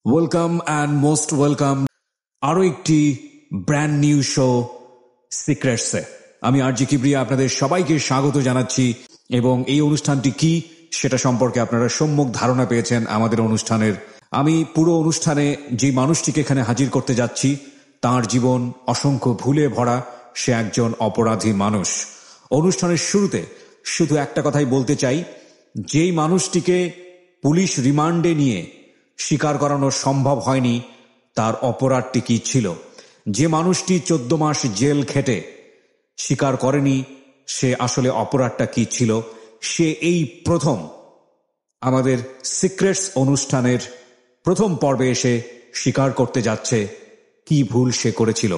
Welcome and most welcome আরও একটি brand new show সিক্রেটসে। আমি আরজি কিবরিয়া আপনাদের সবাইকে স্বাগত জানাচ্ছি এবং এই অনুষ্ঠানটি কি সেটা সম্পর্কে আপনারা সম্যক ধারণা পেয়েছেন আমাদের অনুষ্ঠানের। আমি পুরো অনুষ্ঠানে যে মানুষটিকে এখানে হাজির করতে যাচ্ছি তার জীবন অসংখ্য ভুলে ভরা। সে একজন অপরাধী মানুষ। অনুষ্ঠানের শুরুতে শুধু একটা কথাই বলতে চাই, যেই মানুষটিকে পুলিশ রিমান্ডে নিয়ে স্বীকার করানো সম্ভব হয়নি তার অপরাধটি কি ছিল। যে মানুষটি 14 মাস জেল খেটে স্বীকার করেনি সে আসলে অপরাধটা কি ছিল, সে এই প্রথম আমাদের সিক্রেটস অনুষ্ঠানের প্রথম পর্বে এসে স্বীকার করতে যাচ্ছে কি ভুল সে করেছিল।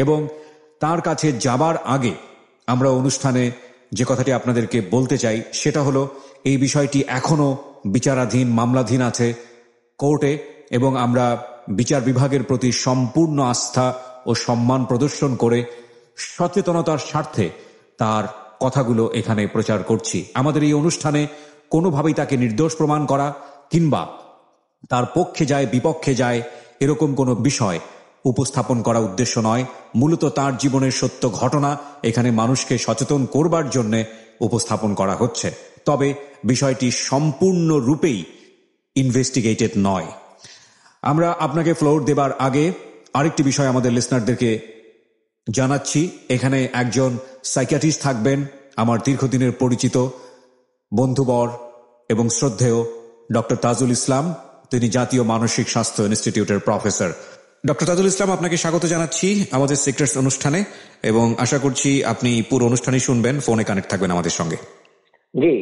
এবং তার কাছে যাবার আগে আমরা অনুষ্ঠানে যে কথাটি আপনাদেরকে বলতে চাই সেটা হলো, এই বিষয়টি এখনো বিচারাধীন, মামলাধীন আছে কোর্টে এবং আমরা বিচার বিভাগের প্রতি সম্পূর্ণ আস্থা ও সম্মান প্রদর্শন করে সচেতনতার স্বার্থে তার কথাগুলো এখানে প্রচার করছি। আমাদের এই অনুষ্ঠানে কোনোভাবেই তাকে নির্দোষ প্রমাণ করা কিংবা তার পক্ষে যায় বিপক্ষে যায় এরকম কোনো বিষয় উপস্থাপন করা উদ্দেশ্য নয়। মূলত তার জীবনের সত্য ঘটনা এখানে মানুষকে সচেতন করবার জন্যে উপস্থাপন করা হচ্ছে, তবে বিষয়টি সম্পূর্ণরূপেই ইনভেস্টিগেটেড নয়। আমরা আপনাকে ফ্লোর দেবার আগে আরেকটি বিষয় আমাদের লিসনারদেরকে জানাচ্ছি। এখানে একজন সাইকিয়াট্রিস্ট থাকবেন, আমার দীর্ঘদিনের পরিচিত বন্ধুবর এবং শ্রদ্ধেয় ডক্টর তাজুল ইসলাম। তিনি জাতীয় মানসিক স্বাস্থ্য ইনস্টিটিউটের প্রফেসর। ডক্টর তাজুল ইসলাম, আপনাকে স্বাগত জানাচ্ছি আমাদের সিক্রেটস অনুষ্ঠানে এবং আশা করছি আপনি পুরো অনুষ্ঠানই শুনবেন, ফোনে কানেক্ট থাকবেন আমাদের সঙ্গে। জি,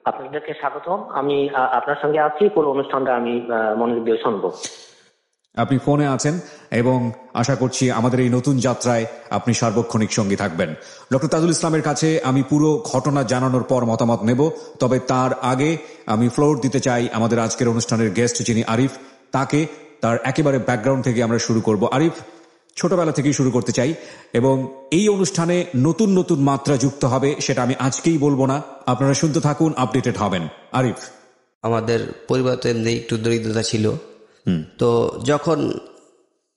আপনাদেরকে স্বাগতম। আমি আপনার সঙ্গে আছি, পুরো অনুষ্ঠানটা আমি মনোযোগ দিয়ে শুনবো। আপনি ফোনে আছেন এবং আশা করছি আমাদের এই নতুন যাত্রায় আপনি সার্বক্ষণিক সঙ্গী থাকবেন। ডক্টর তাজুল ইসলামের কাছে আমি পুরো ঘটনা জানানোর পর মতামত নেব, তবে তার আগে আমি ফ্লোর দিতে চাই আমাদের আজকের অনুষ্ঠানের গেস্ট যিনি আরিফ, তাকে তার একেবারে ব্যাকগ্রাউন্ড থেকে আমরা শুরু করব। আরিফ, ছোটবেলা থেকেই শুরু করতে চাই এবং এই অনুষ্ঠানে নতুন নতুন মাত্রা যুক্ত হবে, সেটা আমি আজকেই বলবো না, আপনারা শুনতে থাকুন, আপডেটেড হবেন। আরিফ, আমাদের পরিবার তো এমনি একটু দরিদ্রতা ছিল, তো যখন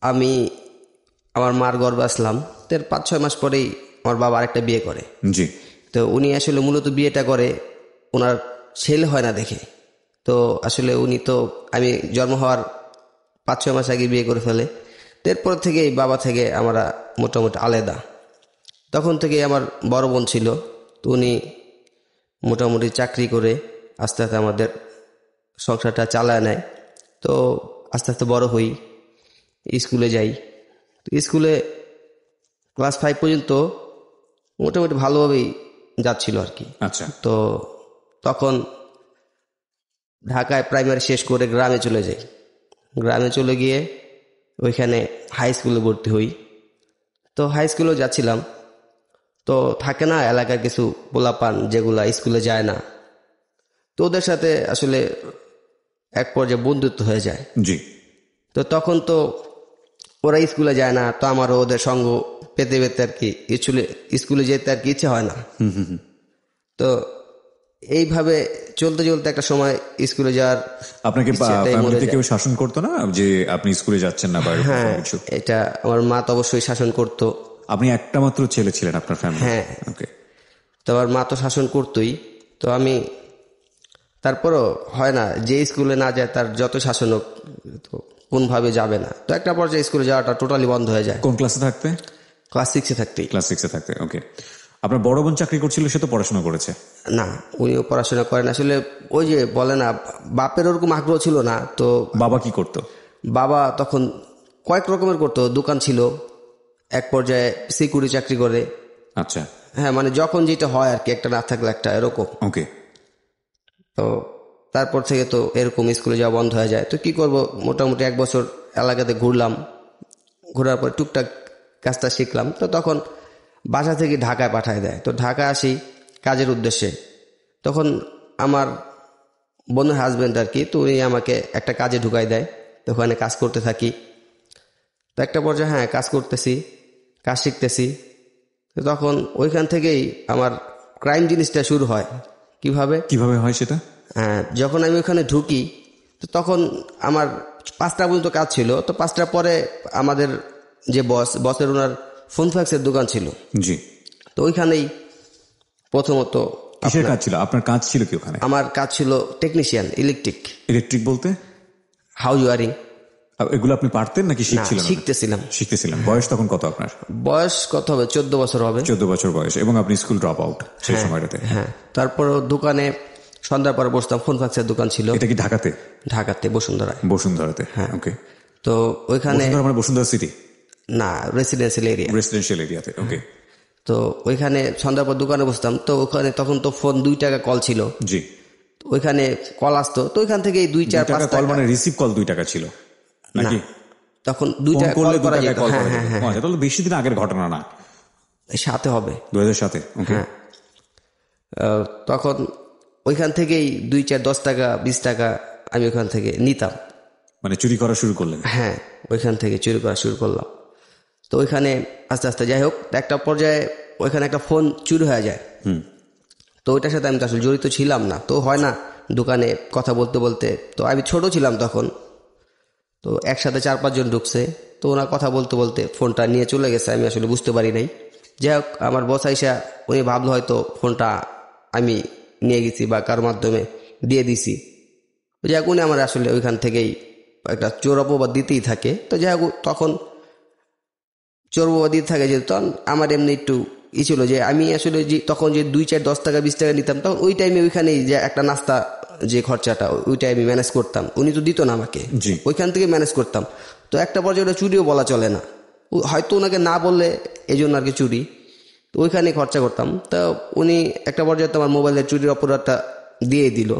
আমি আমার মার গর্ভে আসলাম তার 5-6 মাস পরেই আমার বাবা আরেকটা বিয়ে করে। জি। তো উনি আসলে মূলত বিয়েটা করে ওনার ছেলে হয় না দেখে। তো আসলে উনি তো আমি জন্ম হওয়ার 5-6 মাস আগে বিয়ে করে ফেলে। এরপর থেকেই বাবা থেকে আমরা মোটামুটি আলাদা। তখন থেকে আমার বড় বোন ছিল, তো উনি মোটামুটি চাকরি করে আস্তে আস্তে আমাদের সংসারটা চালায় নেয়। তো আস্তে আস্তে বড় হই, স্কুলে যাই। স্কুলে ক্লাস 5 পর্যন্ত মোটামুটি ভালোভাবেই যাচ্ছিল আর কি। আচ্ছা। তো তখন ঢাকায় প্রাইমারি শেষ করে গ্রামে চলে যাই। গ্রামে চলে গিয়ে ওইখানে হাই স্কুলে ভর্তি হই। তো হাই স্কুলেও যাচ্ছিলাম, তো থাকে না এলাকার কিছু পোলাপান যেগুলা স্কুলে যায় না, তো ওদের সাথে আসলে এক পর্যায়ে বন্ধুত্ব হয়ে যায়। জি। তো তখন তো ওরা স্কুলে যায় না, তো আমারও ওদের সঙ্গ পেতে পেতে আর কি স্কুলে যেতে আর কি ইচ্ছে হয় না। তো এইভাবে চলতে চলতে একটা সময় স্কুলে যাওয়ার আপনাকে ফ্যামিলিতে কেউ শাসন করতো না যে আপনি স্কুলে যাচ্ছেন না? হ্যাঁ, এটা আমার মা তো অবশ্যই শাসন করতো। আপনি একটা মাত্র ছেলে ছিলেন আপনার ফ্যামিলি? হ্যাঁ। ওকে। তো আমার মা তো শাসন করতোই। তো আমি তারপরও হয় না, যে স্কুলে না যায় তার যত শাসন হোক তো কোনভাবে যাবে না। তো একটা পর্যায়ে স্কুলে যাওয়াটা টোটালি বন্ধ হয়ে যায়। কোন ক্লাসে থাকতে? ক্লাস 6-এ থাকতেই। ক্লাস 6-এ থাকতে। ওকে। আপনার বড় বোন চাকরি করছিল, সে তো পড়াশোনা করেছে? না, উনিও পড়াশোনা করেন। আসলে ওই যে বলে না, বাপের ওরকম আগ্রহ ছিল না। তো বাবা কি করতো? বাবা তখন কয়েক রকমের করতো, দোকান ছিল, এক পর্যায়ে সিকিউরিটি চাকরি করে। আচ্ছা। হ্যাঁ, মানে যখন যেটা হয় আর কি, একটা না থাকলে একটা, এরকম। ওকে। তো তারপর থেকে তো এরকম স্কুলে যাওয়া বন্ধ হয়ে যায়। তো কি করব, মোটামুটি 1 বছর এলাকাতে ঘুরলাম, ঘোরার পর টুকটাক কাজটা শিখলাম। তো তখন বাসা থেকে ঢাকায় পাঠায় দেয়। তো ঢাকা আসি কাজের উদ্দেশ্যে। তখন আমার বোনের হাজব্যান্ড আর কি, তো উনি আমাকে একটা কাজে ঢুকাই দেয়। তো ওখানে কাজ করতে থাকি। তো একটা পর্যায়ে হ্যাঁ কাজ করতেছি, কাজ শিখতেছি। তো তখন ওইখান থেকেই আমার ক্রাইম জিনিসটা শুরু হয়। কিভাবে হয় সেটা? যখন আমি ওখানে ঢুকি, তো তখন আমার 5টা পর্যন্ত কাজ ছিল। তো 5টার পরে আমাদের যে বসের ওনার ফোন ফ্যাক্সের দোকান ছিল। জি। তো ওইখানেই প্রথমত কিসের কাজ ছিল আপনার? কাজ ছিল কি ওখানে? আমার কাজ ছিল টেকনিশিয়ান, ইলেকট্রিক। ইলেকট্রিক বলতে? House wiring. এগুলো আপনি পারতেন নাকি শিখছিলেন? শিখতেছিলাম। বয়স তখন কত আপনার? বয়স কত হবে? 14 বছর হবে। 14 বছর বয়স। এবং আপনি স্কুল ড্রপ আউট সেই সময়টাতে? হ্যাঁ। তারপর দোকানে সন্ধ্যার পরে বসতাম, ফোন ফ্যাক্সের দোকান ছিল। এটা কি ঢাকাতে? ঢাকাতে, বসুন্ধরাতে। হ্যাঁ, ওকে। তো ওইখানে বসুন্ধরা সিটি না, রেসিডেন্সিয়াল এরিয়াতে। ওকে। তো ওইখানে সন্ধ্যার পর দোকানে বসতাম। তো ওখানে তখন তো ফোন 2 টাকা কল ছিল। জি। ওইখানে কল আসতো, তো ওইখান থেকে 2-4-5 কল মানে রিসিভ কল 2 টাকা ছিল নাকি? তখন 2 টাকা কল করা যেত। হ্যাঁ, তাহলে বেশি দিন আগের ঘটনা না, সাথে হবে 2007-এ। ওকে। তখন ওইখান থেকেই 2-4-10 টাকা 20 টাকা আমি ওখান থেকে নিতাম। মানে চুরি করা শুরু করলেন? হ্যাঁ, ওইখান থেকে চুরি করা শুরু করলাম। তো ওইখানে আস্তে আস্তে যাই হোক, একটা পর্যায়ে ওইখানে একটা ফোন চুরি হয়ে যায়। তো ওইটার সাথে আমি তো আসলে জড়িত ছিলাম না। তো হয় না দোকানে কথা বলতে বলতে, তো আমি ছোট ছিলাম তখন, তো একসাথে 4-5 জন ঢুকছে। তো ওরা কথা বলতে বলতে ফোনটা নিয়ে চলে গেছে, আমি আসলে বুঝতে পারি নাই। যাই হোক, আমার বস আইসা উনি ভাবলো হয়তো ফোনটা আমি নিয়ে গেছি বা কারোর মাধ্যমে দিয়ে দিছি। যাই হোক, উনি আমার আসলে ওইখান থেকেই একটা চোর অপবাদ দিতেই থাকে। তো যাই হোক, তখন চোর অপবাদ দিতে থাকে যে তখন আমার এমনি একটু ছিল যে আমি আসলে যে তখন যে 2-4-10 টাকা 20 টাকা নিতাম, তখন ওই টাইমে ওইখানেই যে একটা নাস্তা যে খরচাটা ওইটাই আমি ম্যানেজ করতাম। উনি তো দিত না আমাকে, ওইখান থেকে ম্যানেজ করতাম। তো একটা পর্যায়ে ওটা চুরিও বলা চলে না, হয়তো ওনাকে না বললে এই জন্য আর কি চুরি। তো ওইখানে খরচা করতাম। তো উনি একটা পর্যায়ে তো আমার মোবাইলের চুরির অপরাধটা দিয়ে দিল।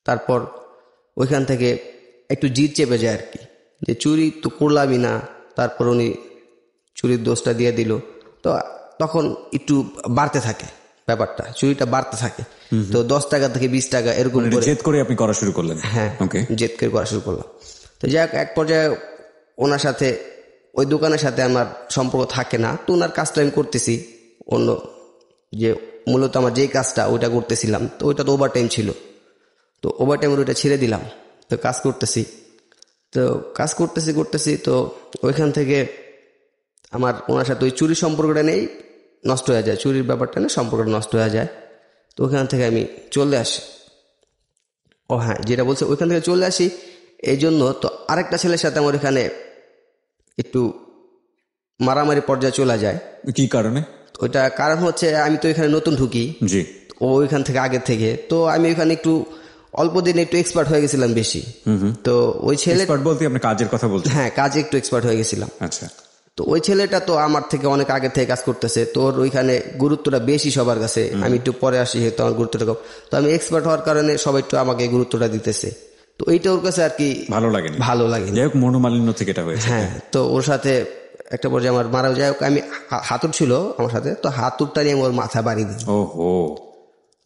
তারপর ওইখান থেকে একটু জিদ চেপে যায় আর কি, যে চুরি তো করলামই না। তারপর উনি চুরির দোষটা দিয়ে দিল। তো তখন একটু বাড়তে থাকে ব্যাপারটা, চুরিটা বাড়তে থাকে। তো 10 টাকা থেকে 20 টাকা এরকম জেদ করে আপনি করা শুরু করলেন? হ্যাঁ, জেদ করে করা শুরু করলাম। তো যাই হোক, এক পর্যায়ে ওনার সাথে, ওই দোকানের সাথে আমার সম্পর্ক থাকে না। তো ওনার কাজটা আমি করতেছি, অন্য যে মূলত আমার যেই কাজটা ওইটা করতেছিলাম। তো ওইটা তো ওভার টাইম ছিল। তো ওভার টাইম ওইটা ছেড়ে দিলাম। তো কাজ করতেছি তো ওইখান থেকে আমার ওনার সাথে ওই চুরির সম্পর্কটা নেই, নষ্ট হয়ে যায়। চুরির ব্যাপারটা নেই, সম্পর্কটা নষ্ট হয়ে যায়। তো ওইখান থেকে আমি চলে আসি। ও হ্যাঁ, যেটা বলছে ওইখান থেকে চলে আসি এই জন্য, তো আরেকটা ছেলের সাথে আমার এখানে একটু মারামারি পর্যায়ে চলে যায়। কি কারণে? ওইটা কারণ হচ্ছে আমি তো এখানে নতুন ঢুকি। জি। ও ওইখান থেকে আগে থেকে, তো আমি ওইখানে একটু অল্প দিনে একটু এক্সপার্ট হয়ে গেছিলাম বেশি। তো ওই ছেলে বলতে আপনি কাজের কথা বলছেন? হ্যাঁ, কাজে একটু এক্সপার্ট হয়ে গেছিলাম। আচ্ছা। তো ওই ছেলেটা তো আমার থেকে অনেক আগে থেকে কাজ করতেছে, তোর ওইখানে গুরুত্বটা বেশি সবার কাছে। আমি একটু পরে আসি, তো আমার গুরুত্বটা কম। তো আমি এক্সপার্ট হওয়ার কারণে সবাই একটু আমাকে গুরুত্বটা দিতেছে। তো এইটা ওর কাছে আর কি ভালো লাগে। যাই হোক, মনোমালিন্য থেকে এটা হয়েছে। হ্যাঁ। তো ওর সাথে একটা পর্যায়ে আমার মারাও, যাই হোক, আমি হাতুড় ছিল আমার সাথে, তো হাতুড়টা নিয়ে ওর মাথায় বাড়ি দিই। ওহো।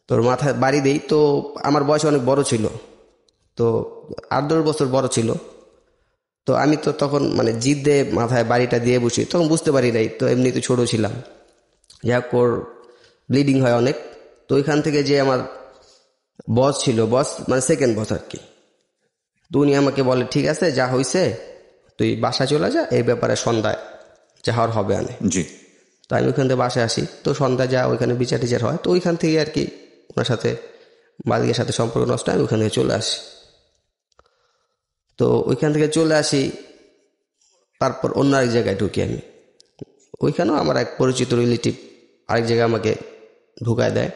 তোর মাথায় বাড়ি দেই। তো আমার বয়স অনেক বড় ছিল, তো 8-10 বছর বড় ছিল। তো আমি তো তখন মানে জিদ দিয়ে মাথায় বাড়িটা দিয়ে বসি, তখন বুঝতে পারি নাই। তো এমনি তো ছোট ছিলাম। যাই হোক, ওর ব্লিডিং হয় অনেক। তো ওইখান থেকে যে আমার বস ছিল, বস মানে সেকেন্ড বস আর কি, তো উনি আমাকে বলে, ঠিক আছে, যা হয়েছে তুই বাসায় চলে যা, এই ব্যাপারে সন্ধ্যায় যা হওয়ার হবে আনে। জি। তো আমি ওইখান থেকে বাসায় আসি। তো সন্ধ্যায় যা ওইখানে বিচার টিচার হয়, তো ওইখান থেকে আর কি ওনার সাথে মালিকের সাথে সম্পর্ক নষ্ট, আমি ওইখান থেকে চলে আসি। তো ওইখান থেকে চলে আসি, তারপর অন্য আরেক জায়গায় ঢুকি আমি। ওইখানেও আমার এক পরিচিত রিলেটিভ আরেক জায়গায় আমাকে ঢুকায় দেয়।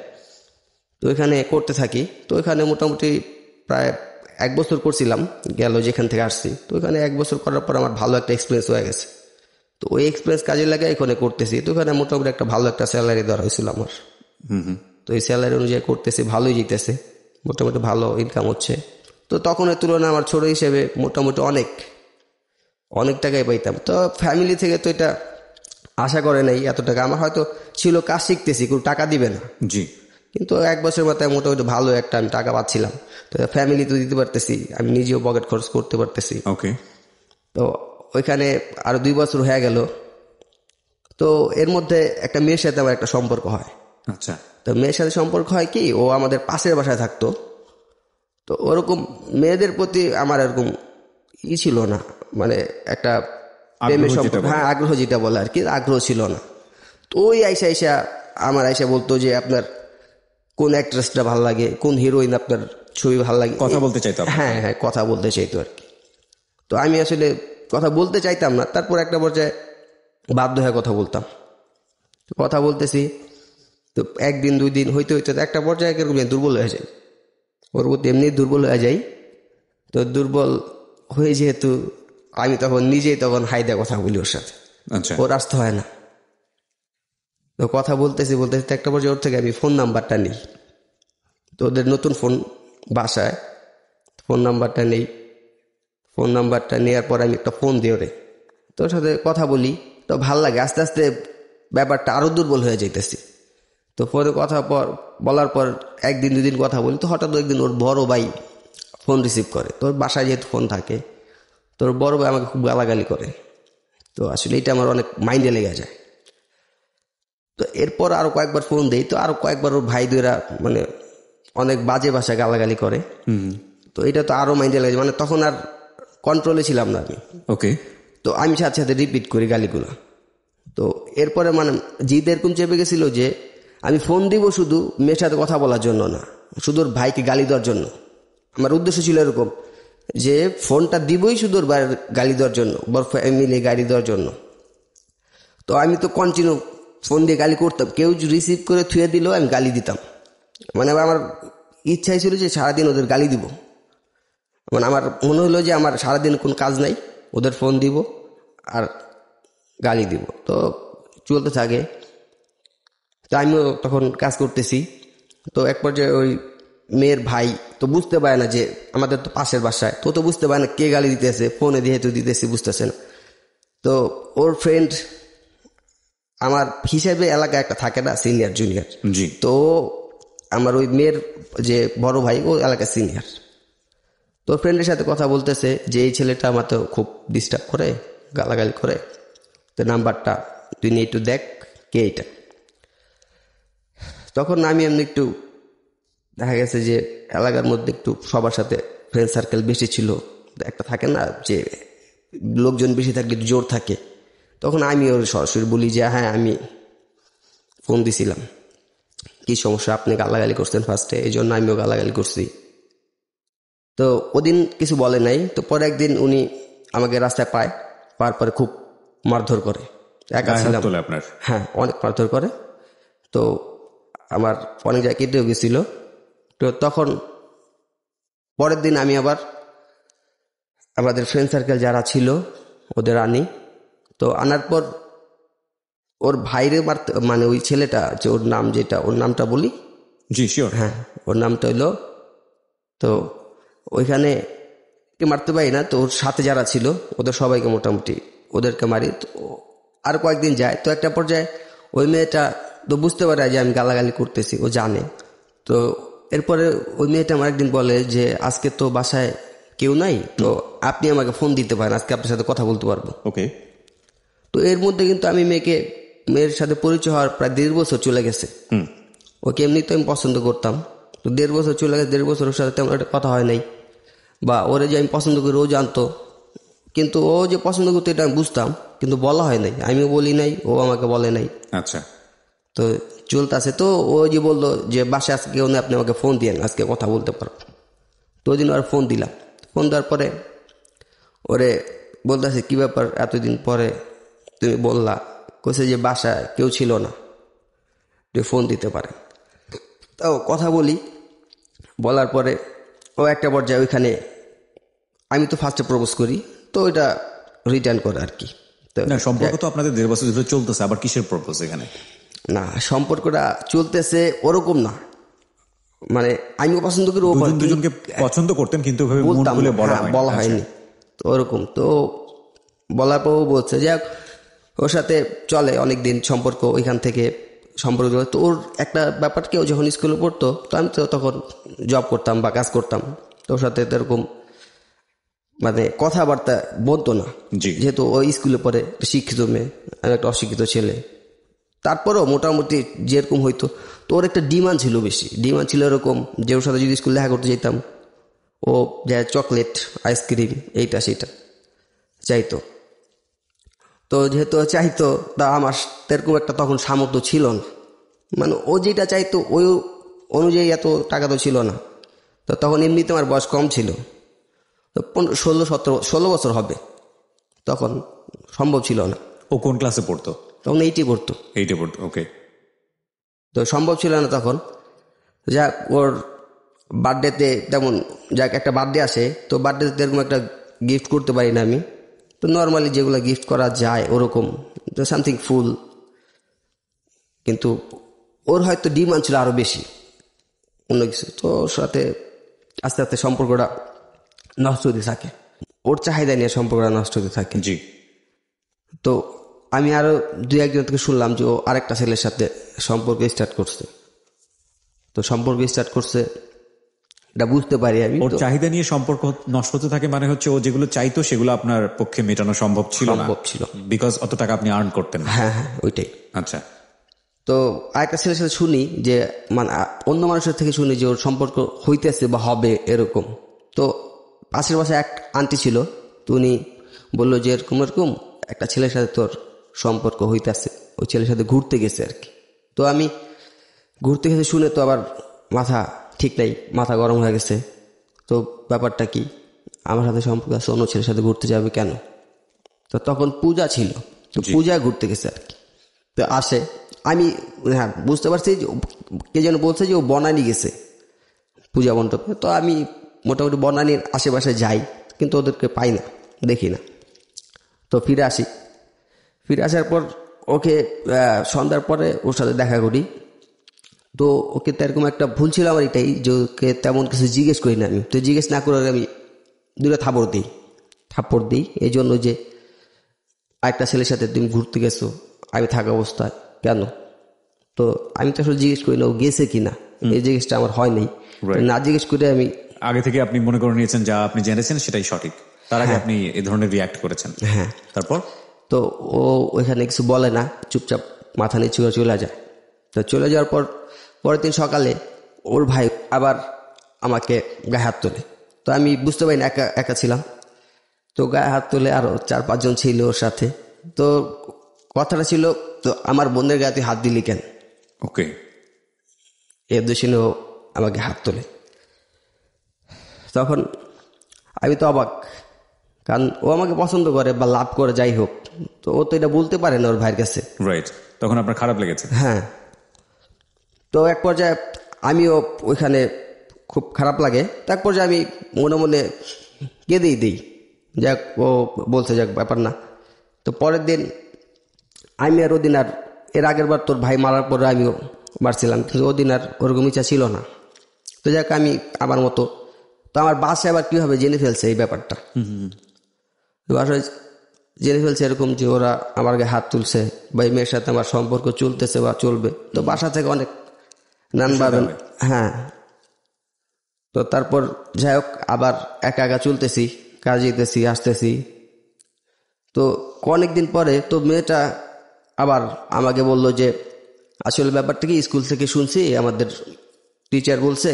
তো ওইখানে করতে থাকি। তো ওইখানে মোটামুটি প্রায় 1 বছর করছিলাম গেল যেখান থেকে আসছি। তো ওইখানে 1 বছর করার পর আমার ভালো একটা এক্সপিরিয়েন্স হয়ে গেছে। তো ওই এক্সপিরিয়েন্স কাজে লাগে এখানে করতেছি। তো ওখানে মোটামুটি একটা ভালো একটা স্যালারি দেওয়া হয়েছিল আমার। তো এই স্যালারি অনুযায়ী করতেছি, ভালোই জিতেছে, মোটামুটি ভালো ইনকাম হচ্ছে। তো তখনের তুলনায় আমার ছোট হিসেবে মোটামুটি অনেক টাকাই পাইতাম। তো ফ্যামিলি থেকে তো এটা আশা করে নাই এত টাকা। আমার হয়তো ছিল কাজ শিখতেছি, কোনো টাকা দিবে না। জি। কিন্তু 1 বছরের মাথায় মোটামুটি ভালো একটা আমি টাকা পাচ্ছিলাম। তো ফ্যামিলি তো দিতে পারতেছি, আমি নিজেও পকেট খরচ করতে পারতেছি। ওকে। তো ওইখানে আরো 2 বছর হয়ে গেল। তো এর মধ্যে একটা মেয়ের সাথে আমার একটা সম্পর্ক হয়। আচ্ছা। তো মেয়ের সাথে সম্পর্ক হয় কি, ও আমাদের পাশের বাসায় থাকতো। তো ওরকম মেয়েদের প্রতি আমার এরকম ছিল না, মানে একটা প্রেমের সম্পর্ক, হ্যাঁ আগ্রহ যেটা বলে আর কি, আগ্রহ ছিল না। তো ওই আইসা আইসা বলতো যে আপনার কোন অ্যাক্ট্রেসটা ভালো লাগে, কোন হিরোইন আপনার ছবি ভালো লাগে, কথা বলতে চাইতো। হ্যাঁ কথা বলতে চাইতো আর কি। তো আমি আসলে কথা বলতে চাইতাম না। তারপর একটা পর্যায়ে বাধ্য হয়ে কথা বলতাম। কথা বলতেছি তো একদিন 2 দিন হইতে একটা পর্যায়ে এরকম দুর্বল হয়ে যায়, ওর প্রতি এমনি দুর্বল হয়ে যাই। তো দুর্বল হয়ে যেহেতু আমি তখন নিজেই হাইদা কথা বলি ওর সাথে, ওর আসতে হয় না। তো কথা বলতেছি একটা পর্যায়ে ওর থেকে আমি ফোন নাম্বারটা নিই। তো ওদের নতুন ফোন বাসায়, ফোন নাম্বারটা নেই। ফোন নাম্বারটা নেওয়ার পর আমি একটা ফোন দিই ওরে, তোর সাথে কথা বলি। তো ভাল লাগে, আস্তে আস্তে ব্যাপারটা আরও দুর্বল হয়ে যাইতেছি। তো ফোনে কথা বলার পর 1-2 দিন কথা বলি। তো হঠাৎ একদিন ওর বড় ভাই ফোন রিসিভ করে। তোর বাসায় যেহেতু ফোন থাকে, তোর বড় ভাই আমাকে খুব গালাগালি করে। তো আসলে এটা আমার অনেক মাইন্ডে লেগে যায়। তো এরপর আরও কয়েকবার ফোন দেই, তো আরও কয়েকবার ওর ভাই দুইরা মানে অনেক বাজে ভাষা গালাগালি করে। তো এটা তো আরও মাইন্ডে লেগে যায়, মানে তখন আর কন্ট্রোলে ছিলাম না আমি। ওকে। তো আমি সাথে সাথে রিপিট করি গালিগুলো। তো এরপরে মানে জিদ এরকম চেপে গেছিল যে আমি ফোন দিব শুধু মেয়ের সাথে কথা বলার জন্য না, শুধু ওর ভাইকে গালি দেওয়ার জন্য। আমার উদ্দেশ্য ছিল এরকম যে ফোনটা দিবই শুধু ওর ভাইয়ের গালি দেওয়ার জন্য, বড় ফ্যামিলি গালি দেওয়ার জন্য। তো আমি তো কন্টিনিউ ফোন দিয়ে গালি করতাম, কেউ রিসিভ করে থুয়ে দিলেও আমি গালি দিতাম। মানে আমার ইচ্ছাই ছিল যে সারাদিন ওদের গালি দিব। মানে আমার মনে হলো যে আমার সারাদিন কোনো কাজ নাই, ওদের ফোন দিব আর গালি দিব। তো চলতে থাকে। তো আমিও তখন কাজ করতেছি। তো এক পর্যায়ে ওই মেয়ের ভাই তো বুঝতে পারে না যে আমাদের তো পাশের বাসায়, তো বুঝতে পারে না কে গালি দিতেছে, ফোনে যেহেতু দিতেছি বুঝতেছে না। তো ওর ফ্রেন্ড আমার হিসেবে এলাকায় একটা থাকে না, সিনিয়র জুনিয়র। তো আমার ওই মেয়ের যে বড় ভাই, ও এলাকার সিনিয়র। তো ফ্রেন্ডের সাথে কথা বলতেছে যে এই ছেলেটা আমার তো খুব ডিস্টার্ব করে, গালাগালি করে, তো নাম্বারটা তুই নিয়ে একটু দেখ কে এটা। তখন আমি এমনি একটু দেখা গেছে যে এলাকার মধ্যে একটু সবার সাথে ফ্রেন্ড সার্কেল বেশি ছিল, একটা থাকে না যে লোকজন বেশি থাকলে জোর থাকে। তখন আমি ওর সরাসরি বলি যে হ্যাঁ আমি ফোন দিছিলাম, কি সমস্যা, আপনি গালাগালি করছেন ফার্স্টে, এই জন্য আমিও গালাগালি করছি। তো ওদিন কিছু বলে নাই। তো পরে একদিন উনি আমাকে রাস্তায় পাওয়ার পরে খুব মারধর করে। একা ছিলাম, হ্যাঁ অনেক মারধর করে। তো আমার অনেক জায়গায় কেটেও গেছিল। তো তখন পরের দিন আমি আবার আমাদের ফ্রেন্ড সার্কেল যারা ছিল ওদের আনি। তো আনার পর ওর ভাইরে মারতে, মানে ওই ছেলেটা যে ওর নাম, যেটা ওর নামটা বলি, জি শিওর, হ্যাঁ ওর নামটা হইলো, তো ওইখানে মারতে পারি না। তো ওর সাথে যারা ছিল ওদের সবাইকে মোটামুটি ওদেরকে মারি। তো আর কয়েকদিন যায়। তো একটা পর্যায়ে ওই মেয়েটা তো বুঝতে পারে যে আমি গালাগালি করতেছি, ও জানে। তো এরপরে ওই মেয়েটা আমার একদিন বলে যে আজকে তো বাসায় কেউ নাই, তো আপনি আমাকে ফোন দিতে পারেন, আজকে আপনার সাথে কথা বলতে পারবো। ওকে। তো এর মধ্যে কিন্তু আমি মেয়ের সাথে পরিচয় হওয়ার প্রায় 1.5 বছর চলে গেছে। ওকে এমনি তো আমি পছন্দ করতাম। তো 1.5 বছর চলে গেছে, 1.5 বছরের সাথে তেমন একটা কথা হয় নাই। বা ওরে যে আমি পছন্দ করি ও জানতো, কিন্তু ও যে পছন্দ করতো এটা আমি বুঝতাম, কিন্তু বলা হয় নাই, আমিও বলি নাই, ও আমাকে বলে নাই। আচ্ছা। তো চলতেছে। তো ও যে বললো যে বাসায় আজকে কেউ নেই, আপনি আমাকে ফোন দিয়েন, আজকে কথা বলতে পারবো। তো ওই দিন আর ফোন দিলাম। ফোন দেওয়ার পরে ওরে বলতেছে কি ব্যাপার, এতদিন পরে তুমি বললা। কইছে যে বাসায় কেউ ছিল না, তুই ফোন দিতে পারে। তাও কথা বলি, বলার পরে ও একটা পর্যায়ে ওইখানে আমি তো ফার্স্টে প্রপোজ করি, তো ওইটা রিটার্ন করে আর কি। না, সম্পর্ক তো আপনাদের 1.5 বছর ধরে চলতেছে, আবার কিসের প্রপোজ এখানে? না, সম্পর্কটা চলতেছে ওরকম না, মানে আমিও পছন্দ করি, ও দুজনকে পছন্দ করতেন কিন্তু বলা হয়নি। তো ওরকম তো বলার পর ও বলছে যে ওর সাথে চলে অনেকদিন সম্পর্ক, ওইখান থেকে সম্পর্ক। তো ওর একটা ব্যাপার কি, ও যখন স্কুলে পড়তো, তো আমি তো তখন জব করতাম বা কাজ করতাম, তো ওর সাথে এরকম মানে কথাবার্তা বলতো না, যেহেতু ওই স্কুলে পড়ে, শিক্ষিত মেয়ে, আমি একটা অশিক্ষিত ছেলে। তারপরেও মোটামুটি যেরকম হইতো, তো ওর একটা ডিমান্ড ছিল, বেশি ডিমান্ড ছিল এরকম যে ওর সাথে যদি স্কুলে দেখা করতে যেতাম, ও যা চকলেট আইসক্রিম এইটা সেটা চাইতো। তো যেহেতু চাইতো, তা আমার এরকম একটা তখন সামর্থ্য ছিল না, মানে ও যেটা চাইতো ওই অনুযায়ী এত টাকা তো ছিল না। তো তখন এমনিতে আমার বয়স কম ছিল, তো 16 বছর হবে, তখন সম্ভব ছিল না। ও কোন ক্লাসে পড়তো? তখন 8 পড়তো। 8 পড়তো, ওকে। তো সম্ভব ছিল না তখন। যাক, ওর বার্থডেতে তেমন যাক একটা বার্থডে আসে, তো বার্থডেতে এরকম একটা গিফট করতে পারি না আমি। তো নর্মালি যেগুলো গিফট করা যায় ওরকম, তো সামথিং ফুল। কিন্তু ওর হয়তো ডিমান্ড ছিল আরও বেশি অন্য কিছু। তো ওর সাথে আস্তে আস্তে সম্পর্কটা নষ্ট হতে থাকে, ওর চাহিদা নিয়ে সম্পর্কটা নষ্ট হতে থাকে। জি। তো আমি আরও 2-1 জন থেকে শুনলাম যে ও আরেকটা ছেলের সাথে সম্পর্ক স্টার্ট করছে। তো সম্পর্ক স্টার্ট করছে এটা বুঝতে পারি আমি। ওর চাহিদা নিয়ে সম্পর্ক নষ্ট হতে থাকে মানে হচ্ছে ও যেগুলো চাইতো সেগুলো আপনার পক্ষে মেটানো সম্ভব ছিল বিকজ অত টাকা আপনি আর্ন করতেন। হ্যাঁ হ্যাঁ, ওইটাই। আচ্ছা। তো আরেকটা ছেলের সাথে শুনি যে মানে অন্য মানুষের থেকে শুনি যে ওর সম্পর্ক হইতেছে বা হবে এরকম। তো পাশের বাসায় এক আন্টি ছিল, তো উনি বললো যে এরকম এরকম একটা ছেলের সাথে তোর সম্পর্ক হইতেছে, ওই ছেলের সাথে ঘুরতে গেছে আর কি। তো আমি ঘুরতে গেছে শুনে তো আবার মাথা ঠিক নাই, মাথা গরম হয়ে গেছে। তো ব্যাপারটা কি, আমার সাথে সম্পর্ক আছে, অন্য ছেলের সাথে ঘুরতে যাবে কেন? তো তখন পূজা ছিল, তো পূজায় ঘুরতে গেছে আর কি। তো আসে, আমি হ্যাঁ বুঝতে পারছি যে কে যেন বলছে যে ও বনানী গেছে পূজা মণ্ডপে। তো আমি মোটামুটি বনানীর আশেপাশে যাই, কিন্তু ওদেরকে পাই না, দেখি না। তো ফিরে আসার পর ওকে সন্ধ্যার পরে ওর সাথে দেখা করি। তো ওকে তো এরকম একটা ভুল ছিল আমার এটাই যে ওকে তেমন কিছু জিজ্ঞেস করি না আমি। তো জিজ্ঞেস না করে আমি 2টা থাপ্পড় দিই এই জন্য যে আরেকটা ছেলের সাথে তুমি ঘুরতে গেছো আমি থাকা অবস্থায় কেন? তো আমি তো আসলে জিজ্ঞেস করি না ও গেছে কিনা, এই জিজ্ঞেসটা আমার হয় নাই। না জিজ্ঞেস করে আমি আগে থেকে আপনি মনে করে নিয়েছেন যা আপনি জেনেছেন সেটাই সঠিক, তার আগে আপনি এই ধরনের রিয়াক্ট করেছেন। হ্যাঁ। তারপর তো ও ওইখানে কিছু বলে না, চুপচাপ মাথা নিচু করে চলে যায়। তো চলে যাওয়ার পর পরের দিন সকালে ওর ভাই আবার আমাকে গায়ে হাত তোলে। তো আমি বুঝতে পারি না, একা ছিলাম। তো গায়ে হাত তোলে আরও 4-5 জন ছিল ওর সাথে। তো কথাটা ছিল, তো আমার বোনের গায়ে তুই হাত দিলি কেন? ওকে। এর দোষিনে ও আমাকে হাত তোলে। তখন আমি তো অবাক, কারণ ও আমাকে পছন্দ করে বা লাভ করে যাই হোক, তো ও তো এটা বলতে পারে না ওর ভাইয়ের কাছে। রাইট। তখন আপনার খারাপ লেগেছে? হ্যাঁ। তো এক পর্যায়ে আমিও ওইখানে খুব খারাপ লাগে। তো এক পর্যায়ে আমি মনে মনে কেঁদেই দিই, যাক ও বলছে যাক ব্যাপার না। তো পরের দিন আমি আর ওদিন আর, এর আগের বার তোর ভাই মারার পরে আমিও মারছিলাম, কিন্তু ওদিন আর ওরকম ইচ্ছা ছিল না। তো যাক আমি আমার মতো, তো আমার বাসায় আবার কীভাবে জেনে ফেলছে এই ব্যাপারটা। বাসায় জেনে ফেলছে এরকম যে ওরা আমার গায়ে হাত তুলছে বা এই মেয়ের সাথে আমার সম্পর্ক চলতেছে বা চলবে। তো বাসা থেকে অনেক নান পাবেন। হ্যাঁ। তো তারপর যাই হোক আবার একা চলতেছি, কাজে যেতেছি আসতেছি। তো অনেকদিন পরে তো মেয়েটা আবার আমাকে বলল যে আসলে ব্যাপারটা কি, স্কুল থেকে শুনছি আমাদের টিচার বলছে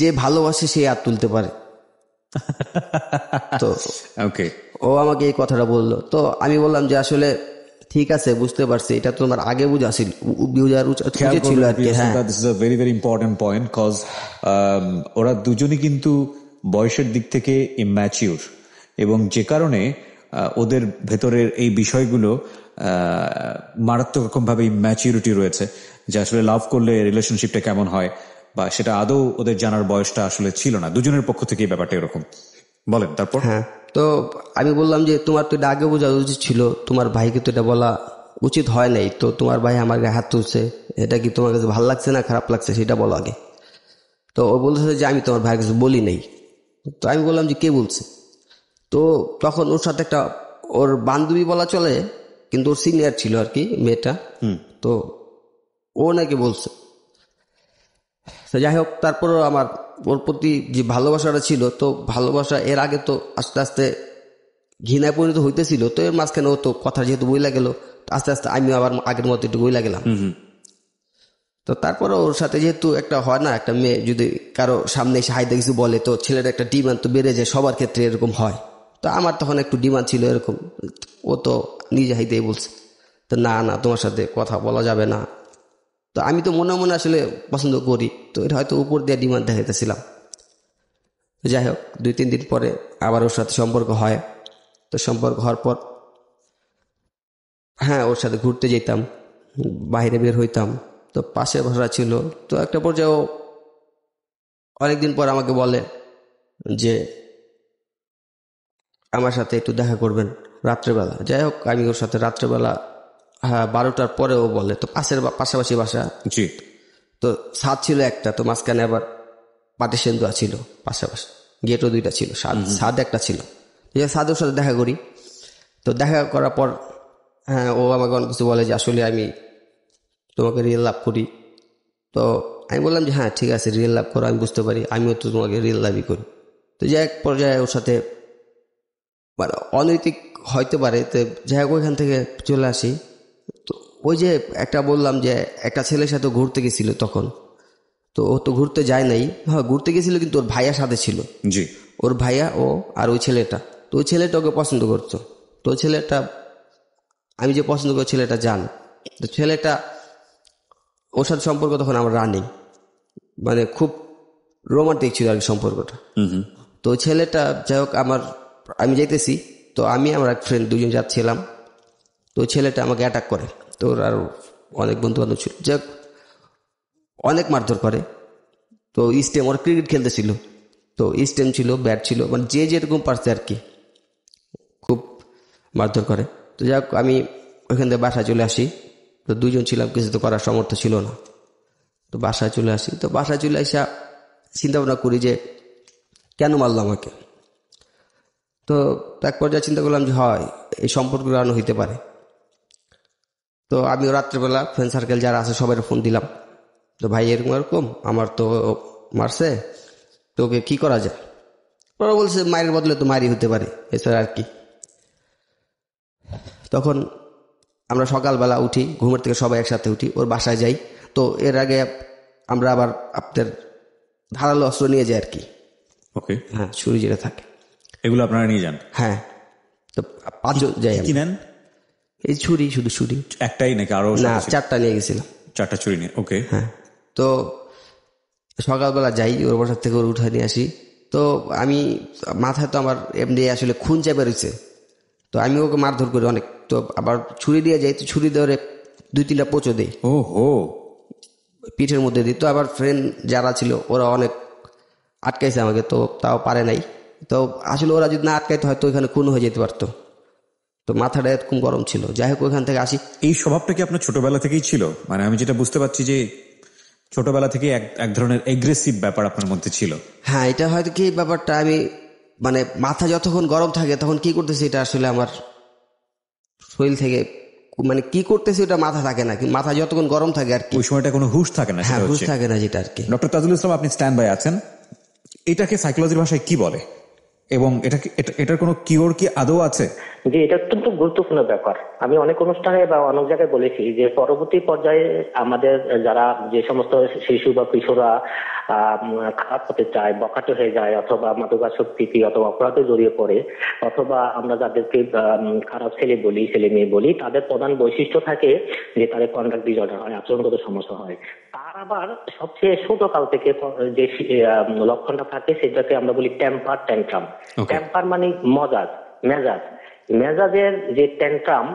যে ভালোবাসে সে হাত তুলতে পারে। তো ওকে, ও আমাকে এই কথাটা বললো। তো আমি বললাম যে আসলে ঠিক আছে, বুঝতে পারছি, এটা তো আমার আগে বুঝা ছিল আর কি। হ্যাঁ, this is a very very important point, cause ওরা দুজনই কিন্তু বয়সের দিক থেকে ইম্যাচিউর, এবং যে কারণে ওদের ভেতরের এই বিষয়গুলো মারাত্মক রকম ভাবে ইম্যাচিউরিটি রয়েছে, যে আসলে লাভ করলে রিলেশনশিপটা কেমন হয় বা সেটা আদৌ ওদের জানার বয়সটা আসলে ছিল না দুজনের পক্ষ থেকে। ব্যাপারটা এরকম। বলেন তারপর। হ্যাঁ। তো আমি বললাম যে তোমার তো এটা আগে বোঝা উচিত ছিল, তোমার ভাইকে তো এটা বলা উচিত হয় নাই। তো তোমার ভাই আমার গায়ে হাত তুলছে, এটা কি তোমার কাছে ভালো লাগছে না খারাপ লাগছে সেটা বলো আগে। তো ও বলতেছে যে আমি তোমার ভাইয়ের কাছে বলি নাই। তো আমি বললাম যে কে বলছে? তো তখন ওর সাথে একটা ওর বান্ধবী বলা চলে, কিন্তু ওর সিনিয়র ছিল আর কি মেয়েটা। তো ও নাকি বলছে। তো যাই হোক, তারপরও আমার ওর প্রতি যে ভালোবাসাটা ছিল, তো ভালোবাসা এর আগে তো আস্তে আস্তে ঘৃণায় পরিণত হইতেছিল। তো এর মাঝখানে ও তো কথা যেহেতু বইলা গেল, আস্তে আস্তে আমিও আবার আগের মতো একটু বইলা গেলাম। তো তারপরে ওর সাথে যেহেতু একটা হয় না, একটা মেয়ে যদি কারো সামনে এসে হাইতে কিছু বলে তো ছেলের একটা ডিমান্ড তো বেড়ে যায়, সবার ক্ষেত্রে এরকম হয়। তো আমার তখন একটু ডিমান্ড ছিল এরকম, ও তো নিজে হাইতেই বলছে, তো না না তোমার সাথে কথা বলা যাবে না। তো আমি তো মনে মনে আসলে পছন্দ করি, তো এটা হয়তো উপর দিয়ে ডিমান্ড দেখাইতেছিলাম। যাই হোক 2-3 দিন পরে আবার ওর সাথে সম্পর্ক হয়। তো সম্পর্ক হওয়ার পর হ্যাঁ ওর সাথে ঘুরতে যেতাম, বাইরে বের হইতাম। তো পাশে ভাড়া ছিল। তো একটা পর্যায়ে অনেকদিন পর আমাকে বলে যে আমার সাথে একটু দেখা করবেন রাত্রেবেলা। যাই হোক আমি ওর সাথে রাত্রেবেলা 12টার পরেও বলে। তো পাশাপাশি বাসা, জি। তো ছাদ ছিল একটা, তো মাঝখানে আবার পার্টিশন দেওয়া ছিল, পাশাপাশি গেটও 2টা ছিল, ছাদ একটা ছিল। ছাদের সাথে দেখা করি। তো দেখা করার পর হ্যাঁ ও আমাকে অনেক কিছু বলে যে আসলে আমি তোমাকে রিয়েল লাভ করি। তো আমি বললাম যে হ্যাঁ ঠিক আছে, রিয়েল লাভ করো, আমি বুঝতে পারি, আমিও তো তোমাকে রিয়েল লাভই করি। তো যাই এক পর্যায়ে ওর সাথে মানে অনৈতিক হইতে পারে, তো যাই হোক ওইখান থেকে চলে আসি। তো ওই যে একটা বললাম যে একটা ছেলের সাথে ঘুরতে গেছিল তখন, তো ও তো ঘুরতে যায় নাই, হ্যাঁ ঘুরতে গেছিল কিন্তু ওর ভাইয়ার সাথে ছিল। জি। ওর ভাইয়া ও আর ওই ছেলেটা, তো ওই ছেলেটা ওকে পছন্দ করতো। তো ওই ছেলেটা, আমি যে পছন্দ করি ছেলেটা জান, তো ছেলেটা ওর সাথে সম্পর্ক তখন আমার রানিং, মানে খুব রোমান্টিক ছিল আর কি সম্পর্কটা। তো ওই ছেলেটা যাই হোক আমি যাইতেছি, তো আমি আমার এক ফ্রেন্ড 2জন যাচ্ছিলাম। তো ওই ছেলেটা আমাকে অ্যাটাক করে। তো ওর আর অনেক বন্ধু বান্ধব ছিল, যাই হোক অনেক মারধর করে। তো স্টেম, ওরা ক্রিকেট খেলতেছিল, তো স্টেম ছিল, ব্যাট ছিল, মানে যে যেরকম পারছে আর কি, খুব মারধর করে। তো যাই হোক আমি ওইখান থেকে বাসায় চলে আসি। তো 2জন ছিলাম, কিছু তো করার সামর্থ্য ছিল না। তো বাসায় চলে আসি। তো বাসায় চলে আসা চিন্তা ভাবনা করি যে কেন মারলো আমাকে। তো এক পর্যায়ে চিন্তা করলাম যে হয় এই সম্পর্ক কারণ হইতে পারে। তো আমিও রাত্রেবেলা ফ্রেন্ড সার্কেল যারা আছে সবাই ফোন দিলাম, তো ভাই এরকম এরকম আমার তো মারছে, তো ওকে কী করা যায়। ওরা বলছে মায়ের বদলে তো মারি হতে পারে, এছাড়া আর কি। তখন আমরা সকালবেলা উঠি, ঘুমের থেকে সবাই একসাথে উঠি, ওর বাসায় যাই। তো এর আগে আমরা আবার আপনার ধারালো অস্ত্র নিয়ে যাই আর কি। ওকে। হ্যাঁ ছুরি যেটা থাকে এগুলো আপনারা নিয়ে যান? হ্যাঁ। তো 5 জন যাই। কি নেন? এই ছুরি, শুধু ছুরি। একটাই নাকি আরো? না 4টা নিয়ে গেছিলাম। 4টা ছুরি নিয়ে? ওকে। হ্যাঁ। তো সকালবেলা যাই, ওর বাসার থেকে ওর উঠে নিয়ে আসি। তো আমি মাথায় তো আমার এমনি আসলে খুন চেপে রয়েছে, তো আমি ওকে মারধর করি অনেক। তো আবার ছুরি দিয়ে যাই, তো ছুরি ধরে 2-3টা পোঁচো দিই, ও হো, পিঠের মধ্যে দিই। তো আবার ফ্রেন্ড যারা ছিল ওরা অনেক আটকাইছে আমাকে, তো তাও পারে নাই। তো আসলে ওরা যদি না আটকাইতে হয়তো ওইখানে খুন হয়ে যেতে পারতো। তো মাথাটা এরকম গরম ছিল। যাই হোক ওইখান থেকে আসি। এই স্বভাবটা কি আপনার ছোটবেলা থেকেই ছিল? মানে আমি যেটা বুঝতে পারছি যে ছোটবেলা থেকে এক ধরনের এগ্রেসিভ ব্যাপার আপনার মধ্যে ছিল। হ্যাঁ এটা হয়তো কি ব্যাপারটা, আমি মানে মাথা যতক্ষণ গরম থাকে তখন কি করতেছি এটা আসলে আমার শরীর থেকে, মানে কি করতেছি ওটা মাথা থাকে না, মাথা যতক্ষণ গরম থাকে আর কি, ওই সময়টা কোনো হুঁশ থাকে না। হ্যাঁ হুঁশ থাকে না, যেটা আর কি। ডক্টর তাজুল ইসলাম, আপনি স্ট্যান্ড বাই আছেন। এটাকে সাইকোলজির ভাষায় কি বলে এবং এটার কোনো কিওর কি আদৌ আছে? যে এটা অত্যন্ত গুরুত্বপূর্ণ ব্যাপার। আমি অনেক অনুষ্ঠানে বা অনেক জায়গায় বলেছি যে পরবর্তী পর্যায়ে আমাদের যারা যে সমস্ত শিশু বা কিশোররা খারাপ হতে চায়, বখাটে হয়ে যায়, অথবা মাদকাসক্তি অথবা অপরাধে জড়িয়ে পড়ে, অথবা আমরা যাদেরকে খারাপ ছেলে বলি, ছেলে মেয়ে বলি, তাদের প্রধান বৈশিষ্ট্য থাকে যে তাদের কন্ডাক্ট ডিসঅর্ডার হয়, আচরণগত সমস্যা হয়। তার আবার সবচেয়ে ছোট কাল থেকে যে লক্ষণটা থাকে সেটাকে আমরা বলি টেম্পার ট্যান্ট্রাম। টেম্পার মানে মেজাজের যে ট্যান্ট্রাম,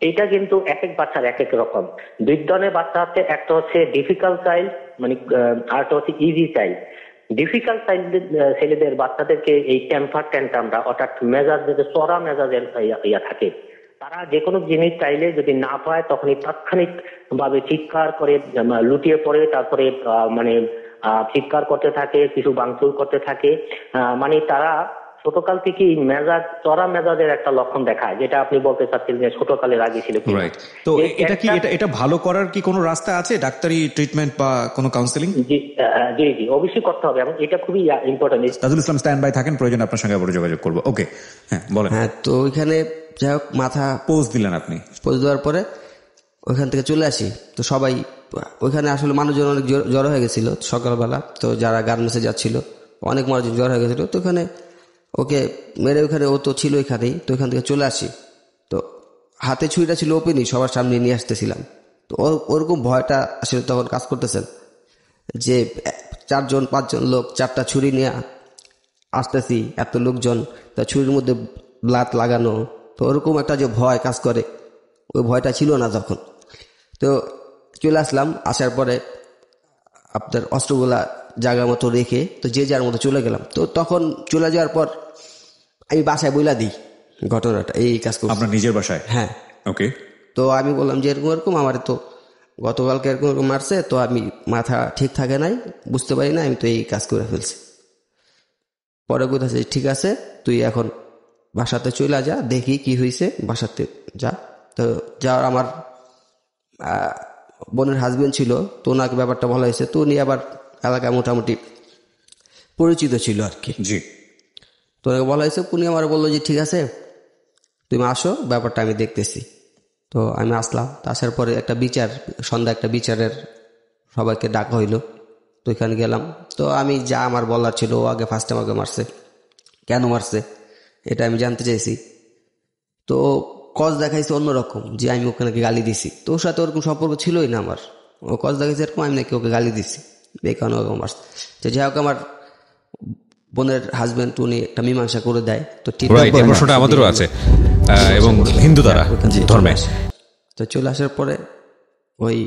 এটা কিন্তু এক এক বাচ্চার এক এক রকম। 2 ধরনের বাচ্চা আছে, একটা হচ্ছে ডিফিকাল্ট চাইল্ড, মানে আরেকটা হচ্ছে ইজি চাইল্ড। ডিফিকাল্ট চাইল্ডদের ছেলেদের বাচ্চাদেরকে এই টেম্পার ট্যান্ট্রামটা, অর্থাৎ মেজাজের চড়া মেজাজের ইয়া থাকে। তারা যে কোনো জিনিস চাইলে যদি না পায় তখনই তাৎক্ষণিক ভাবে চিৎকার করে লুটিয়ে পড়ে, তারপরে মানে চিৎকার করতে থাকে, কিছু ভাঙচুর করতে থাকে। মানে তারা ছোটকাল থেকেই চড়া মেজাজের একটা লক্ষণ দেখায়, যেটা আপনি বলতে চাচ্ছেন যে ছোটকালে রাগী ছিল। তো এটা ভালো করার কি কোনো রাস্তা আছে, ডাক্তারি ট্রিটমেন্ট বা কোনো কাউন্সেলিং? জি জি জি, অবশ্যই করতে হবে এবং এটা খুবই important. Tajul Islam stand by থাকেন, প্রয়োজন আপনার সঙ্গে আবার যোগাযোগ করবো। ওকে, হ্যাঁ বলেন। হ্যাঁ তো ওইখানে যাই হোক মাথা পোজ দিলেন আপনি, পোজ দেওয়ার পরে ওইখান থেকে চলে আসি। তো সবাই ওইখানে আসলে মানুষজন অনেক জড়ো হয়ে গেছিল সকালবেলা, তো যারা গার্মেন্টসে যাচ্ছিল অনেক মানুষজন জড়ো হয়ে গেছিল। তো ওখানে ওকে মেরে ওখানে ও তো ছিল ওইখানেই, তো ওইখান থেকে চলে আসি। তো হাতে ছুরিটা ছিল ওপেনই, সবার সামনে নিয়ে আসতেছিলাম। তো ওরকম ভয়টা আসলে তখন কাজ করতেছেন যে 4-5 জন লোক 4টা ছুরি নিয়ে আসতেছি, এত লোকজন, তা ছুরির মধ্যে ব্লাড লাগানো, তো ওরকম একটা যে ভয় কাজ করে, ওই ভয়টা ছিল না তখন। তো চলে আসলাম, আসার পরে আপনার অস্ত্রগুলা জায়গা মতো রেখে তো যে যার মতো চলে গেলাম। তো তখন চলে যাওয়ার পর আমি বাসায় বইলা দিই ঘটনাটা, এই কাজ করছি। আপনার নিজের বাসায়? হ্যাঁ। ওকে। তো আমি বললাম যে এরকম এরকম আমার তো গতকালকে এরকম এরকম মারছে, তো আমি মাথা ঠিক থাকে নাই, বুঝতে পারি না, আমি তো এই কাজ করে ফেলছি। পরে কোথাছে ঠিক আছে তুই এখন বাসাতে চলে যা, দেখি কি হয়েছে, বাসাতে যা। তো যাওয়ার আমার বোনের হাজবেন্ড ছিল, তো ওনাকে ব্যাপারটা বলা হয়েছে, তো উনি আবার এলাকায় মোটামুটি পরিচিত ছিল আর কি। জি। তো ওনাকে বলা হয়েছে, উনি আমার বললো যে ঠিক আছে তুমি আসো, ব্যাপারটা আমি দেখতেছি। তো আমি আসলাম, আসার পরে একটা বিচার, সন্ধ্যা একটা বিচারের সবাইকে ডাকা হইলো, তো ওইখানে গেলাম। তো আমি যা আমার বলার ছিল, ও আগে ফার্স্ট আমাকে মারছে, কেন মারছে এটা আমি জানতে চাইছি। তো কজ দেখাইছে অন্যরকম, যে আমি ওখানে গালি দিছি। তো ওর সাথে ওরকম সম্পর্ক ছিলই না আমার, ও কজ দেখাইছে এরকম আমি নাকি ওকে গালি দিছি, এই কারণে ওকে মারছে। তো যাই হোক, আমার বোনের হাজবেন্ড উনি একটা মীমাংসা করে দেয়। তো ঠিক প্রশ্নটা আমাদেরও আছে এবং হিন্দু দ্বারা ধর্মে। তো চলে আসার পরে ওই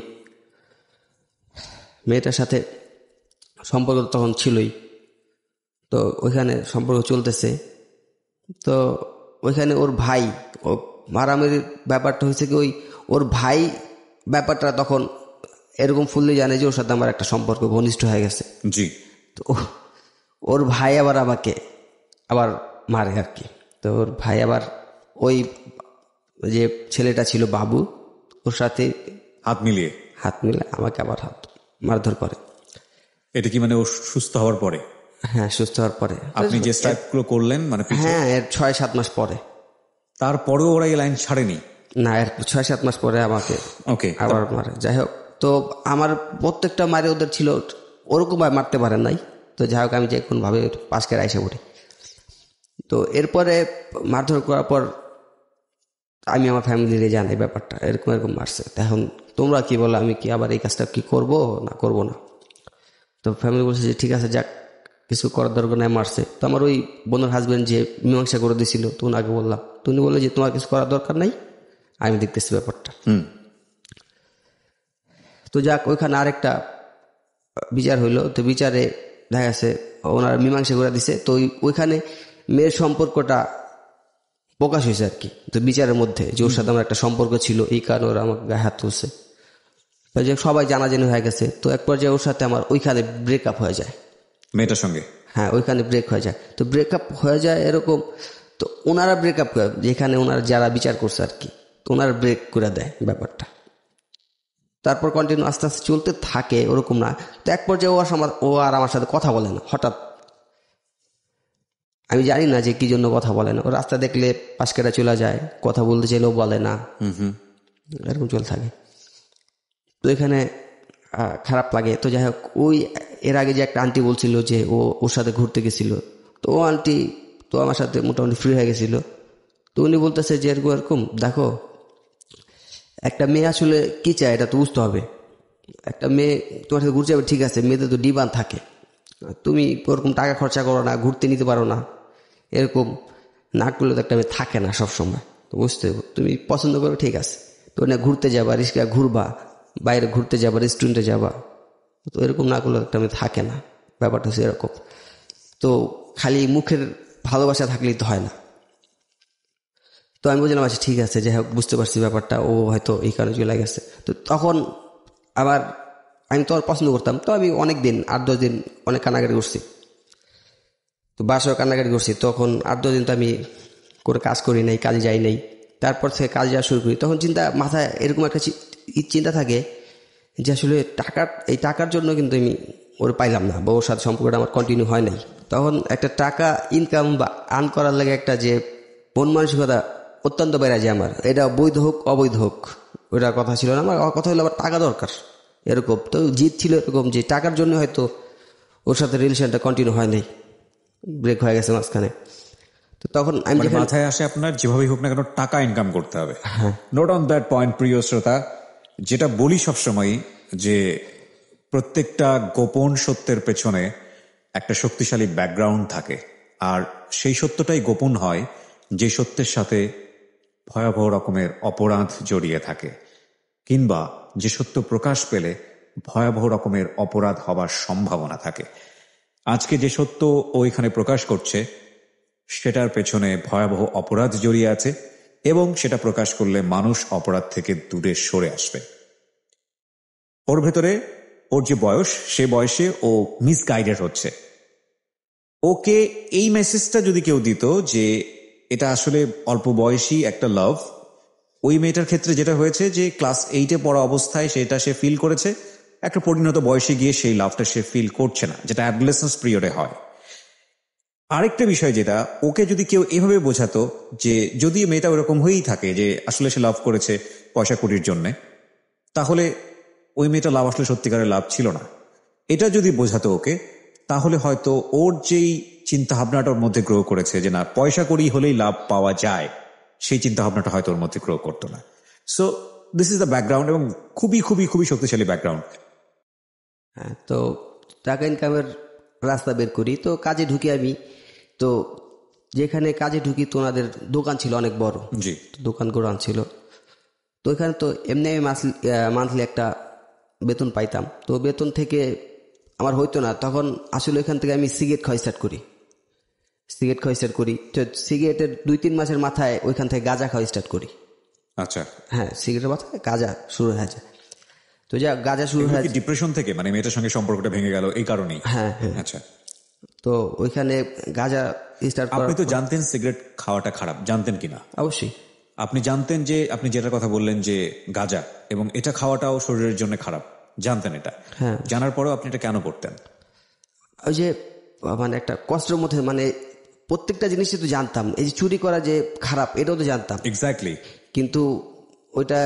মেয়েটার সাথে সম্পর্ক তখন ছিলই, তো ওইখানে সম্পর্ক চলতেছে। তো ওইখানে ওর ভাই, ও মারামারির ব্যাপারটা হয়েছে কি, ওর ভাই ব্যাপারটা তখন এরকম ফুললি জানে যে ওর সাথে আমার একটা সম্পর্ক ঘনিষ্ঠ হয়ে গেছে। জি। তো ওর ভাই আবার আমাকে আবার মারে আর কি। তো ওর ভাই আবার ওই যে ছেলেটা ছিল বাবু, ওর সাথে হাত মিলিয়ে আমাকে আবার মারধর করে। এটা কি মানে ও সুস্থ হওয়ার পরে? হ্যাঁ, সুস্থ হওয়ার পরে। আপনি যে স্ট্রাইকগুলো করলেন মানে হ্যাঁ, এর 6-7 মাস পরে। তারপরেও ওরা এই লাইন ছাড়েনি? না, এর 6-7 মাস পরে আমাকে ওকে আবার মারে। যাই হোক, তো আমার প্রত্যেকটা মারে ওদের ছিল ওরকম ভাবে মারতে পারেন নাই। তো যাই হোক, আমি যে কোন ভাবে পাশকে আইসা পড়ি। তো এরপরে মারধর করার পর আমি আমার ফ্যামিলিরে জানাই ব্যাপারটা, এরকম এরকম মারছে। এখন তোমরা কি বলো, আমি কি আবার এই কাজটা কি করব না করব না? তো ফ্যামিলি বলছে যে ঠিক আছে, যাক, কিছু করার দরকার নেই, মারছে। তো আমার ওই বোনের হাজবেন্ড যে মীমাংসা করে দিয়েছিল, তো ওনাকে বললাম, তো উনি বললো যে তোমার কিছু করার দরকার নাই, আমি দেখতেছি ব্যাপারটা। তো যাক, ওইখানে আরেকটা বিচার হইলো। তো বিচারে দেখা গেছে ওনারা মীমাংসা করে দিছে। তো ওইখানে মেয়ের সম্পর্কটা প্রকাশ হয়েছে আর কি। তো বিচারের মধ্যে যে ওর সাথে আমার একটা সম্পর্ক ছিল, এই কারণে ওরা আমার গায়ে হাত তুলছে, যে সবাই জানাজানি হয়ে গেছে। তো এক পর্যায়ে ওর সাথে আমার ওইখানে ব্রেকআপ হয়ে যায়, মেয়েটার সঙ্গে। হ্যাঁ, ওইখানে ব্রেক হয়ে যায়। তো ব্রেকআপ হয়ে যায় এরকম। তো ওনারা ব্রেকআপ করে, যেখানে ওনারা যারা বিচার করছে আর কি, তো ওনারা ব্রেক করে দেয় ব্যাপারটা। তারপর কন্টিনিউ আস্তে আস্তে চলতে থাকে, ওরকম না। তো এক পর্যায়ে ও আর আমার সাথে কথা বলে না। হঠাৎ আমি জানি না যে কি জন্য কথা বলে না। ও রাস্তা দেখলে পাশ কেটে চলে যায়, কথা বলতে চাইলেও বলে না, এরকম চলতে থাকে। তো এখানে খারাপ লাগে। তো যাই হোক, ওই এর আগে যে একটা আন্টি বলছিল যে ওর সাথে ঘুরতে গেছিল, তো ও আন্টি তো আমার সাথে মোটামুটি ফ্রি হয়ে গেছিল। তো উনি বলতেছে যে এরকম এরকম, দেখো একটা মেয়ে আসলে কি চায় এটা তো বুঝতে হবে। একটা মেয়ে তোমার সাথে ঘুরতে যাবে, ঠিক আছে, মেয়েদের তো ডিমান্ড থাকে, তুমি ওরকম টাকা খরচা করো না, ঘুরতে নিতে পারো না, এরকম না করলে তো একটা মেয়ে থাকে না সবসময়। তো বুঝতে হবে, তুমি পছন্দ করো, ঠিক আছে, তো না ঘুরতে যাবা, রিস্কা ঘুরবা, বাইরে ঘুরতে যাবা, রেস্টুরেন্টে যাবা, তো এরকম না করলে একটা মেয়ে থাকে না। ব্যাপারটা হচ্ছে এরকম। তো খালি মুখের ভালোবাসা থাকলেই তো হয় না। তো আমি বলছিলাম আচ্ছা ঠিক আছে, যাই হোক, বুঝতে পারছি ব্যাপারটা, ও হয়তো এই কারণে চলে গেছে। তো তখন আমি তো আর পছন্দ করতাম, তো আমি অনেক দিন 8-10 দিন অনেক কান্নাকাটি করছি। তো বাসায় কান্নাকাটি করছি। তখন 8-10 দিন তো আমি করে কাজ করি নাই, কাজে যাই নাই। তারপর থেকে কাজ যাওয়া শুরু করি। তখন মাথায় এরকম একটা চিন্তা থাকে যে আসলে এই টাকার জন্য কিন্তু আমি ওর পাইলাম না, বা ওর সাথে সম্পর্কটা আমার কন্টিনিউ হয় নাই। তখন একটা টাকা ইনকাম বা আর্ন করার লাগে একটা যে মন মানসিকতা অত্যন্ত বেড়ে যায় আমার। এটা বৈধ হোক অবৈধ হোক ওইটা কথা ছিল না, আমার কথা হলো আমার টাকা দরকার। এরকম। তো জিত ছিল এরকম যে টাকার জন্য হয়তো ওর সাথে রিলেশনটা কন্টিনিউ হয় নাই, ব্রেক হয়ে গেছে মাঝখানে। তো তখন আমি মানে মাথায় আসে আপনার যেভাবেই হোক না কেন টাকা ইনকাম করতে হবে। নোট অন দ্যাট পয়েন্ট প্রিয় শ্রোতা, যেটা বলি সবসময় যে প্রত্যেকটা গোপন সত্যের পেছনে একটা শক্তিশালী ব্যাকগ্রাউন্ড থাকে, আর সেই সত্যটাই গোপন হয় যে সত্যের সাথে ভয়াবহ রকমের অপরাধ জড়িয়ে থাকে, কিংবা যে সত্য প্রকাশ পেলে ভয়াবহ রকমের অপরাধ হবার সম্ভাবনা থাকে। আজকে যে সত্য ও এখানে প্রকাশ করছে সেটার পেছনে ভয়াবহ অপরাধ জড়িয়ে আছে, এবং সেটা প্রকাশ করলে মানুষ অপরাধ থেকে দূরে সরে আসবে। ওর ভেতরে ওর যে বয়স, সে বয়সে ও মিসগাইডেড হচ্ছে। ওকে এই মেসেজটা যদি কেউ দিত যে এটা আসলে অল্প বয়সী একটা লাভ, ওই মেয়েটার ক্ষেত্রে যেটা হয়েছে যে ক্লাস 8-এ পড়া অবস্থায় সেটা সে ফিল করেছে, একটা পরিণত বয়সে গিয়ে সেই লাভটা সে ফিল করছে না, যেটা অ্যাডোলেসেন্স পিরিয়ডে হয়। আরেকটা বিষয় যেটা, ওকে যদি কেউ এভাবে বোঝাতো যে যদি মেয়েটা ওরকম হয়েই থাকে যে আসলে সে লাভ করেছে পয়সা কুড়ির জন্যে, তাহলে ওই মেয়েটা লাভ আসলে সত্যিকারের লাভ ছিল না, এটা যদি বোঝাতো ওকে, তাহলে হয়তো ওর যেই চিন্তাভাবনাটা ওর মধ্যে গ্রো করেছে যে না পয়সা করি হলেই লাভ পাওয়া যায়, সেই চিন্তাভাবনাটা হয়তো ওর মধ্যে গ্রো করতো না। So this is the background, এবং খুবই খুবই খুবই শক্তিশালী ব্যাকগ্রাউন্ড। হ্যাঁ, তো টাকা ইনকামের রাস্তা বের করি, তো কাজে ঢুকি আমি। তো যেখানে কাজে ঢুকি তো ওনাদের দোকান ছিল অনেক বড়, জি, দোকান গোড়ান ছিল। তো ওইখানে তো এমনি আমি মান্থলি একটা বেতন পাইতাম। তো বেতন থেকে আমার হইতো না, তখন আসলে ওইখান থেকে আমি সিগারেট খাওয়া স্টার্ট করি। তো সিগারেটের 2-3 মাসের মাথায় ওইখান থেকে গাঁজা খাওয়া স্টার্ট করি। আচ্ছা, হ্যাঁ, সিগারেটের মাথায় গাঁজা শুরু হয়ে যায়। তো যা গাঁজা শুরু হয়ে যায় ডিপ্রেশন থেকে, মানে মেয়েটার সঙ্গে সম্পর্কটা ভেঙে গেল এই কারণেই? হ্যাঁ। আচ্ছা, তো ওইখানে গাঁজা স্টার্ট আপনি তো জানতেন সিগারেট খাওয়াটা খারাপ, জানতেন কিনা? অবশ্যই আপনি জানতেন যে আপনি যেটার কথা বললেন যে গাঁজা, এবং এটা খাওয়াটাও শরীরের জন্য খারাপ, জানতেন এটা? হ্যাঁ। জানার পরেও আপনি এটা কেন করতেন? ওই যে মানে একটা কষ্টের মধ্যে, মানে প্রত্যেকটা জিনিসই তো জানতাম, এই যে চুরি করা যে খারাপ এটাও তো জানতাম, এক্স্যাক্টলি, কিন্তু ওইটা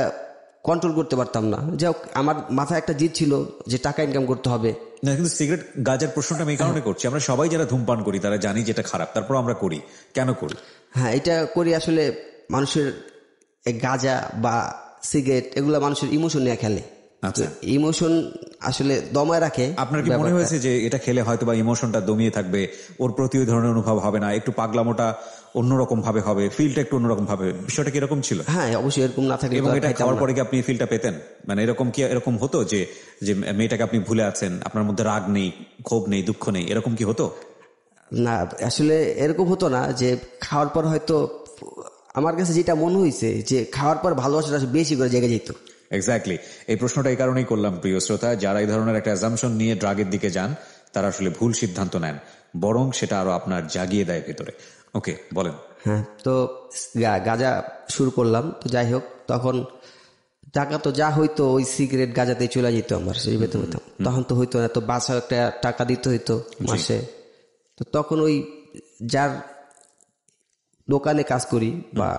কন্ট্রোল করতে পারতাম না। যাই হোক, আমার মাথায় একটা জিদ ছিল যে টাকা ইনকাম করতে হবে। না, কিন্তু সিগারেট গাঁজার প্রশ্নটা আমি এই কারণে করছি, আমরা সবাই যারা ধূমপান করি তারা জানি যেটা খারাপ, তারপর আমরা করি, কেন করি? হ্যাঁ, এটা করি আসলে মানুষের গাঁজা বা সিগারেট এগুলা মানুষের ইমোশন নিয়ে খেলে। আচ্ছা, ইমোশন আসলে দমায় রাখে। আপনার কি মনে হয়েছে যে এটা খেলে হয়তো বা ইমোশনটা দমিয়ে থাকবে, ওর প্রতি ওই ধরনের অনুভব হবে না, একটু পাগলামোটা অন্যরকম ভাবে হবে, ফিলটা একটু অন্যরকম ভাবে, বিষয়টা কি এরকম ছিল? হ্যাঁ, অবশ্যই এরকম না থাকলে। এবং এটা খাওয়ার পরে কি আপনি ফিলটা পেতেন? মানে এরকম হতো যে যে মেয়েটাকে আপনি ভুলে আছেন, আপনার মধ্যে রাগ নেই, ক্ষোভ নেই, দুঃখ নেই, এরকম কি হতো? না, আসলে এরকম হতো না। যে খাওয়ার পর হয়তো আমার কাছে যেটা মনে হয়েছে যে খাওয়ার পর ভালোবাসাটা বেশি করে জেগে যেত। এক্স্যাক্টলি, এই প্রশ্নটা এই কারণেই করলাম প্রিয় শ্রোতা, যারা এই ধরনের একটা অ্যাজাম্পশন নিয়ে ড্রাগের দিকে যান তারা আসলে ভুল সিদ্ধান্ত নেন, বরং সেটা আরো আপনার জাগিয়ে দেয় ভেতরে। ওকে, বলেন। হ্যাঁ, তো গাঁজা শুরু করলাম। তো যাই হোক, তখন টাকা তো যা হইতো ওই সিগারেট গাঁজাতে চলে যেত আমার, সেই বেতন হইতাম। তখন তো হইতো না, তো বাসা একটা টাকা দিতে হইতো মাসে। তো তখন ওই যার দোকানে কাজ করি বা,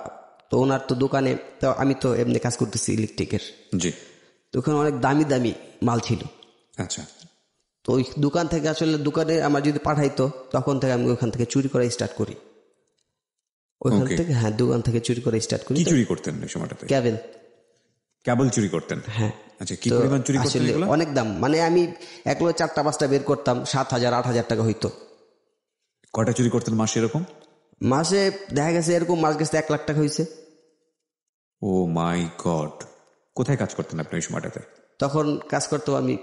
তো ওনার তো দোকানে, তো আমি তো এমনি কাজ করতেছি ইলেকট্রিকের। জি, তো ওখানে অনেক দামি দামি মাল ছিল। আচ্ছা, তো ওই দোকান থেকে আসলে দোকানে আমার যদি পাঠাইতো তখন থেকে আমি ওখান থেকে চুরি করা স্টার্ট করি। ওইখান থেকে, হ্যাঁ, দোকান থেকে চুরি করে স্টার্ট করি। কি চুরি করতেন ওই সময়টাতে? কেবল চুরি করতেন? হ্যাঁ। আচ্ছা, কি পরিমাণ চুরি করতেন এগুলো? অনেক দাম, মানে আমি একলো 4টা-5টা বের করতাম, 7,000-8,000 টাকা হইতো। কয়টা চুরি করতেন মাসে এরকম? মাসে দেখা গেছে এরকম মাস গেছে 1 লাখ টাকা হয়েছে। ও মাই গড! কোথায় কাজ করতেন আপনি ওই সময়টাতে? তখন কাজ করতাম আমি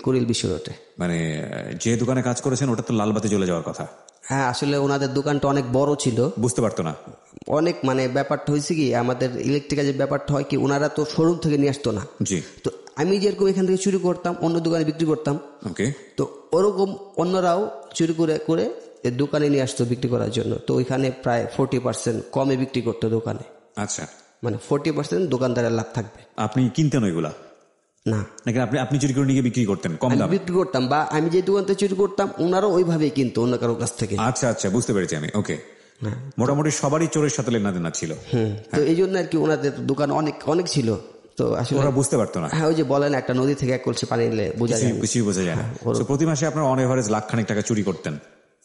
কুড়িল বিশ্ব রোডে। মানে যে দোকানে কাজ করেছেন ওটা তো লালবাতি জ্বলে যাওয়ার কথা। হ্যাঁ, আসলে ওনাদের দোকানটা অনেক বড় ছিল, বুঝতে পারতো না অনেক, মানে ব্যাপারটা হয়েছে কি, আমাদের ইলেকট্রিকের যে ব্যাপারটা হয় কি, ওনারা তো শোরুম থেকে নিয়ে আসতো না। জি, তো আমি যেরকম এখান থেকে চুরি করতাম অন্য দোকানে বিক্রি করতাম। ওকে, তো ওরকম অন্যরাও চুরি করে করে দোকানে নিয়ে আসতো বিক্রি করার জন্য। তো ওইখানে প্রায় 40% কমে বিক্রি করতো দোকানে। আচ্ছা, মানে 40% দোকানদারের লাভ থাকবে। আপনি কিনতেন ওইগুলা না, নাকি আপনি চুরি করে নিয়ে বিক্রি করতেন কম দামে? বিক্রি করতাম, বা আমি যে দোকান থেকে চুরি করতাম ওনারও ওইভাবেই কিনতো অন্য কারোর কাছ থেকে। আচ্ছা আচ্ছা, বুঝতে পেরেছি আমি। ওকে, মোটামুটি সবারই চোরের সাথে লেনাদেনা ছিল। তো এই জন্য আর কি ওনাদের দোকান অনেক অনেক ছিল। তো তো আসলে ওরা বুঝতে পারতো না। হ্যাঁ, ওই যে বলেন একটা নদী থেকে এক কলসি পানি নিলে বোঝা যায় না। কিছুই বোঝা যায় না। So, প্রতি মাসে আপনার অন এভারেজ লাখখানেক টাকা চুরি করতেন।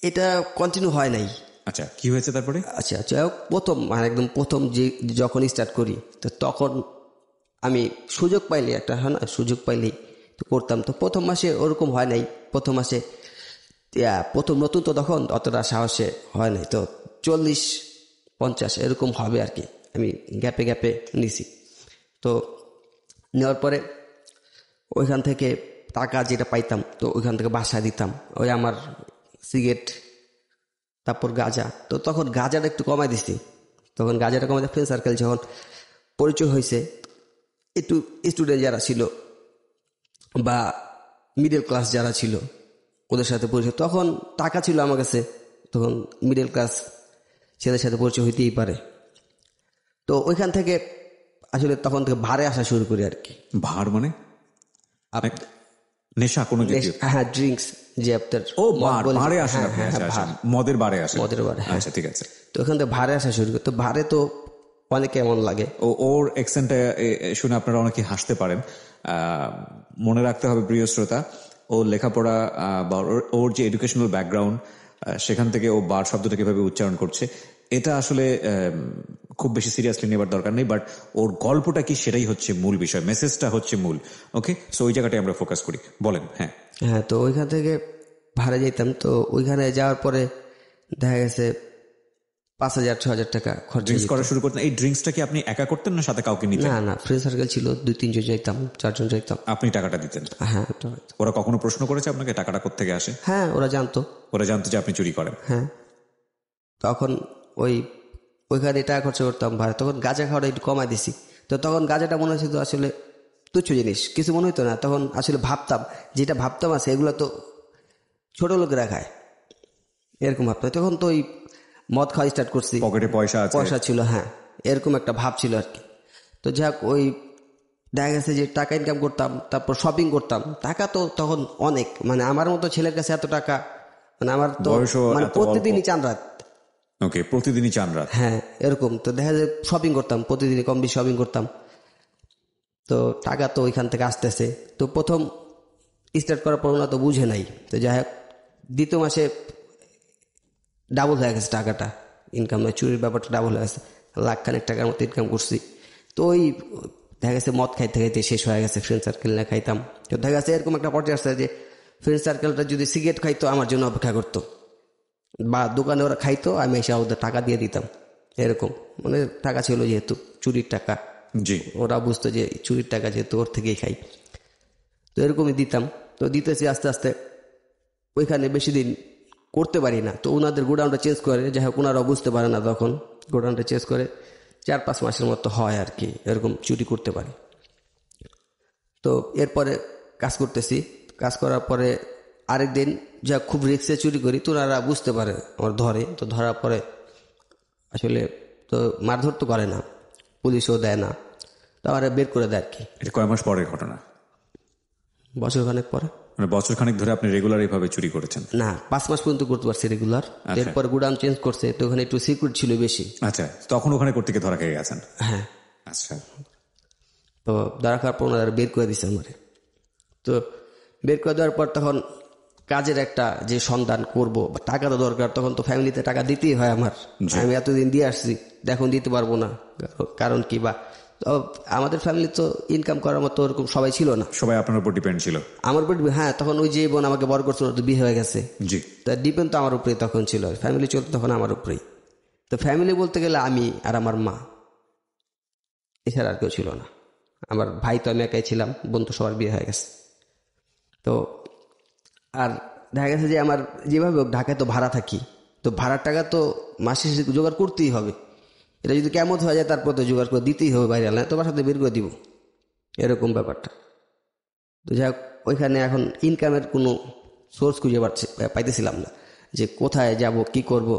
এটা কন্টিনিউ হয় নাই। আচ্ছা, কি হয়েছে তারপরে? আচ্ছা, প্রথম মানে একদম প্রথম যে যখন স্টার্ট করি তো তখন আমি সুযোগ পাইলে একটা হয় না, সুযোগ পাইলেই তো করতাম। তো প্রথম মাসে ওরকম হয় নাই। প্রথম মাসে প্রথম নতুন তো তখন অতটা সাহসে হয় নাই, তো 40-50 এরকম হবে আর কি। আমি গ্যাপে গ্যাপে নিছি। তো নেওয়ার পরে ওইখান থেকে টাকা যেটা পাইতাম তো ওইখান থেকে বাসায় দিতাম। ওই আমার সিগারেট, তারপর গাঁজা। তো তখন গাঁজাটা একটু কমাই দিছি। তখন গাঁজাটা কমাই, ফ্রেন্ড সার্কেল যখন পরিচয় হয়েছে, একটু স্টুডেন্ট যারা ছিল বা মিডল ক্লাস যারা ছিল ওদের সাথে পরিচয়, তখন টাকা ছিল আমার কাছে, তখন মিডল ক্লাস ছেলেদের সাথে পরিচয় হইতেই পারে। তো ওইখান থেকে আসলে তখন থেকে ভারে আসা শুরু করি আর কি। ভার মানে নেশা কোনো জাতীয়? হ্যাঁ, ড্রিঙ্কস যে আপনার বারে আসেন আপনি? আচ্ছা, মদের বারে আসেন। মদের বারে, আচ্ছা ঠিক আছে। তো ওখান থেকে ভারে আসা শুরু করি। তো ভারে তো অনেকে এমন লাগে। ওর অ্যাকসেন্টটা শুনে আপনারা অনেকে হাসতে পারেন। মনে রাখতে হবে প্রিয় শ্রোতা, ও লেখাপড়া বা ওর যে এডুকেশনাল ব্যাকগ্রাউন্ড সেখান থেকে ও বার শব্দটা কিভাবে উচ্চারণ করছে এটা আসলে খুব বেশি সিরিয়াসলি নেবার দরকার নেই। বাট ওর গল্পটা কি সেটাই হচ্ছে মূল বিষয়, মেসেজটা হচ্ছে মূল। ওকে, সো ওই জায়গাটায় আমরা ফোকাস করি। বলেন। হ্যাঁ হ্যাঁ, তো ওইখান থেকে ভাড়া যেতাম। তো ওইখানে যাওয়ার পরে দেখা গেছে 5,000-6,000 টাকা খরচ করা শুরু করতেন। এই ড্রিঙ্কসটা কি আপনি একা করতেন না সাথে কাউকে নিতেন? না, ফ্রেন্ড সার্কেল ছিল, 2-3 জন যাইতাম, 4 জন যাইতাম। আপনি টাকাটা দিতেন? হ্যাঁ। ওরা কখনো প্রশ্ন করেছে আপনাকে টাকাটা কোত্থেকে আসে? হ্যাঁ, ওরা জানতো যে আপনি চুরি করেন। হ্যাঁ, তখন ওইখানে টাকা খরচা করতাম ভাড়া। তখন গাঁজা খাওয়াটা একটু কমাই দিছি। তো তখন গাঁজাটা মনে হচ্ছে তো আসলে তুচ্ছ জিনিস, কিছু মনে হইতো না। তখন আসলে ভাবতাম, যেটা ভাবতাম আছে এগুলো তো ছোট লোকেরা খায়, এরকম ভাবতাম। তখন তো ওই মদ খাওয়া স্টার্ট করছি, পকেটে পয়সা ছিল। হ্যাঁ, এরকম একটা ভাব ছিল আর কি। তো যাক, ওই দেখা গেছে যে টাকা ইনকাম করতাম, তারপর শপিং করতাম। টাকা তো তখন অনেক, মানে আমার মতো ছেলের কাছে এত টাকা, মানে আমার তো মানে প্রতিদিনই চান রাত। ওকে, প্রতিদিনই চান রাত। হ্যাঁ, এরকম। তো দেখা যায় শপিং করতাম, প্রতিদিনই কম বেশি শপিং করতাম। তো টাকা তো ওইখান থেকে আসতেছে। তো প্রথম স্টার্ট করার পর ওরা তো বুঝে নাই। তো যাই হোক, দ্বিতীয় মাসে ডাবল হয়ে গেছে টাকাটা, ইনকাম নয় চুরির ব্যাপারটা ডাবল হয়ে গেছে। 1,00,000 টাকার মতো ইনকাম করছি। তো ওই দেখা গেছে মদ খাইতে খাইতে শেষ হয়ে গেছে, ফ্রেন্ড সার্কেল না খাইতাম। তো দেখা গেছে এরকম একটা পর্যায়ে আসছে যে ফ্রেন্ড সার্কেলটা যদি সিগারেট খাইতো আমার জন্য অপেক্ষা করতো, বা দোকানে ওরা খাইতো, আমি এসে ওদের টাকা দিয়ে দিতাম। এরকম মানে টাকা ছিল যেহেতু চুরির টাকা, জি, ওরা বুঝতো যে চুরির টাকা যেহেতু ওর থেকেই খাই, তো এরকমই দিতাম। তো দিতেছি আস্তে আস্তে, ওইখানে বেশি দিন করতে পারি না। তো ওনাদের গোডাউনটা চেঞ্জ করে, যাই হোক ওনারাও বুঝতে পারে না, তখন গোডাউনটা চেঞ্জ করে 4-5 মাসের মতো হয় আর কি, এরকম চুরি করতে পারি। তো এরপরে কাজ করতেছি, কাজ করার পরে আরেকদিন যা খুব রিক্সে চুরি করি, তো ওনারা বুঝতে পারে, আমার ধরে। তো ধরার পরে আসলে তো মারধর তো করে না, পুলিশও দেয় না, তো আমার বের করে দেয় আর কি। এটা কয় মাস পরের ঘটনা? বছরখানেক পরে। মানে বছরখানেক ধরে আপনি রেগুলার এইভাবে চুরি করেছেন? না, 5 মাস পর্যন্ত করতে পারছি রেগুলার। এরপর গোডাউন চেঞ্জ করছে, তো ওখানে একটু সিকিউরিটি ছিল বেশি। আচ্ছা, তখন ওখানে করতে গিয়ে ধরা খেয়ে গেছেন? হ্যাঁ। আচ্ছা, তো ধরা খাওয়ার পর ওনারা বের করে দিচ্ছে আমারে। তো বের করে দেওয়ার পর তখন কাজের একটা যে সন্ধান করবো, টাকা তো দরকার, তখন তো ফ্যামিলিতে টাকা দিতেই হয় আমার। আমি এতদিন দিয়ে আসছি, এখন দিতে পারবো না, কারণ কি বা আমাদের ফ্যামিলি তো ইনকাম করার মতো ওরকম সবাই ছিল না, সবাই আপনার উপর ডিপেন্ড ছিল। আমার উপর। হ্যাঁ, তখন ওই যে বোন আমাকে বড় করছিল, তো বিয়ে হয়ে গেছে, জি, তো ডিপেন্ড তো আমার উপরেই তখন ছিল, ফ্যামিলি চলতো তখন আমার উপরেই। তো ফ্যামিলি বলতে গেলে আমি আর আমার মা, এছাড়া আর কেউ ছিল না। আমার ভাই তো আমি একাই ছিলাম, বোন তো সবার বিয়ে হয়ে গেছে। তো আর দেখা গেছে যে আমার যেভাবে ঢাকায় তো ভাড়া থাকি, তো ভাড়ার টাকা তো মাসে জোগাড় করতেই হবে। এটা যদি কেমন হয়ে যায় তারপর তো জোগাড় করে দিতেই হবে, বাইরে আলাদা তো বাসাতে বের করে দিব, এরকম ব্যাপারটা। তো যাই হোক, ওইখানে এখন ইনকামের কোনো সোর্স খুঁজে পাইতেছিলাম না, যে কোথায় যাব, কি করব,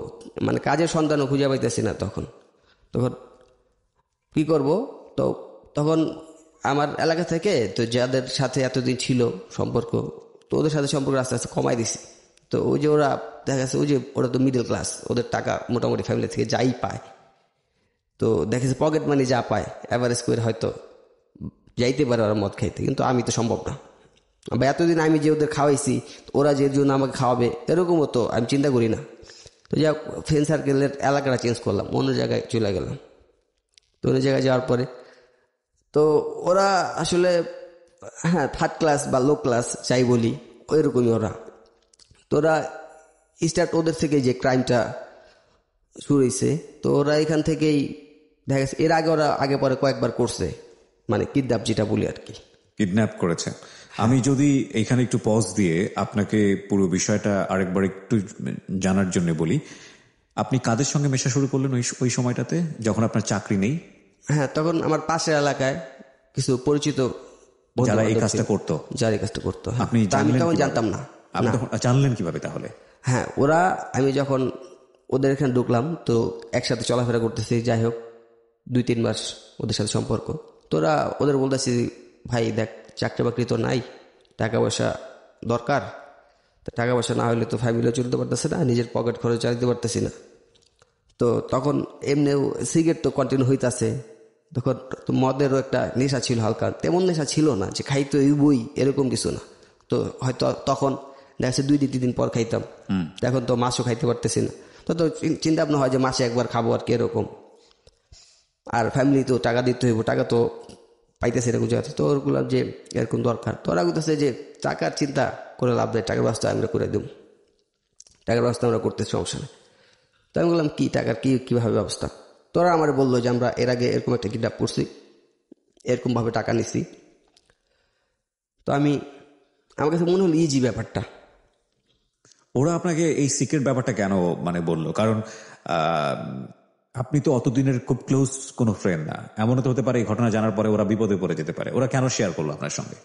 মানে কাজের সন্ধানও খুঁজে পাইতেছি না তখন কি করব। তো তখন আমার এলাকা থেকে তো যাদের সাথে এতদিন ছিল সম্পর্ক, তো ওদের সাথে সম্পর্ক আস্তে আস্তে কমাই দিছি। তো ওই যে ওরা দেখা গেছে, ওই যে ওরা তো মিডল ক্লাস, ওদের টাকা মোটামুটি ফ্যামিলি থেকে যাই পায়, তো দেখেছে পকেট মানি যা পায় অ্যাভারেজ করে হয়তো যাইতে পারে ওরা মদ খাইতে, কিন্তু আমি তো সম্ভব না। বা এতদিন আমি যে ওদের খাওয়াইছি, ওরা যে জন্য আমাকে খাওয়াবে এরকমও তো আমি চিন্তা করি না। তো যা ফ্রেন্ড সার্কেলের এলাকাটা চেঞ্জ করলাম, অন্য জায়গায় চলে গেলাম। তো অন্য জায়গায় যাওয়ার পরে তো ওরা আসলে হ্যাঁ থার্ড ক্লাস বা লো ক্লাস চাই বলি, ওইরকমই ওরা। তো ওরা স্টার্ট ওদের থেকে যে ক্রাইমটা শুরু হয়েছে, তো ওরা এখান থেকেই দেখা গেছে এর আগে ওরা আগে পরে কয়েকবার করছে, মানে কিডন্যাপ যেটা বলি আর কি। কিডন্যাপ করেছে। আমি যদি এখানে একটু পজ দিয়ে আপনাকে পুরো বিষয়টা আরেকবার একটু জানার জন্য বলি, আপনি কাদের সঙ্গে মেশা শুরু করলেন ওই সময়টাতে যখন আপনার চাকরি নেই? হ্যাঁ, তখন আমার পাশের এলাকায় কিছু পরিচিত যারা এই কাজটা করতো, আপনি তখন জানতাম না। আপনি তখন জানলেন কিভাবে তাহলে? হ্যাঁ, আমি যখন ওদের এখানে ঢুকলাম, তো একসাথে চলাফেরা করতেছি, যাই হোক 2-3 মাস ওদের সাথে সম্পর্ক। তোরা ওদের বলতেছি, ভাই দেখ চাকরি বাকরি তো নাই, টাকা পয়সা দরকার, টাকা পয়সা না হলে তো ফ্যামিলিও চলতে পারতেছে না, নিজের পকেট খরচ চালাতে পারতেছি না। তো তখন এমনিও সিগারেট তো কন্টিনিউ হইতেছে, তখন তো মদেরও একটা নেশা ছিল হালকা, তেমন নেশা ছিল না যে খাইতে হইবই এরকম কিছু না। তো হয়তো তখন দেখা যাচ্ছে 2-3 দিন পর খাইতাম, এখন তো মাছও খাইতে পারতেছি না। তো চিন্তা ভাবনা হয় যে মাসে একবার খাবো আর কি এরকম। আর ফ্যামিলি তো টাকা দিতে হইব, টাকা তো পাইতেছে এরকম জায়গাতে। তো ওরগুলো যে এরকম দরকার, তো ওরা বলতেছে যে টাকার চিন্তা করে লাভ দেয়, টাকার ব্যবস্থা আমরা করে দেব, টাকার ব্যবস্থা আমরা করতেছি, সমস্যা নেই। তো আমি বললাম কি টাকার কীভাবে ব্যবস্থা? তোরা আমার বললো যে আমরা এর আগে এরকম একটা কিডন্যাপ করছি, এরকমভাবে টাকা নিছি। তো আমার কাছে মনে হলো ইজি ব্যাপারটা। ওরা আপনাকে এই সিক্রেট ব্যাপারটা কেন মানে বললো? কারণ আপনি তো অতদিনের খুব ক্লোজ কোনো ফ্রেন্ড না, এমনও তো হতে পারে এই ঘটনা জানার পরে ওরা বিপদে পড়ে যেতে পারে। ওরা কেন শেয়ার করলো আপনার সঙ্গে?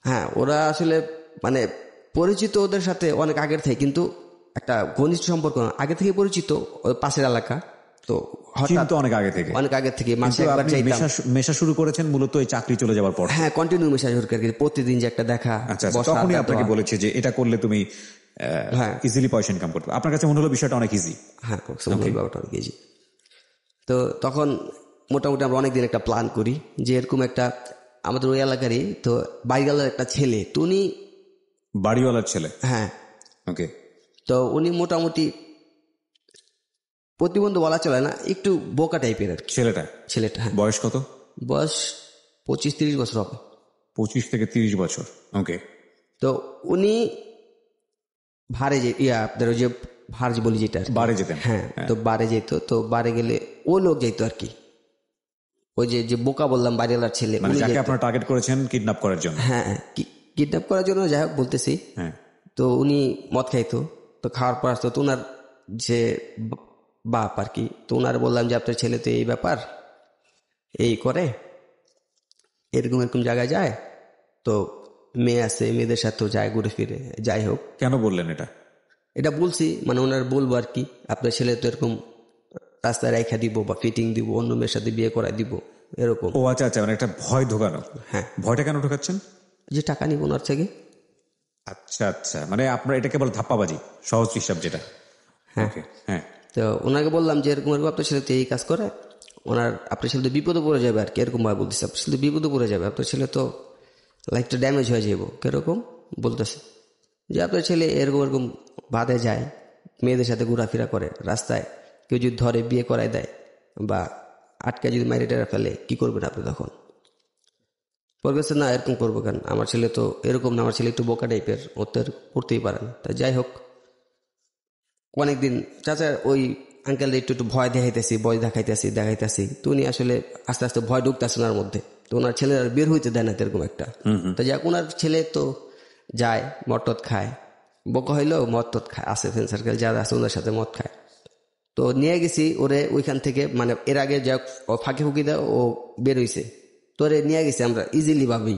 হ্যাঁ, ওরা আসলে মানে পরিচিত ওদের সাথে অনেক আগের থেকে, কিন্তু একটা ঘনিষ্ঠ সম্পর্ক না, আগে থেকে পরিচিত, পাশের এলাকা। তো অনেক আগে থেকে মাসে একবার মেশা শুরু করেছেন মূলত এই চাকরি চলে যাওয়ার পর? হ্যাঁ, কন্টিনিউ মেশা শুরু করে, প্রতিদিন যে একটা দেখা। তখনই আপনাকে বলেছে যে এটা করলে তুমি ইজিলি পয়সা ইনকাম করতে। আপনার কাছে মনে হলো বিষয়টা অনেক ইজি? হ্যাঁ, ব্যাপারটা অনেক ইজি। তো তখন মোটামুটি আমরা অনেকদিন একটা প্ল্যান করি যে এরকম একটা আমাদের ওই এলাকারই তো বাড়িওয়ালার একটা ছেলে, তো উনি বাড়িওয়ালার ছেলে? হ্যাঁ, ওকে। তো উনি মোটামুটি প্রতিবন্ধী বলা চলে না, একটু বোকা টাইপের আর কি। ছেলেটা হ্যাঁ। বয়স কত? বয়স 25-30 বছর হবে। 25 থেকে 30 বছর। ওকে। তো উনি ভাড়ে যে আপনাদের ওই যে ভাড় বলি যেটা বারে যেতেন? হ্যাঁ, তো বারে যেত। তো বারে গেলে ও লোক যেত আর কি, ওই যে বোকা বললাম বাড়িওয়ালার ছেলে, যাকে আপনারা টার্গেট করেছেন কিডন্যাপ করার জন্য। হ্যাঁ, কিডন্যাপ করার জন্য, যাই হোক বলতেছি। হ্যাঁ। তো উনি মদ খাইতো, তো খাওয়ার পর আসতো, তো ওনার যে বাপ আর কি, তো ওনার বললাম যে আপনার ছেলে তো এই ব্যাপার এই করে, এরকম জায়গায় যায়, তো মেয়ে আছে, মেয়েদের সাথেও যায় ঘুরে ফিরে। যাই হোক, কেন বললেন এটা বলছি মানে ওনার বলবো আর কি, আপনার ছেলে তো এরকম রাস্তায় রেখা দিব বা ফিটিং দিব, অন্য মেয়ের সাথে বিয়ে করাই দিব এরকম। ও আচ্ছা, মানে একটা ভয় ঢোকানো। হ্যাঁ। ভয়টা কেন ঢোকাচ্ছেন? যে টাকা নিব ওনার থেকে। আচ্ছা, মানে আপনার এটাকে বলে ধাপ্পাবাজি, সহজ হিসাব যেটা। হ্যাঁ। তো ওনাকে বললাম যে এরকম আপনার ছেলে তো এই কাজ করে, আপনার ছেলে তো বিপদে পড়ে যাবে আর কি, এরকম ভাবে বলতেছে, আপনার ছেলে বিপদে পড়ে যাবে, আপনার ছেলে তো লাইফটা ড্যামেজ হয়ে যাবো, কিরকম বলতেছে যে আপনার ছেলে এরকম বাদে যায়, মেয়েদের সাথে ঘোরাফেরা করে, রাস্তায় কেউ যদি ধরে বিয়ে করায় দেয় বা আটকে যদি মাইরে টেরা ফেলে, কি করবেন আপনি তখন? বলতেছে না এরকম করবো কেন, আমার ছেলে তো এরকম না, আমার ছেলে একটু বোকা টাইপের, ও তো করতেই পারেন। তাই যাই হোক, অনেকদিন চাচা ওই আঙ্কেল একটু ভয় দেখাইতেছি, তো উনি আসলে আস্তে আস্তে ভয় ঢুকতেছে ওনার মধ্যে, তো ওনার ছেলে আর বের হইতে দেয় না এরকম একটা। তো যাক, ওনার ছেলে তো যায় মদ খায়, বোকা হইলেও মদ খায়, আছে ফ্রেন্ড সার্কেল যারা আছে ওনার সাথে মদ খায়। তো নিয়ে গেছি ওরে ওইখান থেকে, মানে এর আগে যা ফাঁকি ফুঁকি দেয় ও বের হইছে, তোরে নিয়ে গেছি আমরা ইজিলি ভাবি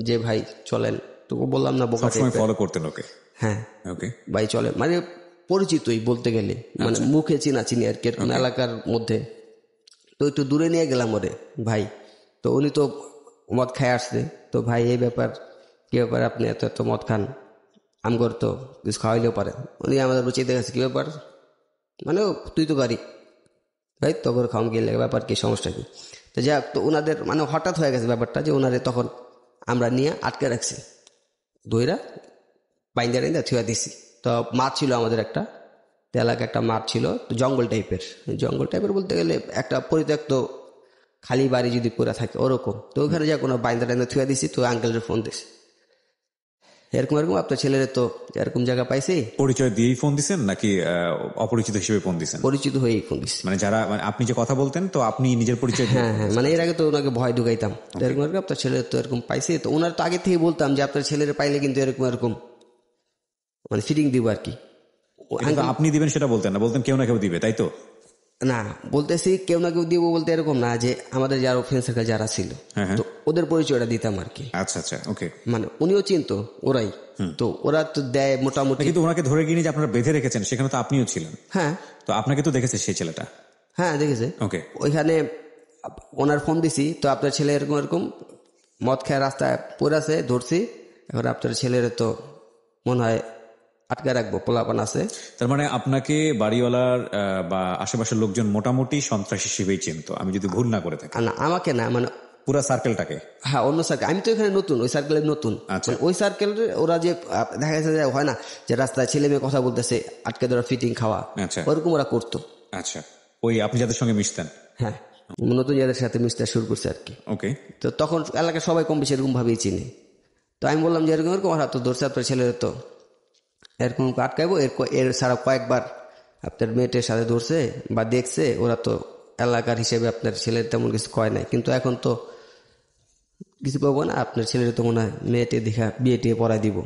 যে ভাই চলেন, তো বললাম না বোকা ফলো করতেন ওকে? হ্যাঁ, ওকে ভাই চলেন, মানে পরিচিতই বলতে গেলে, মানে মুখে চিনি আর কি এরকম এলাকার মধ্যে। তো একটু দূরে নিয়ে গেলাম ওরে ভাই, তো উনি তো মদ খায় আসছে, তো ভাই এই ব্যাপার কি ব্যাপার, আপনি এত মদ খান, আমগর তো কিছু খাওয়াইলেও পারে। উনি আমাদের রুচিতে গেছে, কি ব্যাপার, মানে তুই তো গাড়ি ভাই তখন খাওয়ান গেলে ব্যাপার কি, সমস্যা কি? তো তো যাক, তো ওনাদের মানে হঠাৎ হয়ে গেছে ব্যাপারটা যে ওনারে তখন আমরা নিয়ে আটকে রাখছি, দইরা বাইন্দা থুয়া দিছি। তো মাঠ ছিল আমাদের একটা এলাকা, একটা মাঠ ছিল জঙ্গল টাইপের বলতে গেলে একটা পরিত্যক্ত খালি বাড়ি যদি পুরা থাকে ওরকম। তো ওখানে যা কোনো বাইন্দা থুয়া দিছি। তো আঙ্কেলের ফোন দিছি, এরকম আপনার ছেলের তো এরকম জায়গা পাইছি। পরিচয় দিয়েই ফোন দিছেন নাকি অপরিচিত হিসেবে ফোন দিছেন? পরিচিত হয়েই ফোন দিছি। মানে যারা মানে আপনি যে কথা বলতেন তো আপনি নিজের পরিচয়? হ্যাঁ, মানে এর আগে তো ওনাকে ভয় ঢুকাইতাম, এরকম আপনার ছেলের তো এরকম পাইছি। তো ওনার তো আগে থেকে বলতাম যে আপনার ছেলের পাইলে কিন্তু এরকম মানে ফিটিং দিব আর কি। আপনি দিবেন সেটা বলতেন না, বলতেন কেউ না কেউ দিবে, তাই তো? না, বলতেছি কেউ না কেউ দিব বলতে এরকম না, যে আমাদের যারা ফ্রেন্ড সার্কেল যারা ছিল তো ওদের পরিচয়টা দিতাম আর কি। আচ্ছা, ওকে। মানে উনিও চিনতো, ওরাই তো, ওরা তো দেয় মোটামুটি। কিন্তু ওনাকে ধরে গিয়ে যে আপনারা বেঁধে রেখেছেন সেখানে তো আপনিও ছিলেন। হ্যাঁ, তো আপনাকে তো দেখেছে সেই ছেলেটা? হ্যাঁ, দেখেছে। ওকে। ওইখানে ওনার ফোন দিছি, তো আপনার ছেলে এরকম মদ খেয়ে রাস্তায় পড়ে আছে, ধরছি। এখন আপনার ছেলের তো মনে হয় আটকে রাখবো, পোলাপান আছে। তার মানে আপনাকে বাড়িওয়ালার বা আশেপাশের লোকজন মোটামুটি সন্ত্রাসী হিসেবেই চিনতো, আমি যদি ভুল না করে থাকি? না, আমাকে না, মানে পুরো সার্কেলটাকে। হ্যাঁ, অন্য সার্কেল। আমি তো এখানে নতুন, ওই সার্কেলের নতুন। আচ্ছা। ওই সার্কেল ওরা যে দেখা গেছে যে হয় না যে রাস্তায় ছেলে মেয়ে কথা বলতেছে, আটকে ধরা, ফিটিং খাওয়া, ওরকম ওরা করতো। আচ্ছা, ওই আপনি যাদের সঙ্গে মিশতেন? হ্যাঁ, নতুন যাদের সাথে মিশতে শুরু করছে আর কি। ওকে। তো তখন এলাকায় সবাই কম বেশি এরকম ভাবেই চিনে। তো আমি বললাম যে এরকম তো ধরছে আপনার ছেলের, তো এরকম আটকাইবো। এর ছাড়া কয়েকবার আপনার মেয়েটের সাথে ধরছে বা দেখছে, ওরা তো এলাকার হিসেবে আপনার ছেলের তেমন কিছু কয় নাই। কিন্তু এখন তো কিছু পাবো না, আপনার ছেলের তো মনে হয় মেয়েটে দেখা বিয়ে টিয়ে পড়াই দিব।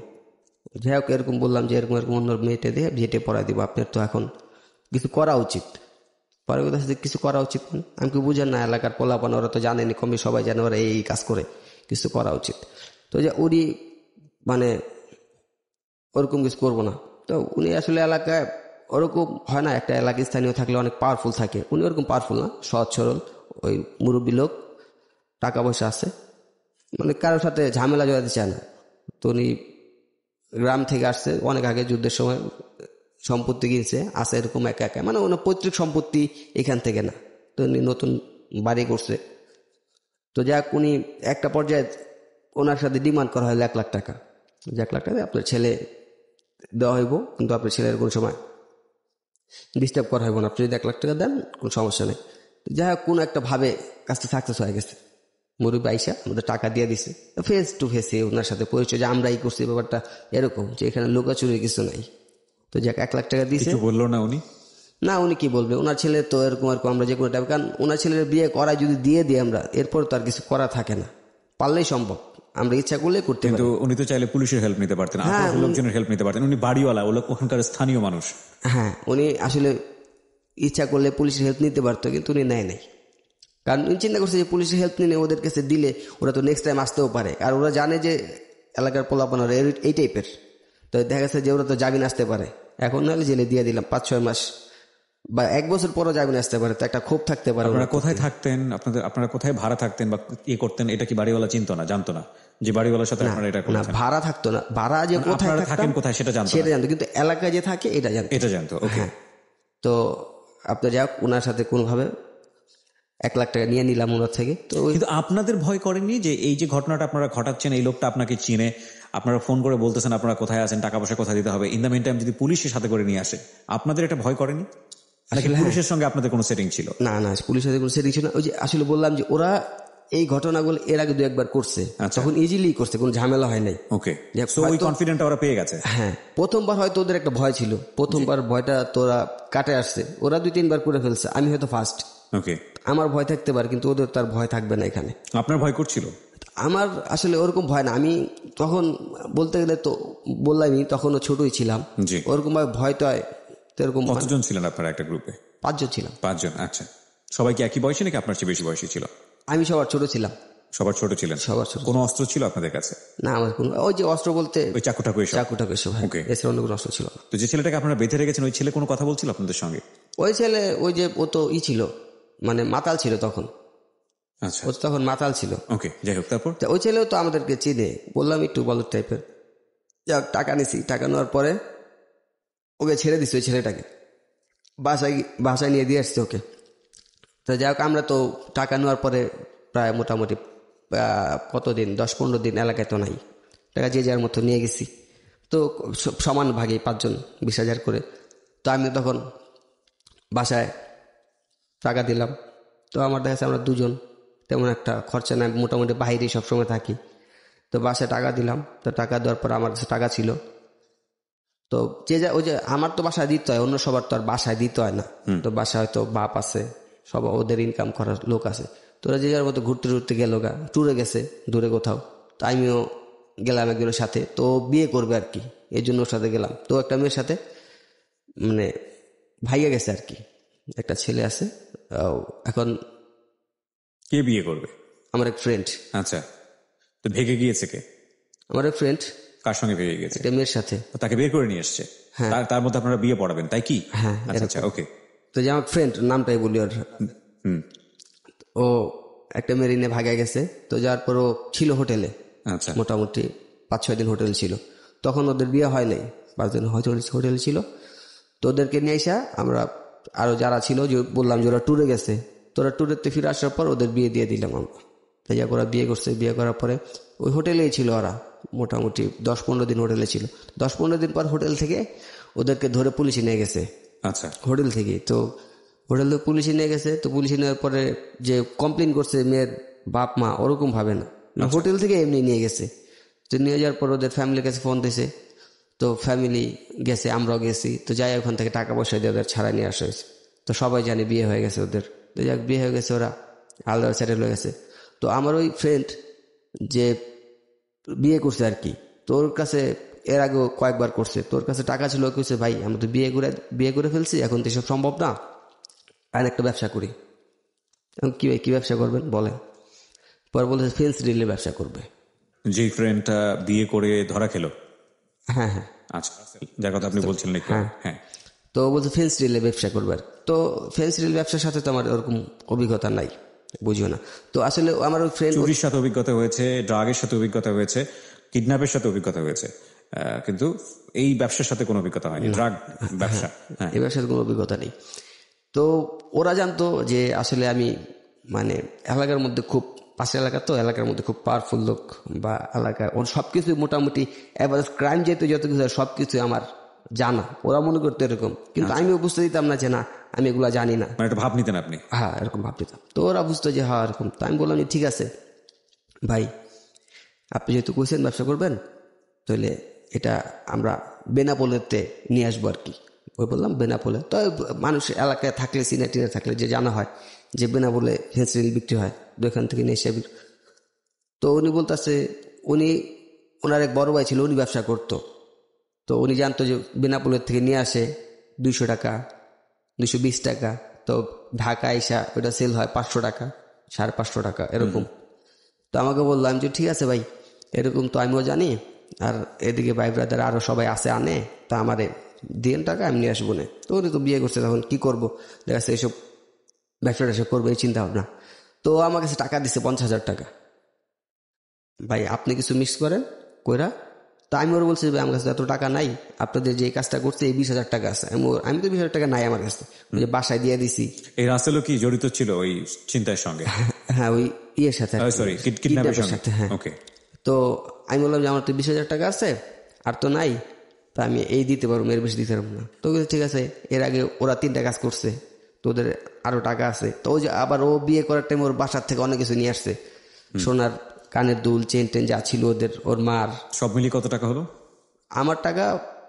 যাই হোক, এরকম বললাম যে এরকম অন্য মেয়েটে দেখে বিয়ে টিয়ে পড়াই দিব, আপনার তো এখন কিছু করা উচিত। পরে কথা হচ্ছে কিছু করা উচিত, আমি কি বুঝেন না, এলাকার পোলাপান ওরা তো জানেনি, কমই সবাই জানে ওরা এই কাজ করে, কিছু করা উচিত। তো যে উনি মানে ওরকম কিছু করবো না। তো উনি আসলে এলাকায় ওরকম হয় না, একটা এলাকায় স্থানীয় থাকলে অনেক পাওয়ারফুল থাকে, উনি ওরকম পাওয়ারফুল না, সহজ সরল ওই মুরব্বী লোক, টাকা পয়সা আছে, মানে কারোর সাথে ঝামেলা জড়াতে চায় না। তো উনি গ্রাম থেকে আসছে অনেক আগে, যুদ্ধের সময় সম্পত্তি কিনছে, আছে এরকম একা একা, মানে ওনার পৈতৃক সম্পত্তি এখান থেকে না। তো উনি নতুন বাড়ি করছে। তো যাক, উনি একটা পর্যায়ে ওনার সাথে ডিমান্ড করা হয় 1 লাখ টাকা, যে 1 লাখ টাকা আপনার ছেলে দেওয়া হইব, কিন্তু আপনার ছেলের কোনো সময় ডিস্টার্ব করা হইব না, আপনি যদি 1 লাখ টাকা দেন কোনো সমস্যা নেই। যাই হোক, কোনো একটা ভাবে কাজটা সাকসেস হয়ে গেছে, মুরব্বী আইসা আমাদের টাকা দিয়ে দিছে। ফেস টু ফেসে ওনার সাথে পরিচয়, যে আমরাই করছি ব্যাপারটা এরকম, যে এখানে লুকাচুরি কিছু নাই। তো যাক, 1 লাখ টাকা দিয়েছে। বললো না উনি? না, উনি কি বলবে, ওনার ছেলে তো এরকম আমরা যে কোনো টাইপ, কারণ ওনার ছেলের বিয়ে করায় যদি দিয়ে দিই আমরা, এরপর তো আর কিছু করা থাকে না, পারলেই সম্ভব, আমরা ইচ্ছা করলে করতে পারি। কিন্তু উনি তো চাইলে পুলিশের হেল্প নিতে পারতেন, লোকজনের হেল্প নিতে পারতেন, উনি বাড়িওয়ালা, ওখানকার স্থানীয় মানুষ। হ্যাঁ, উনি আসলে ইচ্ছা করলে পুলিশের হেল্প নিতে পারতো, কিন্তু উনি নেয় নাই। কারণ উনি চিন্তা করছে যে পুলিশের হেল্প নিয়ে ওদের কাছে দিলে ওরা তো নেক্সট টাইম আসতেও পারে, আর ওরা জানে যে এলাকার পোলাপানোর এই টাইপের। তো দেখা গেছে যে ওরা তো জামিন আসতে পারে, এখন নাহলে জেলে দিয়ে দিলাম 5-6 মাস বা 1 বছর পরও জামিন আসতে পারে, তো একটা ক্ষোভ থাকতে পারে। আপনারা কোথায় থাকতেন, আপনারা কোথায় ভাড়া থাকতেন বা কি করতেন, এটা কি বাড়িওয়ালা চিনতো না, জানতো না যে বাড়িওয়ালার সাথে আপনারা এটা করতেন? না, ভাড়া থাকতো না, ভাড়া যে কোথায় থাকেন কোথায় সেটা জানতো, কিন্তু এলাকায় যে থাকে এটা জানতো। ওকে। তো আপনার যাক, ওনার সাথে কোনোভাবে 1 লাখ টাকা নিয়ে নিলাম ওনার থেকে। তো কিন্তু আপনাদের ভয় করেননি যে এই যে ঘটনাটা আপনারা ঘটাচ্ছেন, এই লোকটা আপনাকে চিনে, আপনারা ফোন করে বলতেছেন আপনারা কোথায় আছেন, টাকা পয়সা কোথায় দিতে হবে, ইন দ্য মিন টাইম যদি পুলিশের সাথে করে নিয়ে আসে, আপনাদের এটা ভয় করেনি? পুলিশের সঙ্গে আপনাদের কোনো সেটিং ছিল? না, পুলিশের সাথে কোনো সেটিং ছিল না। ওই যে আসলে বললাম যে ওরা এই ঘটনাগুলো এর আগে 2-1 বার করছে, তখন ইজিলি করছে, কোনো ঝামেলা হয় নাই। ওকে, সো ওই কনফিডেন্টটা ওরা পেয়ে গেছে। হ্যাঁ, প্রথমবার হয়তো ওদের একটা ভয় ছিল, প্রথমবার ভয়টা তোরা কাটে আসছে, ওরা 2-3 বার করে ফেলছে, আমি হয়তো ফার্স্ট। ওকে, আমার ভয় থাকতে পারে, কিন্তু ওদের তার ভয় থাকবে না। এখানে আপনার ভয় করছিল? আমার আসলে ওরকম ভয় না, আমি তখন বলতে গেলে তো বললামই, তখনও ছোটই ছিলাম, ওরকম ভাবে ভয় তো এরকম। কতজন ছিলেন আপনারা একটা গ্রুপে? 5 জন ছিলাম। 5 জন, আচ্ছা। সবাই কি একই বয়সী নাকি আপনার চেয়ে বেশি বয়সী ছিল? আমি সবার ছোট ছিলাম। সবার ছোট ছিলেন? সবার ছোট। কোনো অস্ত্র ছিল আপনাদের কাছে? না, আমার কোনো, ওই যে অস্ত্র বলতে ওই চাকুটাকু এসব। ওকে, এছাড়া অন্য কোনো অস্ত্র ছিল না। তো যে ছেলেটাকে আপনারা বেঁধে রেখেছেন, ওই ছেলে কোনো কথা বলছিল আপনাদের সঙ্গে? ওই ছেলে ওই যে ও তো ছিল, মানে মাতাল ছিল তখন। আচ্ছা, ও তখন মাতাল ছিল। ওকে, যাই হোক, তারপর ওই ছেলেও তো আমাদেরকে চিনে, বললাম একটু বলদ টাইপের। যাক, টাকা নিছি, টাকা নেওয়ার পরে ওকে ছেড়ে দিছি, ওই ছেলেটাকে বাসায় নিয়ে দিয়ে আসছে ওকে। তো যাই হোক, আমরা তো টাকা নেওয়ার পরে প্রায় মোটামুটি কতদিন 10-15 দিন এলাকায় তো নাই, টাকা যে যার মতো নিয়ে গেছি। তো সমান ভাগে 5 জন 20,000 করে। তো আমি তখন বাসায় টাকা দিলাম। তো আমার দেখা যাচ্ছে আমরা 2 জন, তেমন একটা খরচা নাই, মোটামুটি বাইরেই সবসময় থাকি। তো বাসায় টাকা দিলাম। তো টাকা দেওয়ার পর আমার কাছে টাকা ছিল। তো ওই যে আমার তো বাসায় দিতে হয়, অন্য সবার তো আর বাসায় দিতে হয় না। তো বাসায় হয়তো বাপ আছে, সব ওদের ইনকাম করার লোক আছে। তো ওরা যে যার মতো ঘুরতে ঘুরতে গেল, ট্যুরে গেছে দূরে কোথাও। তো আমিও গেলাম একজনের সাথে। তো বিয়ে করবে আর কি, এই জন্য ওর সাথে গেলাম। তো একটা মেয়ের সাথে মানে ভাইয়া গেছে আর কি, একটা ছেলে আছে। এখন কে বিয়ে করবে? আমার এক ফ্রেন্ড। আচ্ছা, তো ভেগে গিয়েছে কে? আমার এক ফ্রেন্ড। কার সঙ্গে ভেগে গেছে? একটা মেয়ের সাথে। তাকে বের করে নিয়ে এসছে। হ্যাঁ। তার মধ্যে আপনারা বিয়ে পড়াবেন, তাই কি? হ্যাঁ, আচ্ছা, ওকে। তো যে আমার ফ্রেন্ড, নামটাই বলি ওর, ও একটা মেরিনে ভাগে গেছে। তো যার পর ও ছিল হোটেলে। আচ্ছা, মোটামুটি 5-6 দিন হোটেল ছিল। তখন ওদের বিয়ে হয় নাই, 5 দিন হোটেল ছিল। তো ওদেরকে নিয়ে আসা আমরা আরো যারা ছিল, যে বললাম যে ওরা ট্যুরে গেছে, তো ওরা ট্যুরেতে ফিরে আসার পর ওদের বিয়ে দিয়ে দিলাম আমরা। তাই যাক, ওরা বিয়ে করছে। বিয়ে করার পরে ওই হোটেলেই ছিল ওরা, মোটামুটি 10-15 দিন হোটেলে ছিল। 10-15 দিন পর হোটেল থেকে ওদেরকে ধরে পুলিশে নিয়ে গেছে। আচ্ছা, হোটেল থেকে। তো হোটেল থেকে পুলিশে নিয়ে গেছে। তো পুলিশে নেওয়ার পরে যে কমপ্লেন করছে মেয়ের বাপ মা, ওরকম ভাবে না, হোটেল থেকে এমনি নিয়ে গেছে। তো নিয়ে যাওয়ার পর ওদের ফ্যামিলির কাছে ফোন দিয়েছে। তো ফ্যামিলি গেছে, আমরাও গেছি। তো যাই ওখান থেকে টাকা পয়সা দিয়ে ওদের ছাড়া নিয়ে আসা হয়েছে। তো সবাই জানে বিয়ে হয়ে গেছে ওদের। তো যাক, বিয়ে হয়ে গেছে, ওরা আলাদা সেটেল হয়ে গেছে। তো আমার ওই ফ্রেন্ড যে বিয়ে করছে আর কি, তোর কাছে এর আগেও কয়েকবার করছে, তোর কাছে টাকা ছিল, কইছে ভাই আমি তো বিয়ে করে ফেলছি, এখন তো এসব সম্ভব না, আর একটা ব্যবসা করি। কি ভাই, কি ব্যবসা করবেন বলেন? পরে বলছে ফেন্স রিলে ব্যবসা করবে। যে ফ্রেন্ডটা বিয়ে করে ধরা খেলো? হ্যাঁ হ্যাঁ, আচ্ছা, যার কথা আপনি বলছিলেন একটু। হ্যাঁ। তো বলছে ফেন্স রিলে ব্যবসা করবে। আর তো ফেন্স রিল ব্যবসার সাথে তো আমার ওরকম অভিজ্ঞতা নাই, বুঝিও না। তো আসলে আমার ওই ফ্রেন্ড, চুরির সাথে অভিজ্ঞতা হয়েছে, ড্রাগের সাথে অভিজ্ঞতা হয়েছে, কিডন্যাপের সাথে অভিজ্ঞতা হয়েছে, কিন্তু এই ব্যবসার সাথে কোনো অভিজ্ঞতা হয়নি, ড্রাগ ব্যবসা। এই ব্যবসার কোনো অভিজ্ঞতা নেই। তো ওরা জানতো যে আসলে আমি মানে এলাকার মধ্যে খুব, পাশের এলাকা তো, এলাকার মধ্যে খুব পাওয়ারফুল লোক, বা এলাকায় ওর সবকিছু মোটামুটি এভারেজ ক্রাইম যেহেতু যত কিছু সবকিছু আমার জানা, ওরা মনে করতো এরকম। কিন্তু আমিও বুঝতে দিতাম না যে না, আমি এগুলা জানি না। মানে একটা ভাব নিতেন আপনি? হ্যাঁ, এরকম ভাব নিতাম। তো ওরা বুঝতো যে হ্যাঁ এরকম। তো আমি বললাম ঠিক আছে ভাই, আপনি যেহেতু কইছেন ব্যবসা করবেন, তাহলে এটা আমরা বেনাপোলেতে নিয়ে আসবো আর কি। ওই বললাম বেনাপোলে। তো মানুষ এলাকায় থাকলে, সিনিয়র টিনিয়র থাকলে যে জানা হয় যে বেনাপোলে হেন্সরিল বিক্রি হয়, ওইখান থেকে নিয়ে এসে। তো উনি বলতেছে, ওনার এক বড় ভাই ছিল, উনি ব্যবসা করতো। তো উনি জানতো যে বেনাপোলের থেকে নিয়ে আসে 200 টাকা, 220 টাকা। তো ঢাকা আইসা ওটা সেল হয় 500 টাকা, 550 টাকা এরকম। তো আমাকে বললাম যে ঠিক আছে ভাই, এরকম তো আমিও জানি, আর এদিকে ভাই ব্রাদার আরো সবাই আসে আনে, তা আমারে দিন টাকা, আমি নিয়ে আসবো না। তো উনি তো বিয়ে করছে, তখন কি করবো, দেখা যাচ্ছে এইসব ব্যবসা ট্যাবসা করবো এই চিন্তা ভাবনা। তো আমার কাছে টাকা দিচ্ছে 50,000 টাকা, ভাই আপনি কিছু মিক্স করেন কইরা। তো আমি ওর বলছি ভাই আমার কাছে এত টাকা নাই, আপনাদের যে কাজটা করছে এই 20,000 টাকা আছে। আমি তো 20,000 টাকা নাই আমার কাছে, বাসায় দিয়ে দিছি। এই রাসেলও কি জড়িত ছিল ওই চিন্তার সঙ্গে? হ্যাঁ, ওই ইয়ের সাথে, সরি, কিডন্যাপের সাথে। হ্যাঁ, ওকে। তো আমি বললাম যে আমার তো 20,000 টাকা আছে, আর তো নাই, তা আমি এই দিতে পারবো, এর বেশি দিতে পারবো না। তো ঠিক আছে, এর আগে ওরা 3টা কাজ করছে, তো ওদের আরো টাকা আছে। তো ওই যে আবার ও বিয়ে করার টাইম ওর বাসার থেকে অনেক কিছু নিয়ে আসছে, সোনার কানের দুল, চেন টেন যা ছিল ওদের, ওর মার। সব মিলিয়ে কত টাকা হলো? আমার টাকা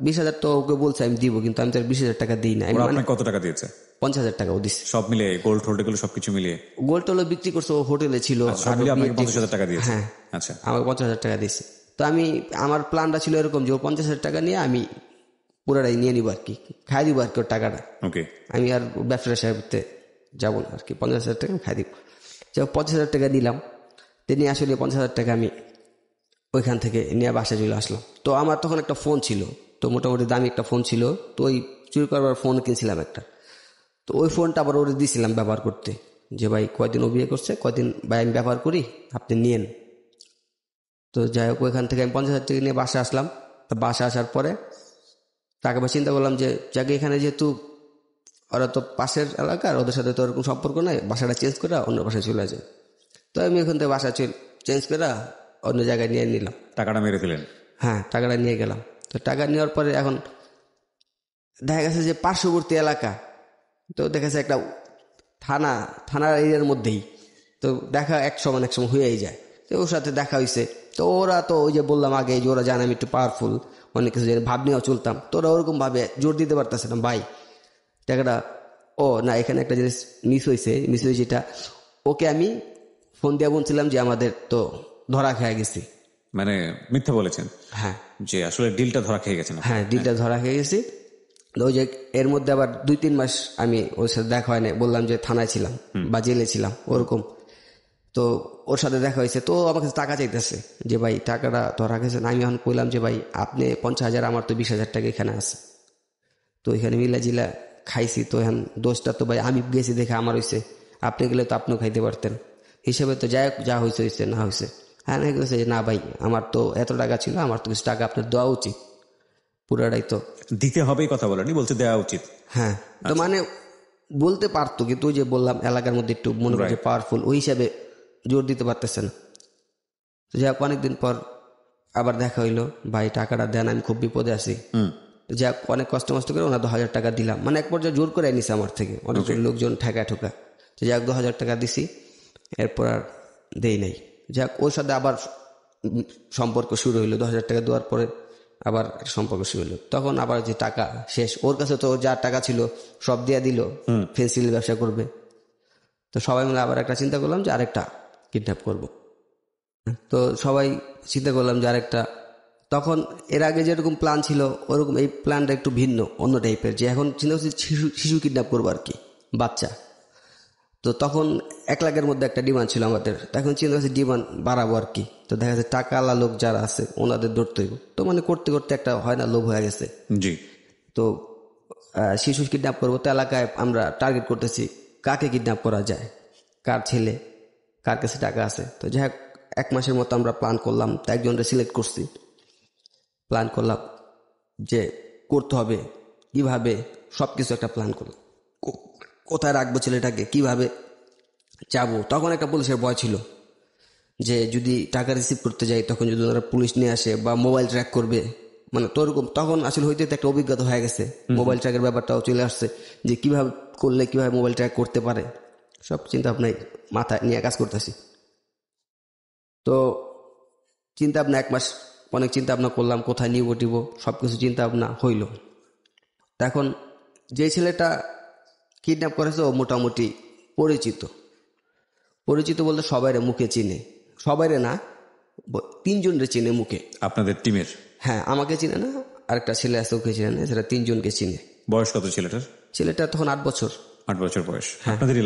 20,000 তো ওকে বলছে আমি দিব, কিন্তু আমি তো 20,000 টাকা দিই না। আপনাকে কত টাকা দিয়েছে? 50,000 টাকা ও দিচ্ছে, সব মিলিয়ে গোল্ড টোল্ড এগুলো সবকিছু মিলিয়ে। গোল্ড টোল বিক্রি করছে, ও হোটেলে ছিল। সব মিলিয়ে আপনাকে 50,000 টাকা দিয়েছে? হ্যাঁ, আচ্ছা, আমাকে 50,000 টাকা দিয়েছে। তো আমার প্ল্যানটা ছিল এরকম যে ও 50,000 টাকা নিয়ে আমি পুরাটাই নিয়ে নিবো আর কি, খাই দিব আর কি ওর টাকাটা। ওকে, আমি আর ব্যবসা সাহেবতে যাবো না আর কি, 50,000 টাকা খাই দিব। 50,000 টাকা নিলাম। তিনি আসলে 50,000 টাকা আমি ওইখান থেকে নিয়ে বাসায় চলে আসলাম। তো আমার তখন একটা ফোন ছিল, তো মোটামুটি দামি একটা ফোন ছিল। তো ওই চুরি করবার ফোন কিনছিলাম একটা। তো ওই ফোনটা আবার ওরে দিয়েছিলাম ব্যবহার করতে, যে ভাই কয়দিন ও বিয়ে করছে, কয়দিন ভাই আমি ব্যবহার করি, আপনি নিয়েন। তো যাই হোক, ওইখান থেকে আমি 50,000 টাকা নিয়ে বাসা আসলাম। তো বাসা আসার পরে টাকা চিন্তা করলাম যে যাকে এখানে যেহেতু ওরা তো পাশের এলাকার, ওদের সাথে তো ওরকম সম্পর্ক নাই, বাসাটা চেঞ্জ করে অন্য বাসায় চলে যায়। তো আমি ওখান থেকে বাসা চেঞ্জ করে অন্য জায়গায় নিয়ে নিলাম। টাকাটা মেরে দিলেন? হ্যাঁ, টাকাটা নিয়ে গেলাম। তো টাকা নেওয়ার পরে এখন দেখা গেছে যে পার্শ্ববর্তী এলাকা, তো দেখা যাচ্ছে একটা থানার এরিয়ার মধ্যেই, তো দেখা এক সময় হয়েই যায়। তো ওর সাথে দেখা হয়েছে। তো ওরা তো ওই যে বললাম আগে যে ওরা জানে আমি একটু পাওয়ারফুল, অনেক কিছু জানি, ভাব নিয়েও চলতাম। তো ওরা ওরকম ভাবে জোর দিতে পারতেছে না, ভাই টাকাটা ও না, এখানে একটা জিনিস মিস হয়েছে যেটা ওকে আমি ফোন দিয়ে বলছিলাম যে আমাদের তো ধরা খেয়ে গেছি। মানে মিথ্যা বলেছেন? হ্যাঁ, যে আসলে ডিলটা ধরা খেয়ে গেছে। হ্যাঁ, ডিলটা ধরা খেয়ে গেছি। ওই যে এর মধ্যে আবার 2-3 মাস আমি ওর সাথে দেখা হয় না, বললাম যে থানায় ছিলাম বা জেলে ছিলাম ওরকম। তো ওর সাথে দেখা হয়েছে, তো আমাকে টাকা চাইতেছে যে ভাই টাকাটা ধরা গেছে। আমি এখন কইলাম যে ভাই আপনি 50,000, আমার তো 20,000 টাকা এখানে আছে, তো এখানে মিলা জিলা খাইছি। তো এখন দোষটা তো ভাই আমি গেছি দেখে আমার হয়েছে, আপনি গেলে তো আপনিও খাইতে পারতেন, হিসেবে তো যা হয়েছে না হয়েছে। হ্যাঁ, না গেছে যে না ভাই আমার তো এত টাকা ছিল, আমার তো কিছু টাকা আপনার দেওয়া উচিত, পুরাটাই তো দিতে হবেই কথা বলেনি, বলছে দেওয়া উচিত। হ্যাঁ, তো মানে বলতে পারতো, কিন্তু ওই যে বললাম এলাকার মধ্যে একটু মনে করছে পাওয়ারফুল, ওই হিসাবে জোর দিতে পারতেছে না। তো যাক অনেকদিন পর আবার দেখা হইলো, ভাই টাকাটা দেন, আমি খুব বিপদে আছি। যাক অনেক কষ্ট করে ওনার 2,000 টাকা দিলাম, মানে এক পর্যায়ে জোর করে নিছে আমার থেকে, অনেক লোকজন ঠেকা। তো যাক 2,000 টাকা দিছি, এরপর আর দেই নাই। যাক ওর সাথে আবার সম্পর্ক শুরু হইলো, 2,000 টাকা দেওয়ার পরে আবার সম্পর্ক শুরু হলো। তখন আবার যে টাকা শেষ, ওর কাছে তো যা টাকা ছিল সব দিয়ে দিল, ফেন্সিল ব্যবসা করবে। তো সবাই মিলে আবার একটা চিন্তা করলাম যে আরেকটা কিডন্যাপ করব। তো সবাই চিন্তা করলাম যে আরেকটা, তখন এর আগে যেরকম প্ল্যান ছিল ওরকম এই প্ল্যানটা একটু ভিন্ন, অন্য টাইপের, যে এখন চিন্তা করছি শিশু কিডন্যাপ করবো আর কি, বাচ্চা। তো তখন 1 লাখের মধ্যে একটা ডিমান্ড ছিল আমাদের, এখন চিন্তা করছি ডিমান্ড বাড়াবো আর কি। তো দেখা যাচ্ছে টাকাওয়ালা লোক যারা আছে ওনাদের ধরতে হইব, তো মানে করতে একটা হয় না, লোভ হয়ে গেছে। জি। তো শিশু কিডন্যাপ করবো, তো এলাকায় আমরা টার্গেট করতেছি কাকে কিডন্যাপ করা যায়, কার ছেলে, কার কাছে টাকা আছে। তো যাই হোক 1 মাসের মতো আমরা প্ল্যান করলাম, তো একজনকে সিলেক্ট করছি, প্ল্যান করলাম যে করতে হবে কিভাবে, সবকিছু একটা প্ল্যান করলাম, কোথায় রাখবো ছেলেটাকে, কিভাবে যাবো। তখন একটা পুলিশের ভয় ছিল যে যদি টাকা রিসিভ করতে যাই তখন যদি ওনারা পুলিশ নিয়ে আসে বা মোবাইল ট্র্যাক করবে, মানে তোরকম তখন আসলে হইতে একটা অভিজ্ঞতা হয়ে গেছে, মোবাইল ট্র্যাকের ব্যাপারটাও চলে আসছে, যে কিভাবে করলে কিভাবে মোবাইল ট্র্যাক করতে পারে, সব চিন্তা ভাবনায় মাথায় নিয়ে কাজ করতেছি। তো চিন্তা ভাবনা 1 মাস অনেক চিন্তা ভাবনা করলাম, কোথায় নিব টিব, সব কিছু চিন্তা ভাবনা হইল। এখন যে ছেলেটা কিডন্যাপ করেছে ও মোটামুটি পরিচিত বলতে সবাইরে মুখে চিনে, সবাইরে না 3 জনরে চিনে মুখে। আপনাদের টিমের? হ্যাঁ, আমাকে চিনে না, আরেকটা ছেলে আছে ওকে চিনে না, সেটা 3 জনকে চিনে। বয়স কত ছেলেটার? ছেলেটা তখন 8 বছর। 8 বছর বয়স। আপনাদের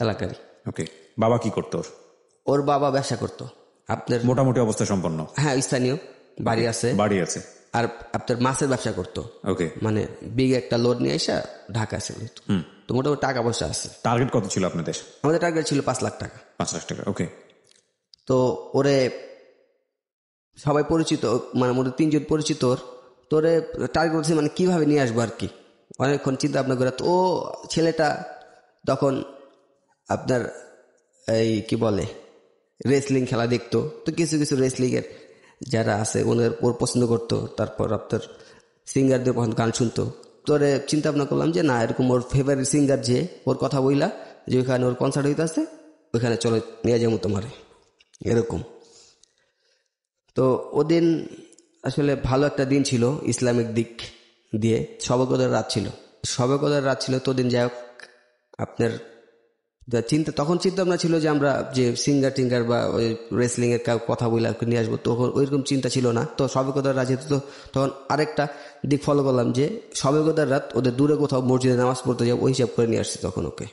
এলাকারই। ওকে। বাবা কি করতো? ওর বাবা ব্যবসা করতো, আপনার মোটামুটি অবস্থা সম্পন্ন? হ্যাঁ, স্থানীয়, বাড়ি আছে। আর আপনার মাছের ব্যবসা করতো। ওকে। মানে বিগ একটা লোড নিয়ে এসে ঢাকা ছিল, তো মোটামুটি টাকা পয়সা আছে। টার্গেট কত ছিল আপনাদের? আমাদের টার্গেট ছিল 5 লাখ টাকা। 5 লাখ টাকা, ওকে। তো ওরে সবাই পরিচিত, মানে মোটামুটি 3 জন পরিচিত, তোরে টার্গেট করছে মানে কিভাবে নিয়ে আসবো আর কি, অনেকক্ষণ চিন্তা ভাবনা করে। তো ও ছেলেটা তখন আপনার এই কি বলে রেসলিং খেলা দেখতো, তো কিছু রেসলিং এর যারা আছে ওর পছন্দ করতো, তারপর আপনার সিঙ্গারদের গান শুনতো। তোরে চিন্তা ভাবনা করলাম যে না, এরকম ওর ফেভারিট সিঙ্গার যে, ওর কথা বইলা যে ওইখানে ওর কনসার্ট হইতে আছে, ওইখানে চলে নিয়ে যাবো তোমারে, এরকম। তো ওদিন আসলে ভালো একটা দিন ছিল ইসলামিক দিক দিয়ে, শবে-কদরের রাত ছিল। তো দিন যাই হোক আপনার তখন চিন্তা ভাবনা ছিল যে আমরা যে সিঙ্গার টিঙ্গার বা ওই রেসলিং এর কথা বলে নিয়ে আসবো, তখন ওইরকম চিন্তা ছিল না। তো শবে-কদরের রাত যেহেতু, তো তখন আরেকটা দিক ফলো করলাম যে শবে-কদরের রাত ওদের দূরে কোথাও মসজিদে নামাজ পড়তে যাবো, ওই হিসাব করে নিয়ে আসছি তখন ওকে।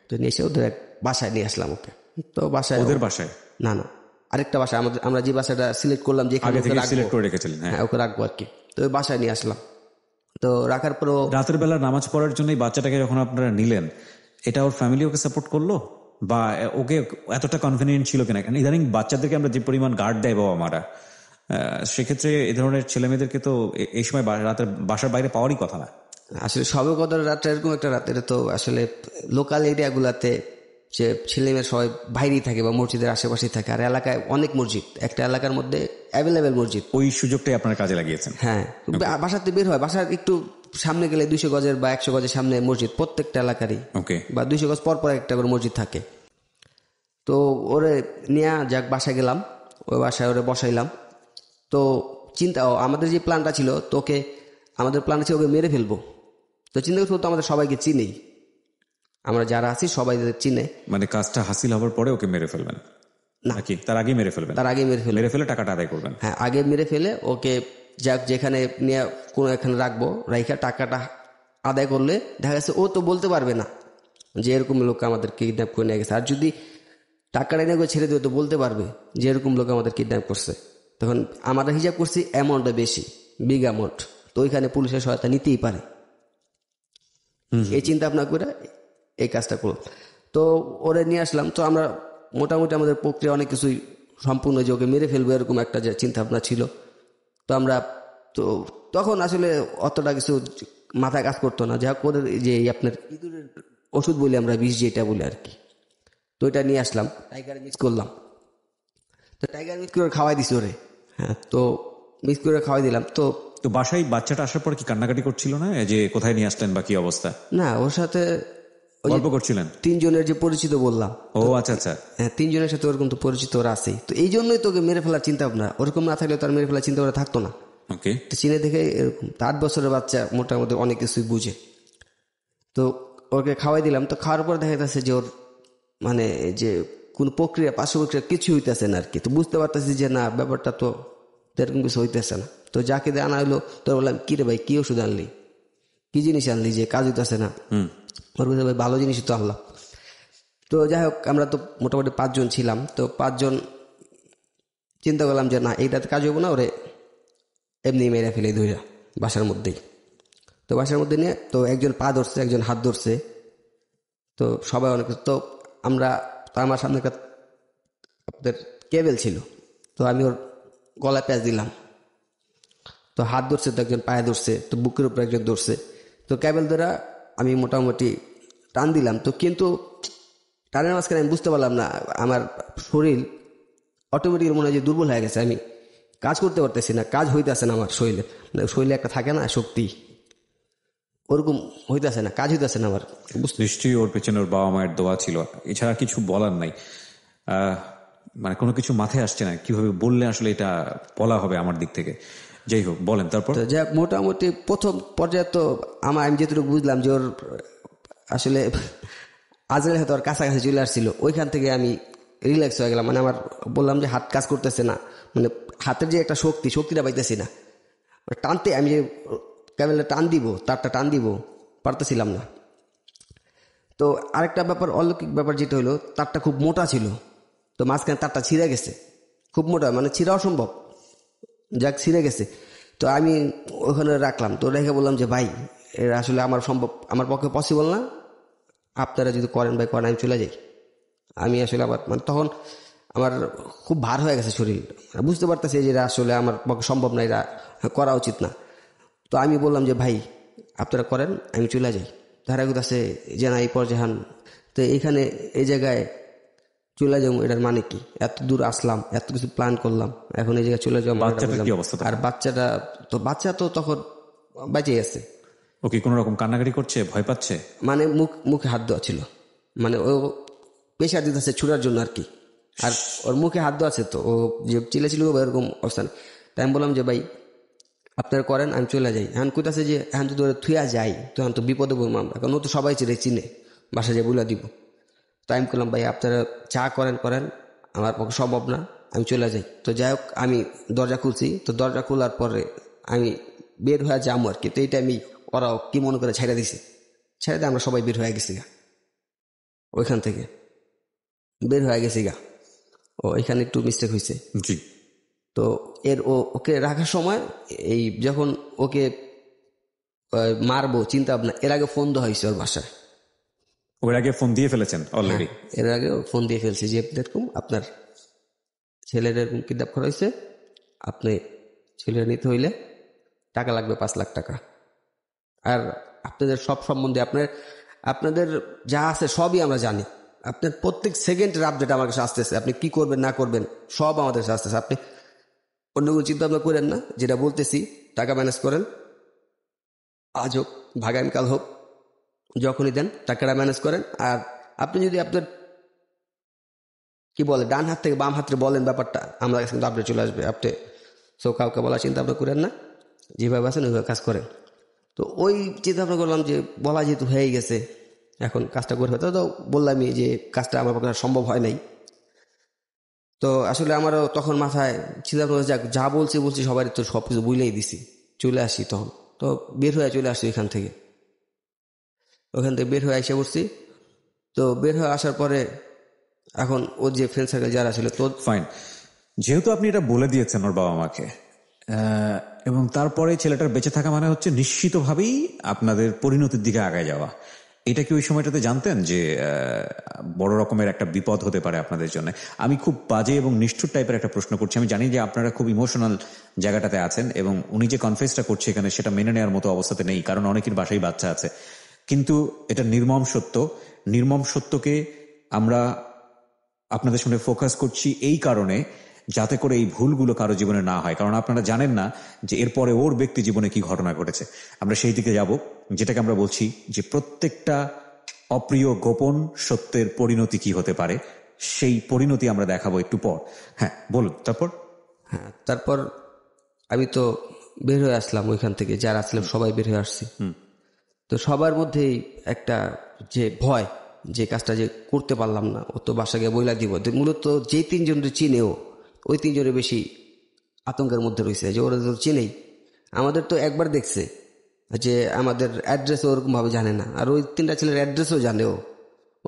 তো নিয়ে এসে ওদের এক বাসায় নিয়ে আসলাম ওকে। তো বাসায়, ওদের বাসায় না আরেকটা বাসায়, আমরা যে বাসাটা সিলেক্ট করলাম যে ওকে রাখবো আর কি, তো ওই বাসায় নিয়ে আসলাম। তো রাখার পর রাতের বেলা নামাজ পড়ার জন্য বাচ্চাটাকে যখন আপনারা নিলেন, এটা ওর ফ্যামিলি ওকে সাপোর্ট করলো বা ওকে এতটা কনফিডেন্ট ছিল কিনা? কারণ ইদানিং বাচ্চাদেরকে আমরা যে পরিমাণ গার্ড দেয় বাবা মারা, সেক্ষেত্রে এ ধরনের ছেলে মেয়েদেরকে তো এই সময় রাতের বাসার বাইরে পাওয়ারই কথা না। আসলে সবে কদর রাতটা এরকম একটা রাত, এটা তো আসলে লোকাল এরিয়াগুলাতে যে ছেলেমেয়ের সবাই বাইরেই থাকে বা মসজিদের আশেপাশেই থাকে, আর এলাকায় অনেক মসজিদ, একটা এলাকার মধ্যে অ্যাভেলেবেল মসজিদ। ওই সুযোগটাই আপনার কাজে লাগিয়েছেন। হ্যাঁ, বাসাতে বের হয়, বাসার একটু সামনে গেলে 200 গজের বা 100 গজের সামনে মসজিদ, প্রত্যেকটা এলাকারই, বা 200 গজ পর পর একটা করে মসজিদ থাকে। তো ওরে নিয়ে যাক বাসায় গেলাম, ওই বাসায় ওরে বসাইলাম। তো চিন্তা, আমাদের যে প্ল্যানটা ছিল, তোকে আমাদের প্ল্যান ছিল ওকে মেরে ফেলবো। তো চিন্তা করতে আমাদের সবাইকে চিনেই, আমরা যারা আছি সবাই চিনে। মানে কাজটা হাসিল হওয়ার পরে ওকে মেরে ফেলবেন নাকি তার আগে মেরে ফেলবেন? তার আগে মেরে ফেলে টাকাটা আদায় করবেন। হ্যাঁ, আগে মেরে ফেলে ওকে যাক যেখানে নিয়ে কোনো এখানে রাখবো, রাইখা টাকাটা আদায় করলে দেখা গেছে ও তো বলতে পারবে না যে এরকম লোক আমাদের কিডন্যাপ করে নিয়ে গেছে। আর যদি টাকাটা এনে ছেড়ে দেবে তো বলতে পারবে যে এরকম লোক আমাদের কিডন্যাপ করছে। তখন আমরা হিসাব করছি অ্যামাউন্টটা বেশি, বিগ অ্যামাউন্ট, তো ওইখানে পুলিশের সহায়তা নিতেই পারে। এই চিন্তা ভাবনা করে এই কাজটা করল। তো ওরে নিয়ে আসলাম। তো আমরা মোটামুটি আমাদের প্রক্রিয়া অনেক কিছুই সম্পূর্ণ, যে ওকে মেরে ফেলবো এরকম একটা যে চিন্তা ভাবনা ছিল। তো আমরা তো তখন আসলে অতটা কিছু মাথায় কাজ করতো না, যা করে যে আপনার ইঁদুরের ওষুধ বলি আমরা, বিষ যেটা বলি আর কি। তো এটা নিয়ে আসলাম, টাইগার মিক্স করলাম। তো টাইগার মিক্স করে খাওয়াই দিছি ওরে। হ্যাঁ, তো মিক্স করে খাওয়াই দিলাম। তো বাসায় বাচ্চাটা আসার পর কি কান্নাকাটি করছিল না, যে কোথায় নিয়ে আসলেন বা কি অবস্থা? না, ওর সাথে গল্প করছিলেন? 3 জনের যে পরিচিত বললাম। ও আচ্ছা আচ্ছা। হ্যাঁ, 3 জনের সাথে ওরকম তো পরিচিত ওরা আছেই। তো এই জন্যই তোকে মেরে ফেলার চিন্তা ভাবনা, ওরকম না থাকলে তো আর মেরে ফেলার চিন্তা ভাবনা থাকতো না। ওকে। তো চিনে দেখে এরকম 8 বছরের বাচ্চা মোটামুটি অনেক কিছুই বুঝে। তো ওকে খাওয়াই দিলাম। তো খাওয়ার পর দেখা যাচ্ছে যে ওর মানে যে কোন প্রক্রিয়া, পার্শ্ব প্রক্রিয়া কিছু হইতেছে না আর কি। তো বুঝতে পারতেছি যে না, ব্যাপারটা তো এরকম কিছু হইতেছে না। তো যাকে দিয়ে আনা হইলো, তোর বললাম কি রে ভাই, কি ওষুধ আনলি, কি জিনিস আনলি যে কাজ হইতেছে না? ওর বলতে ভাই ভালো জিনিসই তো আনলাম। তো যাই হোক, আমরা তো মোটামুটি 5 জন ছিলাম। তো 5 জন চিন্তা করলাম যে না, এইটাতে কাজ হইব না, ওরে এমনি মেরে ফেলে ধইরা বাসার মধ্যেই। তো বাসার মধ্যে নিয়ে তো একজন পা ধরছে, একজন হাত ধরছে, তো সবাই অনেক। তো আমরা, তো আমার সামনে একটা আপনাদের কেবেল ছিল, তো আমি ওর গলায় প্যাঁচ দিলাম। তো হাত ধরছে, তো একজন পায়ে ধরছে, তো বুকের উপর একজন ধরছে। তো কেবেল দ্বারা আমি মোটামুটি টান দিলাম। তো কিন্তু টানের মাঝখানে আমি বুঝতে পারলাম না, আমার শরীর অটোমেটিক মনে হয় যে দুর্বল হয়ে গেছে, আমি কাজ করতে পারতেছি না, কাজ হইতেছে না আমার শরীরে। মানে শরীরে একটা থাকে না শক্তি, ওরকম হইতেছে না, কাজ হইতেছে না আমার। নিশ্চয়ই ওর পেছনে ওর বাবা মায়ের দোয়া ছিল, এছাড়া কিছু বলার নাই। মানে কোনো কিছু মাথায় আসছে না কিভাবে বললে আসলে এটা বলা হবে আমার দিক থেকে। যাই হোক, বলেন তারপর। যাই হোক, মোটামুটি প্রথম পর্যায়ে তো আমি যেটুকু বুঝলাম যে ওর আসলে আজরাইল হয়তো ওর কাছাকাছি চলে আসছিল, ওইখান থেকে আমি রিল্যাক্স হয়ে গেলাম। মানে আমার বললাম যে হাত কাজ করতেছে না, মানে হাতের যে একটা শক্তিটা পাইতেছি না, টানতে আমি যে ক্যামেরা টান দিব, তারটা টান দিব, পারতেছিলাম না। তো আরেকটা ব্যাপার, অলৌকিক ব্যাপার যেটা হলো, তারটা খুব মোটা ছিল। তো মাঝখানে তারটা ছিঁড়ে গেছে, খুব মোটা, মানে ছিঁড়া অসম্ভব, যাক ছিঁড়ে গেছে। তো আমি ওখানে রাখলাম। তো রেখে বললাম যে ভাই, এর আসলে আমার পক্ষে পসিবল না, আপনারা যদি করেন ভাই করেন, আমি চলে যাই। আমি আসলে আবার মানে তখন আমার খুব ভার হয়ে গেছে শরীর, বুঝতে পারতেছি যে এটা আসলে আমার পক্ষে সম্ভব না, এটা করা উচিত না। তো আমি বললাম যে ভাই আপনারা করেন, আমি চলে যাই। তারা আছে যে না, এই পর্যাহান তো এইখানে এই জায়গায় চলে যাবো, এটার মানে কি? এত দূর আসলাম, এত কিছু প্ল্যান করলাম, এখন এই জায়গায় চলে যাবো। আর বাচ্চা তো তখন বেঁচে আছে। ওকে কোন রকম কান্নাকাটি করছে, ভয় পাচ্ছে? মানে মুখে হাত দেওয়া ছিল, মানে ও প্রেশার দিতেছে ছুটার জন্য আর কি। আর ওর মুখে হাত দেওয়া আছে, তো ও যে চিলেছিল এরকম অবস্থান। তাই আমি বললাম যে ভাই আপনারা করেন, আমি চলে যাই। এখন কোথাছে যে এখন যদি ওরা থুয়া যাই তো এখন তো বিপদে পড়বো আমরা, কারণ ও তো সবাই চিনে, বাসা যায় বলে দিব। তো আমি করলাম ভাই আপনারা চা করেন, আমার পক্ষে সম্ভব না, আমি চলে যাই। তো যাই হোক, আমি দরজা খুলছি। তো দরজা খোলার পরে আমি বের হয়ে যাবো আর কি। তো এইটা আমি, ওরাও কি মনে করে ছেড়ে দিছে, ছেড়ে দিয়ে আমরা সবাই বের হয়ে গেছি গা, ওইখান থেকে বের হয়ে গেছি গা। ও এখানে একটু মিস্টেক হয়েছে। তো ওকে রাখার সময় এই যখন ওকে মারবো চিন্তা ভাবনা, এর আগে ফোন দেওয়া হয়েছে ওর বাসায়। ওর আগে ফোন দিয়ে ফেলেছেন অলরেডি? এর আগে ফোন দিয়ে ফেলছি যে দেখুন আপনার ছেলের এরকম কিডন্যাপ করা হয়েছে, আপনি ছেলের নিতে হইলে টাকা লাগবে 5 লাখ টাকা। আর আপনাদের সব সম্বন্ধে আপনাদের যা আছে সবই আমরা জানি। আপনার প্রত্যেক সেকেন্ডের আপডেট আমার কাছে আসতেছে, আপনি কি করবেন না করবেন সব আমাদের কাছে আসতেছে। আপনি অন্য কোনো চিন্তা ভাবনা করেন না, যেটা বলতেছি টাকা ম্যানেজ করেন, আজ হোক আগামীকাল হোক, যখনই দেন টাকাটা ম্যানেজ করেন। আর আপনি যদি আপনার কি বলে ডান হাত থেকে বাম হাতে বলেন ব্যাপারটা, আমার কাছে কিন্তু আপডেট চলে আসবে। আপনি কাউকে বলার চিন্তা ভাবনা করেন না, যেভাবে আছেন ওইভাবে কাজ করেন। তো ওই চিন্তা ভাবনা করলাম যে বলা যেহেতু হয়ে গেছে, এখন কাজটা করে ফেলতে। তো বললামই যে কাজটা আমার পক্ষে সম্ভব হয় নাই। তো আসলে আমারও তখন মাথায় চিন্তা ভাবনা যা বলছি সবাই তো সব কিছু বুঝলেই দিছি, চলে আসি তখন। তো বের হয়ে চলে আসছি ওইখান থেকে বের হয়ে এসে পড়ছি। তো বের হয়ে আসার পরে এখন ওর যে ফ্রেন্ড সার্কেল যারা ছিল, তো ফাইন, যেহেতু আপনি এটা বলে দিয়েছেন ওর বাবা মাকে, এবং তারপরে ছেলেটার বেঁচে থাকা মানে হচ্ছে নিশ্চিতভাবেই আপনাদের পরিণতির দিকে আগায় যাওয়া। এটা কি ওই সময়টাতে জানতেন যে বড় রকমের একটা বিপদ হতে পারে আপনাদের জন্য? আমি খুব বাজে এবং নিষ্ঠুর টাইপের একটা প্রশ্ন করছি। আমি জানি যে আপনারা খুব ইমোশনাল জায়গাটাতে আছেন এবং উনি যে কনফেসটা করছে এখানে সেটা মেনে নেওয়ার মতো অবস্থাতে নেই, কারণ অনেকের বাসায় বাচ্চা আছে। কিন্তু এটা নির্মম সত্য। নির্মম সত্যকে আমরা আপনাদের সঙ্গে ফোকাস করছি এই কারণে, যাতে করে এই ভুলগুলো কারো জীবনে না হয়। কারণ আপনারা জানেন না যে এরপরে ওর ব্যক্তি জীবনে কি ঘটনা ঘটেছে। আমরা সেই দিকে যাব, যেটাকে আমরা বলছি যে প্রত্যেকটা অপ্রিয় গোপন সত্যের পরিণতি কি হতে পারে, সেই পরিণতি আমরা দেখাবো একটু পর। হ্যাঁ বলুন। তারপর আমি তো বের হয়ে আসলাম ওইখান থেকে, যারা আসলাম সবাই বের হয়ে আসছি। তো সবার মধ্যেই একটা যে ভয়, যে কাজটা যে করতে পারলাম না, ও তো বাসা গিয়ে বইলা দিব। মূলত যে তিনজনের চিনেও ওই তিনজনের বেশি আতঙ্কের মধ্যে রয়েছে, যে ওরা তো চিনেই, আমাদের তো একবার দেখছে, যে আমাদের অ্যাড্রেস ওরকম ভাবে জানে না। আর ওই তিনটা ছেলের অ্যাড্রেসও জানে,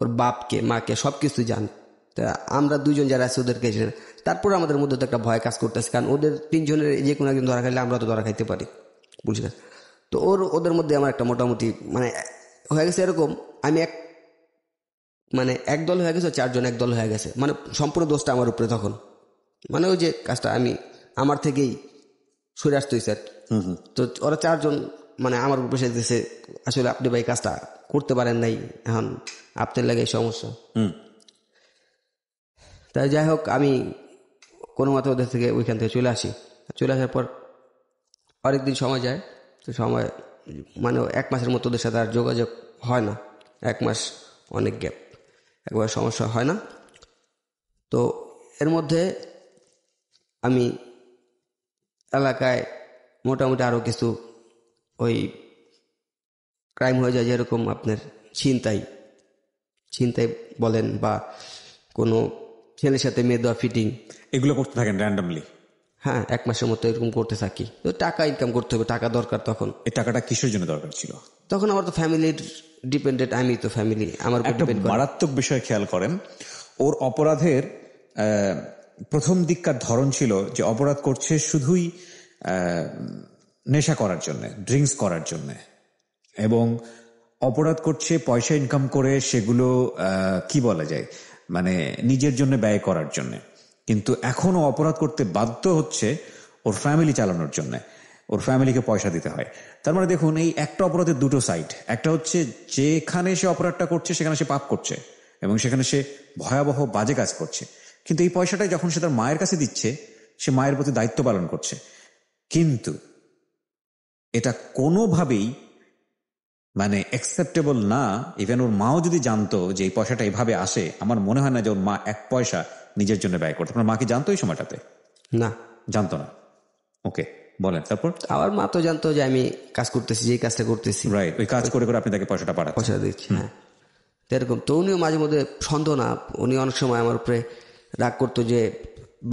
ওর বাপকে মাকে সব কিছু জানে। তা আমরা দুজন যারা আছে ওদেরকে জানে। তারপর আমাদের মধ্যে তো একটা ভয় কাজ করতেছে, কারণ ওদের তিনজনের যে কোনো একদিন ধরা খাইলে আমরা তো ধরা খাইতে পারি, বুঝলেন? তো ওদের মধ্যে আমার একটা মোটামুটি মানে হয়ে গেছে এরকম, আমি এক দল হয়ে গেছে, চারজন এক দল হয়ে গেছে, মানে সম্পূর্ণ দোষটা আমার উপরে তখন। মানে ওই যে কাজটা আমার থেকেই সরে আসতে হয়েছে। তো ওরা চারজন মানে আমার উপরে এসে দিয়েছে, আসলে আপনি ভাই কাজটা করতে পারেন নাই, এখন আপনার লাগে সমস্যা। তাই যাই হোক, আমি কোনো মতে ওদের থেকে ওইখান থেকে চলে আসি। চলে আসার পর অনেকদিন সময় যায়। তো সময় মানে 1 মাসের মতো ওদের সাথে আর যোগাযোগ হয় না। 1 মাস অনেক গ্যাপ, একবার সমস্যা হয় না। তো এর মধ্যে আমি এলাকায় মোটামুটি আরও কিছু ওই ক্রাইম হয়ে যায়, যেরকম আপনার ছিনতাই বলেন, বা কোনো ছেলের সাথে মেয়ে দেওয়া ফিটিং, এগুলো করতে থাকেন র্যান্ডামলি? হ্যাঁ, 1 মাসের মতো এরকম করতে থাকি। তো টাকা ইনকাম করতে হবে, টাকা দরকার তখন। এই টাকাটা কিসের জন্য দরকার ছিল তখন? আমার তো ফ্যামিলির ডিপেন্ডেন্ট, আমি তো ফ্যামিলি আমার একটা মারাত্মক বিষয় খেয়াল করেন। ওর অপরাধের প্রথম দিককার ধরন ছিল যে অপরাধ করছে শুধুই নেশা করার জন্য, ড্রিঙ্কস করার জন্য, এবং অপরাধ করছে পয়সা ইনকাম করে সেগুলো কি বলা যায় মানে নিজের জন্য ব্যয় করার জন্য। কিন্তু এখনও অপরাধ করতে বাধ্য হচ্ছে ওর ফ্যামিলি চালানোর জন্য, ওর ফ্যামিলিকে পয়সা দিতে হয়। তার মানে দেখুন, এই একটা অপরাধের দুটো সাইড। একটা হচ্ছে যেখানে সে অপরাধটা করছে সেখানে সে পাপ করছে এবং সেখানে সে ভয়াবহ বাজে কাজ করছে, কিন্তু এই পয়সাটাই যখন সে তার মায়ের কাছে দিচ্ছে, সে মায়ের প্রতি দায়িত্ব পালন করছে। কিন্তু এটা কোনোভাবেই মানে অ্যাকসেপ্টেবল না। ইভেন ওর মাও যদি জানতো যে এই পয়সাটা এভাবে আসে, আমার মনে হয় না যে ওর মা 1 পয়সা নিজের জন্য ব্যয় করতো। আপনার মা কি জানতো এই সময়টাতে? না, জানতো না। ওকে, বলেন তারপর। আমার মা তো জানতো যে আমি কাজ করতেছি, যে কাজটা করতেছি। রাইট, ওই কাজ করে করে আপনি তাকে পয়সা দিচ্ছি। হ্যাঁ, এরকম। তো উনিও মাঝে মধ্যে সন্দেহ না, উনি অনেক সময় আমার উপরে রাগ করতো যে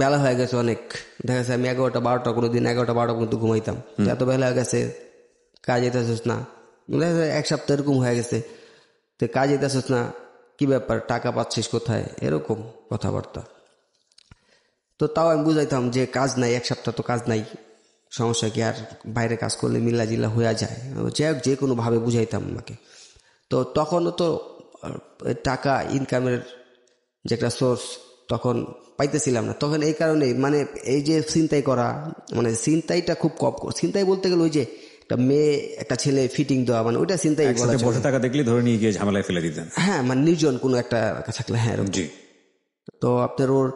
বেলা হয়ে গেছে অনেক, দেখা যাচ্ছে আমি 11টা 12টা, কোনো দিন 11টা 12টা পর্যন্ত ঘুমাইতাম। এত বেলা হয়ে গেছে, কাজ যেতেছিস না, 1 সপ্তাহ এরকম হয়ে গেছে, তো কাজ যেতেছিস না, কি ব্যাপার, টাকা পাচ্ছিস কোথায়, এরকম কথাবার্তা। তো তাও আমি বুঝাইতাম যে কাজ নাই, 1 সপ্তাহ তো কাজ নাই, সমস্যা কি, আর বাইরে কাজ করলে মিল্লা জিল্লা হয়ে যায়, যে কোনোভাবে বুঝাইতাম আমাকে। তো তখনও তো টাকা ইনকামের যে একটা সোর্স তখন পাইতেছিলাম না। তখন এই কারণে মানে এই যে ছিনতাই করা, মানে ছিনতাইটা খুব কম। ছিনতাই বলতে গেলে ওই যে একটা মেয়ে একটা ছেলে ফিটিং দেওয়া, মানে ওইটা চিন্তাই বলা একসাথে চলে। বসে থাকা দেখলে ধরে নিয়ে গিয়ে ঝামেলায় ফেলে দিতেন। হ্যাঁ, মানে নির্জন কোনো একটা থাকলে, হ্যাঁ এরকম। জি। তো আপনার ওর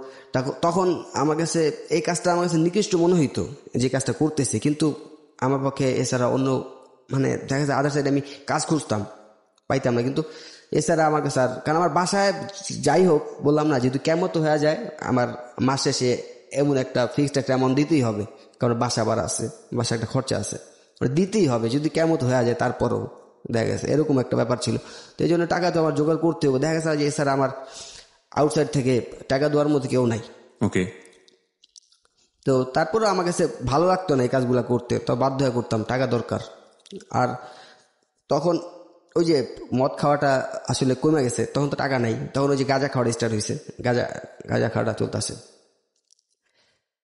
তখন আমার কাছে এই কাজটা আমার কাছে নিকৃষ্ট মনে হইতো যে কাজটা করতেছি, কিন্তু আমার পক্ষে এছাড়া অন্য মানে দেখা যায় আদার সাইডে আমি কাজ খুঁজতাম, পাইতাম না। কিন্তু এছাড়া আমার কাছে আর, কারণ আমার বাসায় যাই হোক বললাম না, যেহেতু কেমন তো হয়ে যায় আমার মাস শেষে এমন একটা ফিক্সড একটা অ্যামাউন্ট দিতেই হবে, কারণ বাসা ভাড়া আছে, বাসা একটা খরচা আছে, দিতেই হবে যদি কেমন তো হয়ে যায়। তারপরেও দেখা গেছে এরকম একটা ব্যাপার ছিল। তো এই জন্য টাকা তো আমার জোগাড় করতে হবে। দেখা গেছে যে এছাড়া আমার আউটসাইড থেকে টাকা দেওয়ার মতো কেউ নাই। ওকে। তো তারপরে আমার কাছে ভালো লাগতো না এই কাজগুলো করতে, তো বাধ্য হয়ে করতাম, টাকা দরকার। আর তখন ওই যে মদ খাওয়াটা আসলে কমে গেছে, তখন তো টাকা নাই, তখন ওই যে গাঁজা খাওয়াটা স্টার্ট হয়েছে, গাঁজা খাওয়াটা চলতেছে।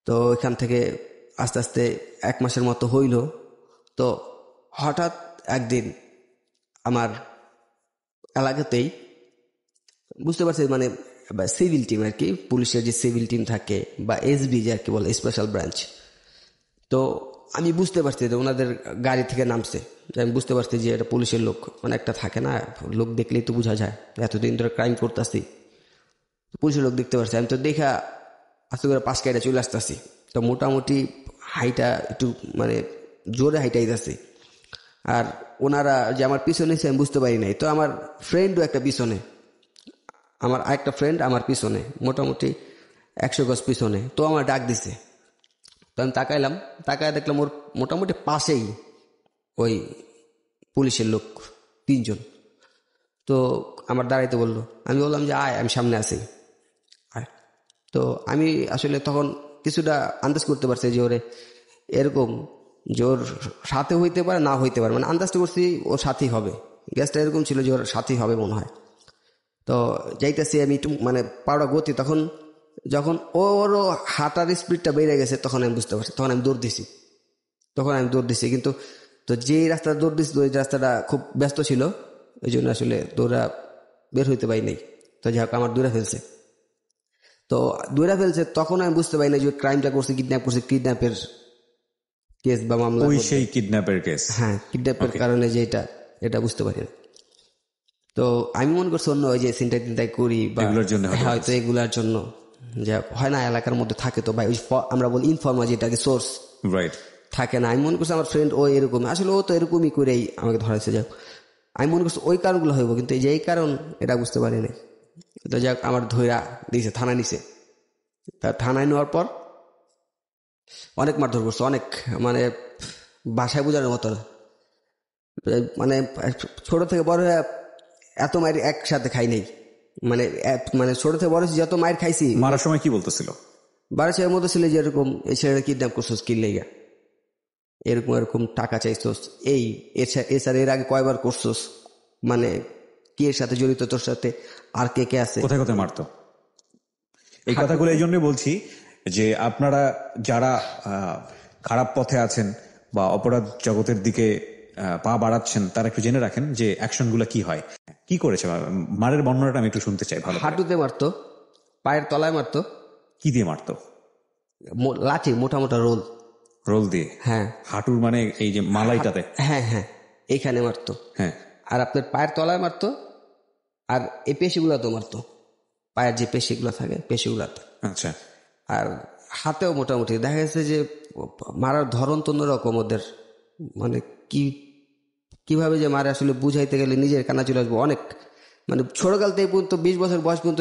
তো এখান থেকে আস্তে আস্তে 1 মাসের মতো হইল। তো হঠাৎ একদিন আমার এলাকাতেই বুঝতে পারছি, মানে সিভিল টিম আর কি, পুলিশের যে সিভিল টিম থাকে বা এসবি যে আর কি বলে, স্পেশাল ব্রাঞ্চ। তো আমি বুঝতে পারছি যে ওনাদের গাড়ি থেকে নামছে, আমি বুঝতে পারছি যে এটা পুলিশের লোক, মানে একটা থাকে না লোক দেখলেই তো বোঝা যায়, এতদিন ধরে ক্রাইম করতেছি, পুলিশের লোক দেখতে পারছি। আমি তো দেখা আস্তে করে 5 কাইটা চলে আসতেছি। তো মোটামুটি হাইটা একটু মানে জোরে হাইটা আইতেছি। আর ওনারা যে আমার পিছনে আমি বুঝতে পারি নাই। তো আমার ফ্রেন্ডও একটা পিছনে, আমার আরেকটা ফ্রেন্ড আমার পিছনে, মোটামুটি 100 গজ পিছনে। তো আমার ডাক দিছে, তো আমি তাকাইলাম, তাকায় দেখলাম ওর মোটামুটি পাশেই ওই পুলিশের লোক 3 জন। তো আমার দাঁড়াইতে বললো, আমি বললাম যে আয়, আমি সামনে আছি, আয়। তো আমি আসলে তখন কিছুটা আন্দাজ করতে পারছি যে ওরে এরকম যে ওর সাথে হইতে পারে না হইতে পারে, মানে আন্দাজটা করছি ওর সাথেই হবে, গ্যাসটা এরকম ছিল যে ওর সাথেই হবে মনে হয়। তো যাইতেছি আমি একটু মানে পাউডা গতি, তখন যখন ওরও হাঁটার স্পিডটা বেড়ে গেছে তখন আমি বুঝতে পারছি, তখন আমি দৌড় দিছি। কিন্তু তো যে রাস্তাটা দৌড় দিছি ওই রাস্তাটা খুব ব্যস্ত ছিল, ওই জন্য আসলে দৌড়া বের হইতে পারি নাই। তো যাই হোক আমার দৌড়া ফেলছে, তখন আমি বুঝতে পারি না যে ক্রাইমটা করছে, কিডন্যাপের কেস বা মামলা, ওই সেই কিডন্যাপের কেস। হ্যাঁ, কিডন্যাপের কারণে যে এটা বুঝতে পারি না। তো আমি মনে করছি অন্য ওই যে চিন্তাই করি বা হয়তো এগুলার জন্য, যে হয় না এলাকার মধ্যে থাকে তো ভাই, ওই আমরা বলি ইনফর্মার যেটাকে সোর্স, রাইট, থাকে না। আমি মনে করছি আমার ফ্রেন্ড ও এরকম, আসলে ও তো এরকমই করেই আমাকে ধরাইছে। যাক আমি মনে করছি ওই কারণগুলো হইব, কিন্তু এই যে এই কারণ এটা বুঝতে পারি নাই। তো যাক আমার ধৈরা দিয়েছে, থানায় নিছে। তা থানায় নেওয়ার পর অনেক মারধর করছে, অনেক, মানে ভাষায় বোঝানোর মতো না। মানে ছোট থেকে বড় হয়ে এত মায়ের একসাথে খাই নাই, মানে ছোট থেকে বড় যত মায়ের খাইছি। মারার সময় কি বলতেছিল? 12 ছেলের মতো ছিল যে এরকম এই ছেলেটা কিডন্যাপ করছোস কি লেগা, এরকম টাকা চাইছোস, এই এছাড়া এর আগে কয়বার করছোস, মানে কি এর সাথে জড়িত, তোর সাথে আর কে আছে, কোথায় কোথায় মারতো। এই কথাগুলো এই জন্যই বলছি যে আপনারা যারা খারাপ পথে আছেন বা অপরাধ জগতের দিকে পা বাড়াচ্ছেন, তারা একটু জেনে রাখেন যে অ্যাকশনগুলো কি হয়, কি করেছে। মারের বর্ণনাটা আমি একটু শুনতে চাই। ভালো, হাঁটুতে মারতো, পায়ের তলায় মারতো। কি দিয়ে মারতো? লাঠি, মোটা রোল দিয়ে। হ্যাঁ, হাঁটুর মানে এই যে মালাইটাতে। হ্যাঁ, এইখানে মারতো। হ্যাঁ, আর আপনার পায়ের তলায় মারতো, আর এই পেশিগুলাতেও মারতো, পায়ের যে পেশিগুলো থাকে পেশিগুলাতে। আচ্ছা। আর হাতেও মোটামুটি দেখা গেছে যে মারার ধরন তো অন্যরকম ওদের, মানে কিভাবে যে মারে আসলে বুঝাইতে গেলে নিজের কান্না চলে আসবো। অনেক মানে ছোটকাল থেকে পর্যন্ত 20 বছর বয়স পর্যন্ত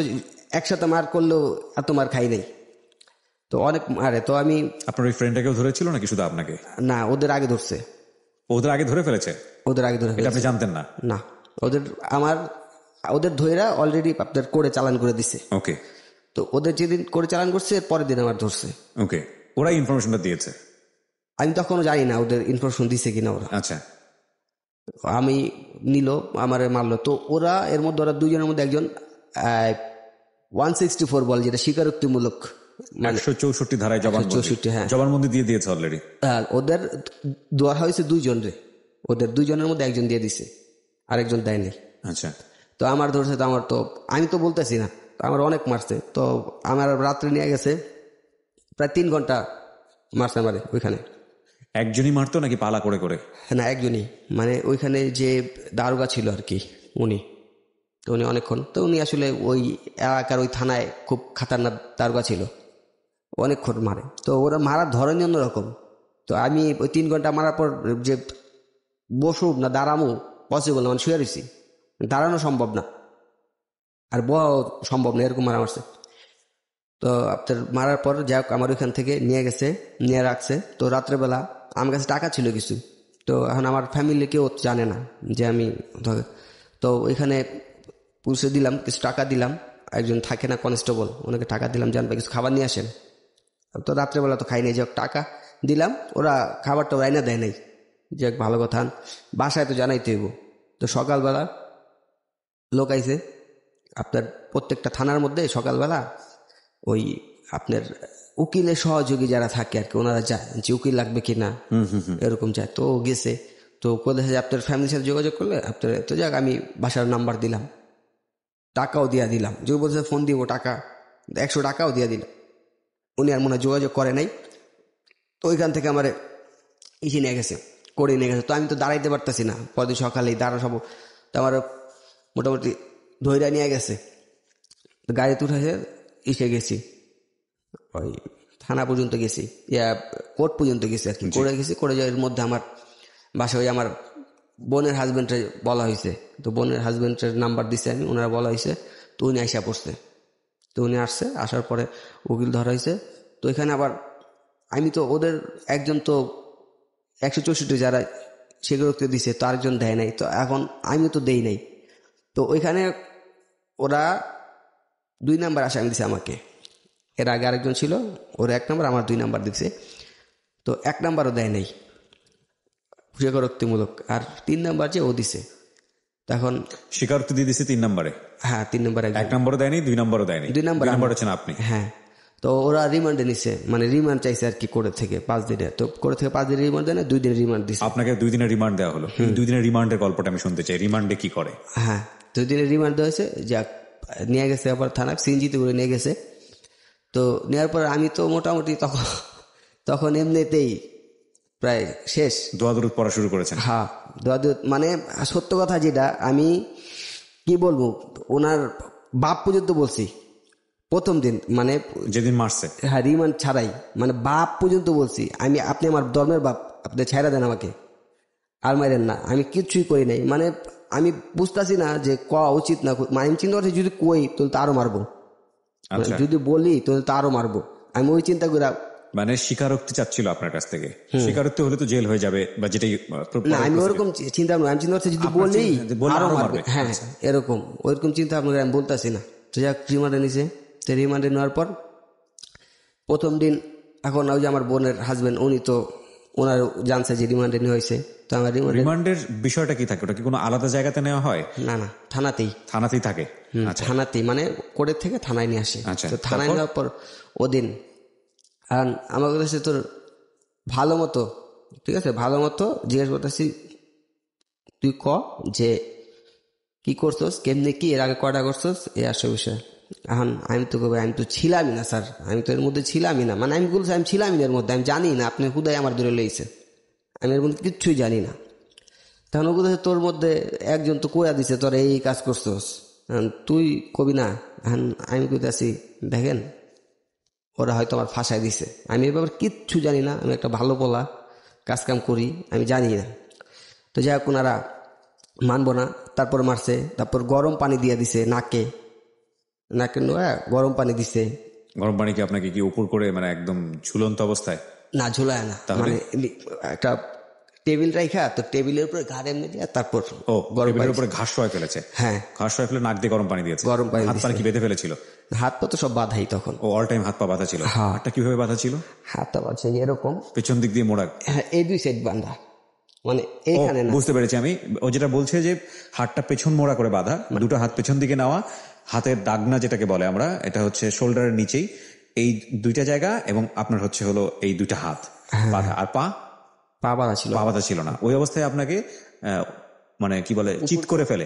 একসাথে মার করলেও এত মার খাই নাই, তো অনেক মারে। তো আমি, আপনার ওই ফ্রেন্ডটাকেও ধরেছিল নাকি শুধু আপনাকে? না, ওদের আগে ধরছে। ওদের আগে ধরে ফেলেছে? ওদের আগে ধরে এটা আপনি জানতেন না? না, ওদের ধৈরা অলরেডি আপনার করে চালান করে দিছে। ওকে। তো ওদের যেদিন করে চালান করছে পরের দিন আমার ধরছে। ওকে, ওরা ইনফরমেশনটা দিয়েছে? আমি তখনও জানি না ওদের ইনফরমেশন দিছে কিনা ওরা। আচ্ছা। আমি নিল, আমারে মারলো। তো ওরা এর মধ্যে, ওরা 2 জনের মধ্যে একজন 164 বল, যেটা স্বীকারোক্তিমূলক, 164 ধারায় জবানবন্দি। হ্যাঁ, জবানবন্দি দিয়ে দিয়েছে অলরেডি। ওদের দেওয়া হয়েছে 2 জন রে, ওদের 2 জনের মধ্যে একজন দিয়ে দিছে, আরেকজন দেয়নি। আচ্ছা। তো আমার ধরছে, তো আমার তো, আমি তো বলতেছি না, আমার অনেক মারছে। তো আমার রাত্রে নিয়ে গেছে, প্রায় 3 ঘন্টা মারছে আমারে ওইখানে। একজনই মারতো নাকি পালা করে করে? না, একজনই, মানে ওইখানে যে দারোগা ছিল আর কি, উনি অনেকক্ষণ, তো উনি আসলে ওই এলাকার ওই থানায় খুব খাতারনাক দারোগা ছিল, অনেকক্ষণ মারে। তো ওরা মারার ধরনই অন্যরকম। তো আমি ওই 3 ঘন্টা মারার পর যে বসুব না দাঁড়ামো পসিবল না, মানে শুয়ে রয়েছি, দাঁড়ানো সম্ভব না আর বহা সম্ভব না, এরকম মারা মারছে। তো আপনার মারার পর যাই হোক আমার ওইখান থেকে নিয়ে রাখছে। তো রাত্রেবেলা আমার কাছে টাকা ছিল কিছু, তো এখন আমার ফ্যামিলি কেউ জানে না যে আমি, তো ওইখানে পুলিশে দিলাম, কিছু টাকা দিলাম, একজন থাকে না কনস্টেবল, ওনাকে টাকা দিলাম, জানবে কিছু খাবার নিয়ে আসেন। তো রাত্রেবেলা তো খাই নাই, যাক টাকা দিলাম, ওরা খাবারটা রাইনা দেয় নাই, যাক ভালো কথা, বাসায় তো জানাইতে হইব। তো সকালবেলা লোক আইছে আপনার প্রত্যেকটা থানার মধ্যে, সকালবেলা ওই আপনার উকিলের সহযোগী যারা থাকে আর কি, ওনারা যায় যে উকিল লাগবে কিনা, এরকম যায়। তো গেছে, তো কোথায় আপনার ফ্যামিলির সাথে যোগাযোগ করলে আপনার, তো যাক আমি বাসার নাম্বার দিলাম, টাকাও দিয়া দিলাম, যে বলছে ফোন দিব টাকা 100 টাকাও দিয়া দিলাম, উনি আর মনে হয় যোগাযোগ করে নাই। তো ওইখান থেকে আমার নিয়ে গেছে, করে নিয়ে গেছে। তো আমি তো দাঁড়াইতে পারতেছি না, পরদিন সকালেই দাঁড়া সব, তো আমার মোটামুটি ধৈর্য নিয়ে গেছে, তো গাড়িতে উঠে গেছি, ওই থানা পর্যন্ত গেছি, কোর্ট পর্যন্ত গেছি আর কি, করে যাওয়ার মধ্যে আমার বাসায় ওই আমার বোনের হাজবেন্ডের বলা হয়েছে, তো বোনের হাজবেন্ডের নাম্বার দিছে আমি, ওনারা বলা হয়েছে, তো উনি আইসা পড়ছে। তো উনি আসছে, আসার পরে উকিল ধরা হয়েছে। তো এখানে আবার আমি তো ওদের একজন তো 164 যারা স্বীকারোক্তি দিছে, তো আরেকজন দেয় নাই, তো এখন আমি তো দেই নাই। তো ওইখানে ওরা 2 নাম্বার আসামি দিছে আমাকে, এর আগে আরেকজন ছিল, ওর 1 নাম্বার, আমার 2 নাম্বার দিচ্ছে। তো 1 নাম্বারও দেয় নাই স্বীকারোক্তিমূলক, আর 3 নাম্বার যে ও দিছে। তখন স্বীকারোক্তি দিয়ে দিছে 3 নম্বরে? হ্যাঁ, 3 নাম্বারে 1 নম্বরও দেয়নি, 2 নম্বরও দেয়নি। 2 নাম্বার হচ্ছেন আপনি? হ্যাঁ। তো ওরা রিমান্ডে নিছে, মানে রিমান্ড চাইছে আর কি, কোর্ট থেকে 5 দিনের, তো কোর্ট থেকে 5 দিনের রিমান্ড দেয় না, 2 দিনের রিমান্ড দিছে। আপনাকে 2 দিনের রিমান্ড দেওয়া হলো? 2 দিনের রিমান্ডের গল্পটা আমি শুনতে চাই, রিমান্ডে কি করে? হ্যাঁ, 2 দিনের রিমান্ড দেওয়া হয়েছে, যাক নিয়ে গেছে আবার থানা, সিএনজিতে করে নিয়ে গেছে। তো নেওয়ার পর আমি তো মোটামুটি তখন এমনিতেই প্রায় শেষ, দোয়া দরুদ পড়া শুরু করেছেন? হ্যাঁ, দোয়া দরুদ, মানে সত্য কথা যেটা আমি কি বলবো, ওনার বাপ পর্যন্ত বলছি প্রথম দিন, মানে যেদিন মারছে, হ্যাঁ রিমান্ড ছাড়াই, মানে বাপ পর্যন্ত বলছি আমি, আপনি আমার ধর্মের বাপ, আপনি ছাইড়া দেন আমাকে, আর মাইরেন না, আমি কিচ্ছুই করি নাই। মানে আমি বুঝতেছি না যে কওয়া উচিত না, মানে আমি চিন্তা করছি যদি কই তাহলে তো আরো মারবো, যদি বলি তাহলে তো আরো মারবো, আমি ওই চিন্তা করে। মানে স্বীকারোক্তি চাচ্ছিল আপনার কাছ থেকে, স্বীকারোক্তি হলে তো জেল হয়ে যাবে বা যেটাই, না আমি ওরকম চিন্তা ভাবনা, আমি চিন্তা করছি যদি বলি আরো মারবে, হ্যাঁ এরকম ওইরকম চিন্তা ভাবনা আমি বলতেছি না। তো যাক রিমান্ডে নিছে, তো রিমান্ডে নেওয়ার পর প্রথম দিন, এখন ওই যে আমার বোনের হাজবেন্ড, উনি তো ওনার জানছে যে রিমান্ডে নেওয়া হয়েছে। তো আমার রিমান্ডের বিষয়টা কি থাকে, ওটা কি কোনো আলাদা জায়গাতে নেওয়া হয়? না না, থানাতেই থাকে, থানাতেই, মানে কোর্টের থেকে থানায় নিয়ে আসে। তো থানায় নেওয়ার পর ওদিন আমার কাছে তোর ভালো মতো, ঠিক আছে, ভালো মতো জিজ্ঞেস করতেছি, তুই ক যে কি করছস, কেমনি কি, এর আগে কয়টা করছস, এই আসল বিষয়। এখন আমি তো ছিলামই না স্যার, আমি তো এর মধ্যে ছিলামই না, মানে আমি বলছি আমি ছিলামই না এর মধ্যে, আমি জানি না, আপনি হুদাই আমার দূরে লইছে, আমি এর মধ্যে কিচ্ছুই জানি না। তখন ও বলছে তোর মধ্যে একজন তো কইয়া দিছে তোর এই কাজ করছস, তুই কবি না। এখন আমি কইতাছি দেখেন ওরা হয়তো আমার ফাঁসায় দিছে, আমি এ ব্যাপারে কিচ্ছু জানি না, আমি একটা ভালো পোলা, কাজ কাম করি, আমি জানি না। তো যাই হোক ওনারা মানবো না, তারপর মারছে, তারপর গরম পানি দিয়ে দিছে নাকে গরম পানি দিছে। গরম পানি কি আপনাকে কি উপর করে, মানে একদম ঝুলন্ত অবস্থায়? না, ঝুলায় না, মানে একটা টেবিল রাখা, তো টেবিলের উপরে ঘাড় এমনি দিয়ে, তারপর টেবিলের উপরে ঘাস শোয়া ফেলেছে। হ্যাঁ, ঘাস শোয়া ফেলে নাক দিয়ে গরম পানি দিয়েছে। গরম পানি, হাত পা কি বেঁধে ফেলেছিল? হাত পা তো সব বাঁধাই তখন, অল টাইম হাত পা বাঁধা ছিল। হাতটা কিভাবে বাঁধা ছিল? হাতটা বাঁধছে এরকম পেছন দিক দিয়ে মোড়া? হ্যাঁ, এই 2 সাইড বাঁধা, মানে এইখানে না। বুঝতে পেরেছি আমি, ও যেটা বলছে যে হাতটা পেছন মোড়া করে বাঁধা, 2টো হাত পেছন দিকে নেওয়া, হাতের দাগনা যেটাকে বলে আমরা, এটা হচ্ছে শোল্ডারের নিচেই এই 2টা জায়গা, এবং আপনার হচ্ছে হলো এই 2টা হাত বাঁধা, আর পা বাঁধা ছিল না। ওই অবস্থায় আপনাকে মানে কি বলে চিৎ করে ফেলে,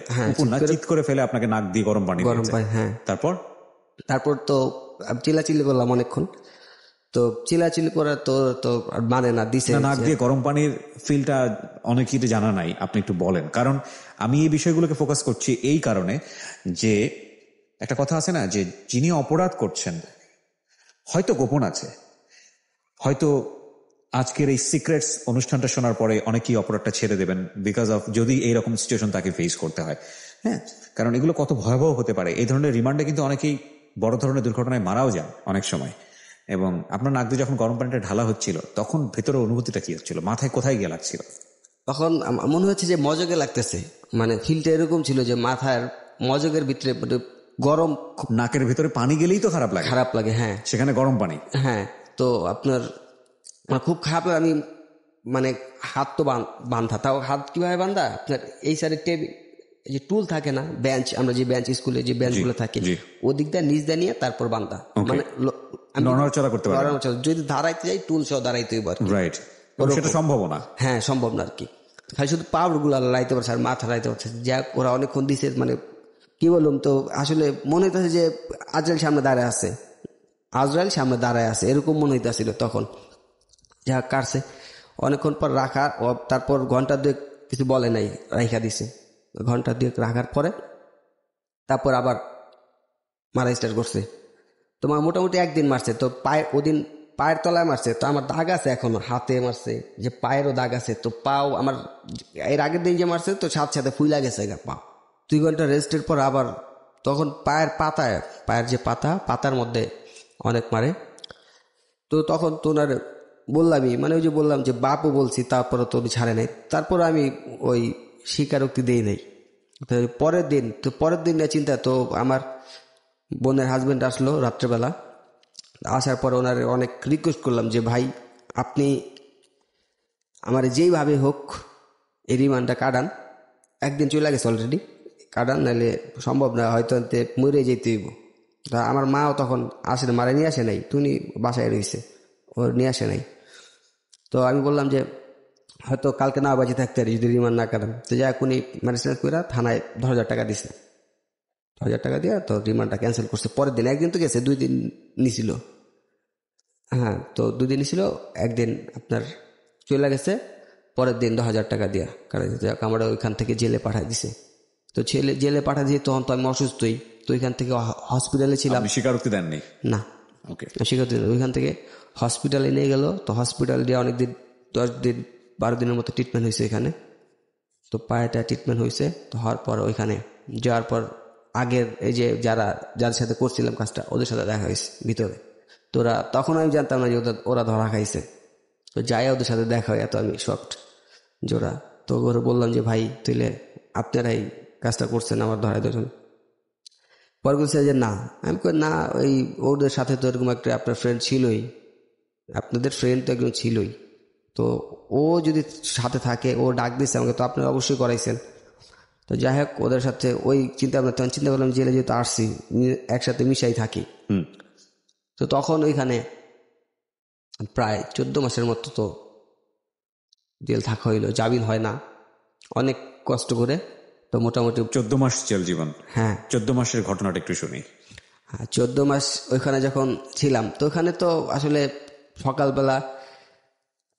চিৎ করে ফেলে আপনাকে নাক দিয়ে গরম পানি। হ্যাঁ, তারপর তো চিল্লাচিল্লি করলাম অনেকক্ষণ। তো চিলাচিলি করে তো তো আর মানে না দিছে। নাক দিয়ে গরম পানির ফিলটা অনেকেই জানা নাই, আপনি একটু বলেন। কারণ আমি এই বিষয়গুলোকে ফোকাস করছি এই কারণে যে একটা কথা আছে না, যে যিনি অপরাধ করছেন হয়তো গোপন আছে, হয়তো আজকের এই সিক্রেটস অনুষ্ঠানটা শোনার পরে অনেকেই অপরাধটা ছেড়ে দেবেন বিকজ অফ যদি এইরকম সিচুয়েশন তাকে ফেস করতে হয়। হ্যাঁ, কারণ এগুলো কত ভয়াবহ হতে পারে। এই ধরনের রিমান্ডে কিন্তু অনেকেই বড় ধরনের দুর্ঘটনায় মারাও যান অনেক সময়। এবং আপনার নাক দিয়ে যখন গরম পানিটা ঢালা হচ্ছিল তখন ভেতরে অনুভূতিটা কি হচ্ছিল, মাথায় কোথায় গিয়ে লাগছিল? তখন মনে হচ্ছে যে মজকে লাগতেছে, মানে ফিলটা এরকম ছিল যে মাথার মজকের ভিতরে গরম, নাকের ভিতরে পানি গেলেই তো খারাপ লাগে। হ্যাঁ, সেখানে গরম পানি। হ্যাঁ, তো আপনার খুব খারাপ লাগে। আমি মানে হাত তো বান্ধা, তাও হাত কিভাবে বান্ধা, আপনার এই সাইডে টেবিল যে টুল থাকে না, বেঞ্চ, আমরা যে বেঞ্চ স্কুলে যে বেঞ্চগুলো থাকে ওদিক দিয়ে নিচ দিয়ে নিয়ে তারপর বান্ধা, মানে নড়াচড়া করতে পারে। যদি দাঁড়াইতে যাই টুল সহ দাঁড়াইতে পারে, রাইট, সেটা সম্ভব না। হ্যাঁ, সম্ভব না আর কি। খালি শুধু পাওয়ার গুলো লাইতে পারছে আর মাথা লাইতে পারছে। যাক, ওরা অনেকক্ষণ দিছে, মানে কি বললাম, তো আসলে মনে হইতেছে যে আজরাইল সামনে দাঁড়ায় আছে এরকম মনে হইতেছিল তখন। যা কাটছে অনেকক্ষণ পর রাখা, তারপর ঘন্টা দুয়েক কিছু বলে নাই, রাইখা দিছে। ঘন্টা দুয়েক রাখার পরে তারপর আবার মারা স্টার্ট করছে। তোমার মোটামুটি একদিন মারছে, তো ওদিন পায়ের তলায় মারছে, তো আমার দাগ আছে এখনো, হাতে মারছে, যে পায়েরও দাগ আছে। তো পাও আমার এর আগের দিন যে মারছে তো সাথে ফুইলা গেছে পা। 2 ঘন্টা রেস্টের পর আবার তখন পায়ের যে পাতার মধ্যে অনেক মারে। তো তখন তোনার বললামই, মানে ওই যে বললাম যে বাপও বলছি, তারপরে তো ছাড়ে নাই। তারপর আমি ওই স্বীকারোক্তি দেই নাই। তো পরের দিন চিন্তা, তো আমার বোনের হাজবেন্ড আসলো রাত্রেবেলা। আসার পর ওনার অনেক রিকোয়েস্ট করলাম যে ভাই আপনি আমার যেইভাবে হোক এই রিমান্ডটা কাটান, একদিন চলে গেছে অলরেডি, কাটান, নাহলে সম্ভব না, হয়তো মরে যেতে হইব। তা আমার মাও তখন মারা নিয়ে আসে নাই, তুমি বাসায় রয়েছে, ওর নিয়ে আসে নাই। তো আমি বললাম যে হয়তো কালকে না বাঁচে থাকতে পারি যদি রিমান্ড না কাটান। তো যাই উনি ম্যানেজমেন্ট করে থানায় 10,000 টাকা দিছে। 10,000 টাকা দিয়ে তো রিমান্ডটা ক্যান্সেল করছে। পরের দিন, একদিন তো গেছে, 2 দিন নিছিল। হ্যাঁ, তো 2 দিন ছিল, একদিন আপনার চলে গেছে, পরের দিন 10,000 টাকা দিয়া আমরা ওইখান থেকে জেলে পাঠাই দিছে। তো জেলে পাঠা দিয়ে তখন তো আমি অসুস্থই, তো ওইখান থেকে হসপিটালে ছিলাম। স্বীকারোক্তি দেননি? না, স্বীকারোক্তি ওইখান থেকে হসপিটালে নিয়ে গেল। তো হসপিটাল দিয়ে অনেকদিন, 10 দিন 12 দিনের মতো ট্রিটমেন্ট হয়েছে ওইখানে। তো পায়েটা ট্রিটমেন্ট হয়েছে। তো হওয়ার পর ওইখানে যাওয়ার পর আগের এই যে যাদের সাথে করছিলাম কাজটা, ওদের সাথে দেখা হয়েছে ভিতরে। তো তখন আমি জানতাম না যে ওরা ধরা খাইছে। তো যাই ওদের সাথে দেখা হয়, এত আমি শকড জোড়া। তো ওরা বললাম যে ভাই তুইলে আপনারাই কাজটা করছেন, আমার ধরাই ধরেন। পরে বলছে যে না, আমি কই না, ওই ওদের সাথে তো এরকম একটা আপনার ফ্রেন্ড ছিলই, আপনাদের ফ্রেন্ড তো একজন ছিলই, তো ও যদি সাথে থাকে, ও ডাক দিচ্ছে আমাকে, তো আপনারা অবশ্যই করাইছেন। তো যাই হোক, ওদের সাথে ওই চিন্তা করলাম জেলে যেহেতু আসছি, একসাথে মিশাই থাকি। তো তখন ওইখানে প্রায় 14 মাসের মতো তো জেল থাকা হইলো, জামিন হয় না, অনেক কষ্ট করে। তো মোটামুটি 14 মাস জেল জীবন। হ্যাঁ, 14 মাসের ঘটনাটা একটু শুনি। হ্যাঁ, 14 মাস ওইখানে যখন ছিলাম, তো ওখানে তো আসলে সকালবেলা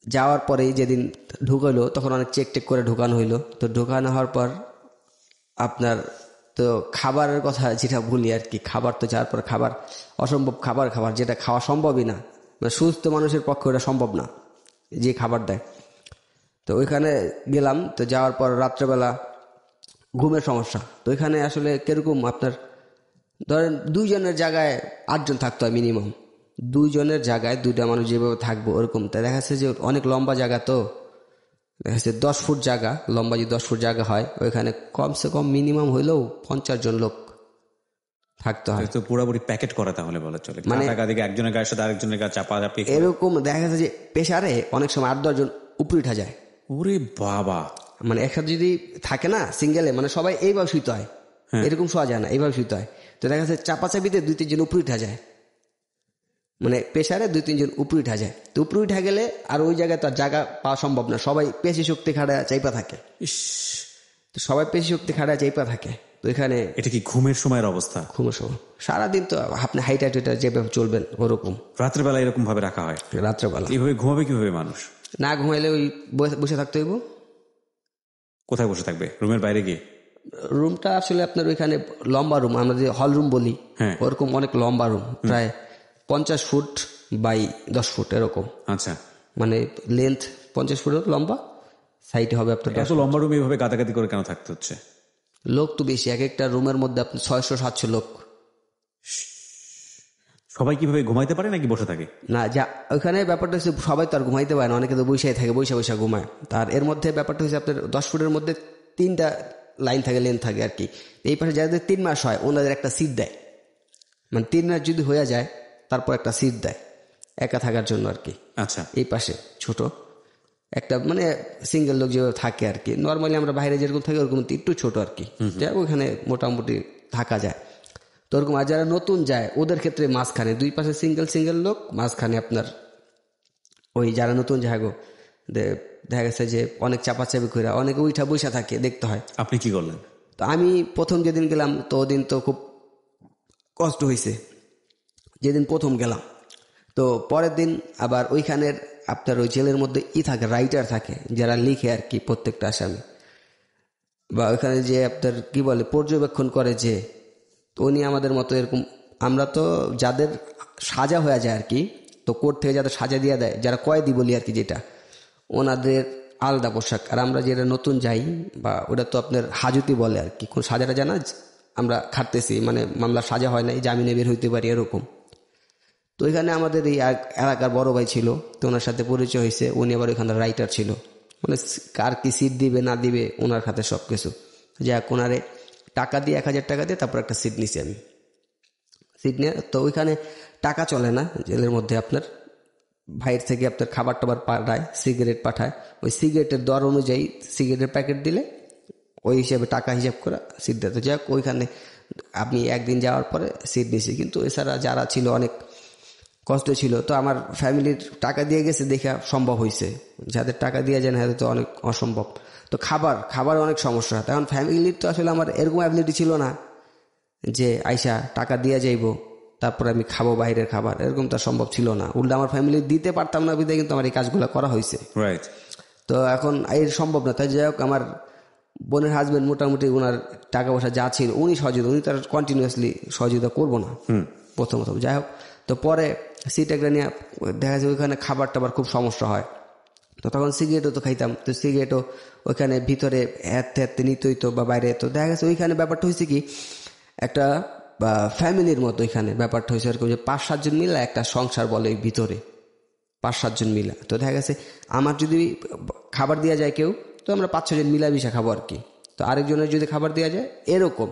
যাওয়ার পরেই যেদিন ঢুকাইলো তখন অনেক চেক করে ঢুকানো হইলো। তো ঢুকানো হওয়ার পর আপনার তো খাবারের কথা যেটা বলি আর কি, খাবার তো যাওয়ার পর খাবার অসম্ভব খাবার যেটা খাওয়া সম্ভবই না, মানে সুস্থ মানুষের পক্ষে ওটা সম্ভব না যে খাবার দেয়। তো ওইখানে গেলাম। তো যাওয়ার পর রাত্রেবেলা ঘুমের সমস্যা। তো ওইখানে আসলে কিরকম, আপনার ধরেন 2 জনের জায়গায় 8 জন থাকতে হয় মিনিমাম। 2 জনের জায়গায় 2টা মানুষ যেভাবে থাকবো ওরকম। তাই দেখা যাচ্ছে যে অনেক লম্বা জায়গা, তো দেখা যাচ্ছে 10 ফুট জায়গা, লম্বা যদি 10 ফুট জায়গা হয়, ওইখানে কমসে কম মিনিমাম হইলেও 50 জন লোক থাকতে হয়। তো পুরোপুরি প্যাকেট করা তাহলে বলা চলে, মানে একজনের গায়ের সাথে আরেকজনের গায়ে চাপাচাপি এরকম। দেখা যাচ্ছে যে প্রেসারে অনেক সময় 8-10 জন উপরে উঠা যায়। ওরে বাবা, মানে একসাথে যদি থাকে না সিঙ্গেলে, মানে সবাই এইভাবে শুইতে হয়, এরকম শোয়া যায় না, এইভাবে শুইতে হয়। তো দেখা যাচ্ছে চাপাচাপিতে 2-3 জন উপরে উঠা যায়, মানে প্রেসারে 2-3 জন উপরে উঠা যায়। তো উপরে উঠা গেলে আর ওই জায়গায় তো জায়গা পাওয়া সম্ভব না, সবাই পেশি শক্তি খাড়া চাইপা থাকে। তো সবাই পেশি শক্তি খাড়া চাইপা থাকে। তো এখানে এটা কি ঘুমের সময়ের অবস্থা? ঘুমের সময় সারাদিন তো আপনি হাইটা টুইটা যেভাবে চলবেন ওরকম, রাত্রেবেলা এরকম ভাবে রাখা হয়? রাত্রেবেলা এইভাবে ঘুমাবে কিভাবে মানুষ? না ঘুমাইলে ওই বসে থাকতে হইব। কোথায় বসে থাকবে? রুমের বাইরে গিয়ে? রুমটা আসলে আপনার ওইখানে লম্বা রুম, আমরা যে হল রুম বলি ওরকম অনেক লম্বা রুম, প্রায় 50 ফুট বাই 10 ফুট এরকম। আচ্ছা, মানে লেন্থ 50 ফুট লম্বা, সাইডে হবে আপনার এত লম্বা রুমে এইভাবে গাদাগাদি করে কেন থাকতে হচ্ছে? লোক তো বেশি, এক একটা রুমের মধ্যে আপনার 600-700 লোক। সবাই কিভাবে ঘুমাইতে পারে নাকি বসে থাকে? না, যা ওইখানে ব্যাপারটা হচ্ছে সবাই তো আর ঘুমাইতে পারে না, অনেকে তো বসে থাকে, বসে ঘুমায়। তার এর মধ্যে ব্যাপারটা হচ্ছে আপনার 10 ফুটের মধ্যে 3টা লাইন থাকে, লেন থাকে আর কি। এই পাশে যাদের 3 মাস হয় ওনাদের একটা সিট দেয়, মানে 3 মাস যদি হয়ে যায় তারপর একটা সিট দেয় একা থাকার জন্য আর কি। আচ্ছা, এই পাশে ছোট একটা মানে সিঙ্গেল লোক যেভাবে থাকে আর কি, নর্মালি আমরা বাইরে যেরকম থাকি ওরকম একটু ছোট আর কি, ওখানে মোটামুটি থাকা যায় তো ওরকম। আর যারা নতুন যায় ওদের ক্ষেত্রে মাঝখানে 2 পাশে সিঙ্গেল লোক, মাঝখানে আপনার ওই যারা নতুন যায় গো দেখা গেছে যে অনেক চাপাচাপি করে অনেকে উঠা বসা থাকে, দেখতে হয়। আপনি কি করলেন? তো আমি প্রথম যেদিন গেলাম তো ওদিন তো খুব কষ্ট হয়েছে যেদিন প্রথম গেলাম। তো পরের দিন আবার ওইখানের আপনার ওই জেলের মধ্যে থাকে, রাইটার থাকে যারা লিখে আর কি প্রত্যেকটা আসামি, বা ওইখানে যে আপনার কি বলে পর্যবেক্ষণ করে যে, তো উনি আমাদের মতো এরকম, আমরা তো যাদের সাজা হয়ে যায় আর কি, তো কোর্ট থেকে যাদের সাজা দিয়ে দেয়, যারা কয়েদি বলি আর কি, যেটা ওনাদের আলাদা পোশাক। আর আমরা যেটা নতুন যাই বা ওটা তো আপনার হাজতি বলে আর কি, কোন সাজাটা জানা আমরা খাটতেছি, মানে মামলার সাজা হয় নাই, জামিনে বের হইতে পারি এরকম। তো এখানে আমাদের এই এলাকার বড় ভাই ছিল, তো ওনার সাথে পরিচয় হয়েছে। উনি আবার ওইখানে রাইটার ছিল, মানে কার কি সিট দিবে না দিবে ওনার হাতে সব কিছু। যাক ওনারে টাকা দিয়ে 1000 টাকা দিয়ে তারপর একটা সিট নিছি আমি। সিট নিয়ে তো ওইখানে টাকা চলে না জেলের মধ্যে, আপনার ভাইয়ের থেকে আপনার খাবার টাবার পাঠায়, সিগারেট পাঠায়, ওই সিগারেটের দর অনুযায়ী সিগারেটের প্যাকেট দিলে ওই হিসাবে টাকা হিসাব করে সিট দেয়। তো যাক ওইখানে আপনি একদিন যাওয়ার পরে সিট নিছি, কিন্তু এছাড়া যারা ছিল অনেক কষ্ট ছিল। তো আমার ফ্যামিলির টাকা দিয়ে গেছে দেখা সম্ভব হয়েছে, যাদের টাকা দিয়ে যায় না তো অনেক অসম্ভব। তো খাবার অনেক সমস্যা। তখন ফ্যামিলির তো আসলে আমার এরকম অ্যাবিলিটি ছিল না যে আইসা টাকা দিয়ে যাইব তারপরে আমি খাবো বাইরের খাবার, এরকম তো সম্ভব ছিল না। উল্টা আমার ফ্যামিলি দিতে পারতাম না বিধায় কিন্তু আমার এই কাজগুলো করা হয়েছে। রাইট। তো এখন এর সম্ভব না। তাই যাই হোক আমার বোনের হাজবেন্ড মোটামুটি ওনার টাকা পয়সা যা ছিল উনি সহযোগিতা, উনি তার কন্টিনিউয়াসলি সহযোগিতা করবো না প্রথম যাই হোক। তো পরে সিট একটা নিয়ে দেখা যায় ওইখানে খাবার টাবার খুব সমস্যা হয়। তো তখন সিগারেটও তো খাইতাম, তো সিগারেটও ওইখানে ভিতরে হাতে নিতে হইতো বা বাইরে। তো দেখা গেছে ওইখানে ব্যাপারটা হয়েছে কি একটা ফ্যামিলির মতো ওইখানে ব্যাপারটা হয়েছে এরকম যে 5-7 জন মিলা একটা সংসার বলে ভিতরে, 5-7 জন মিলা। তো দেখা গেছে আমার যদি খাবার দেওয়া যায় কেউ, তো আমরা 5-6 জন মিলামিশা খাবো আর কি। তো আরেকজনের যদি খাবার দেওয়া যায় এরকম।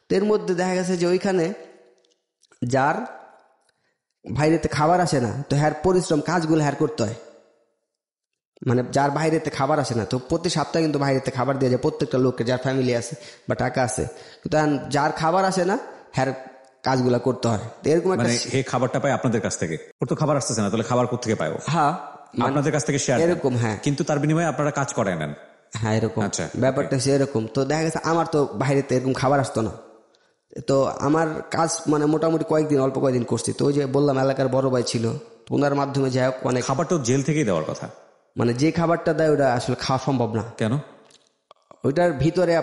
তো এর মধ্যে দেখা গেছে যে ওইখানে যার বাইরেতে খাবার আসে না, তো হ্যার পরিশ্রম কাজগুলো হ্যার করতে হয়। মানে যার বাইরেতে খাবার আসে না, তো প্রতি সপ্তাহে কিন্তু বাইরেতে খাবার দেওয়া যায় প্রত্যেকটা লোককে, যার ফ্যামিলি আছে বা টাকা আছে। কিন্তু যার খাবার আসে না হ্যার কাজগুলা করতে হয়। এরকম একটা খাবারটা পায় আপনাদের কাছ থেকে, ওর তো খাবার আসতেছে না, তাহলে খাবার কোথেকে পায়? হ্যাঁ, আপনাদের কাছ থেকে শেয়ার এরকম। হ্যাঁ, কিন্তু তার বিনিময়ে আপনারা কাজ করে নেন। হ্যাঁ এরকম। আচ্ছা, ব্যাপারটা হচ্ছে এরকম। তো দেখা গেছে আমার তো বাইরেতে এরকম খাবার আসতো না, তো আমার কাজ মানে মোটামুটি অল্প কয়েকদিন করছি। তো ওই যে বললাম এলাকার বড় ভাই ছিল, ওনার মাধ্যমে যাই হোক অনেক। খাবার তো জেল থেকেই দেওয়ার কথা। মানে যে খাবারটা দেয় ওটা আসলে খাওয়া সম্ভব না। কেন? ওইটার ভিতরে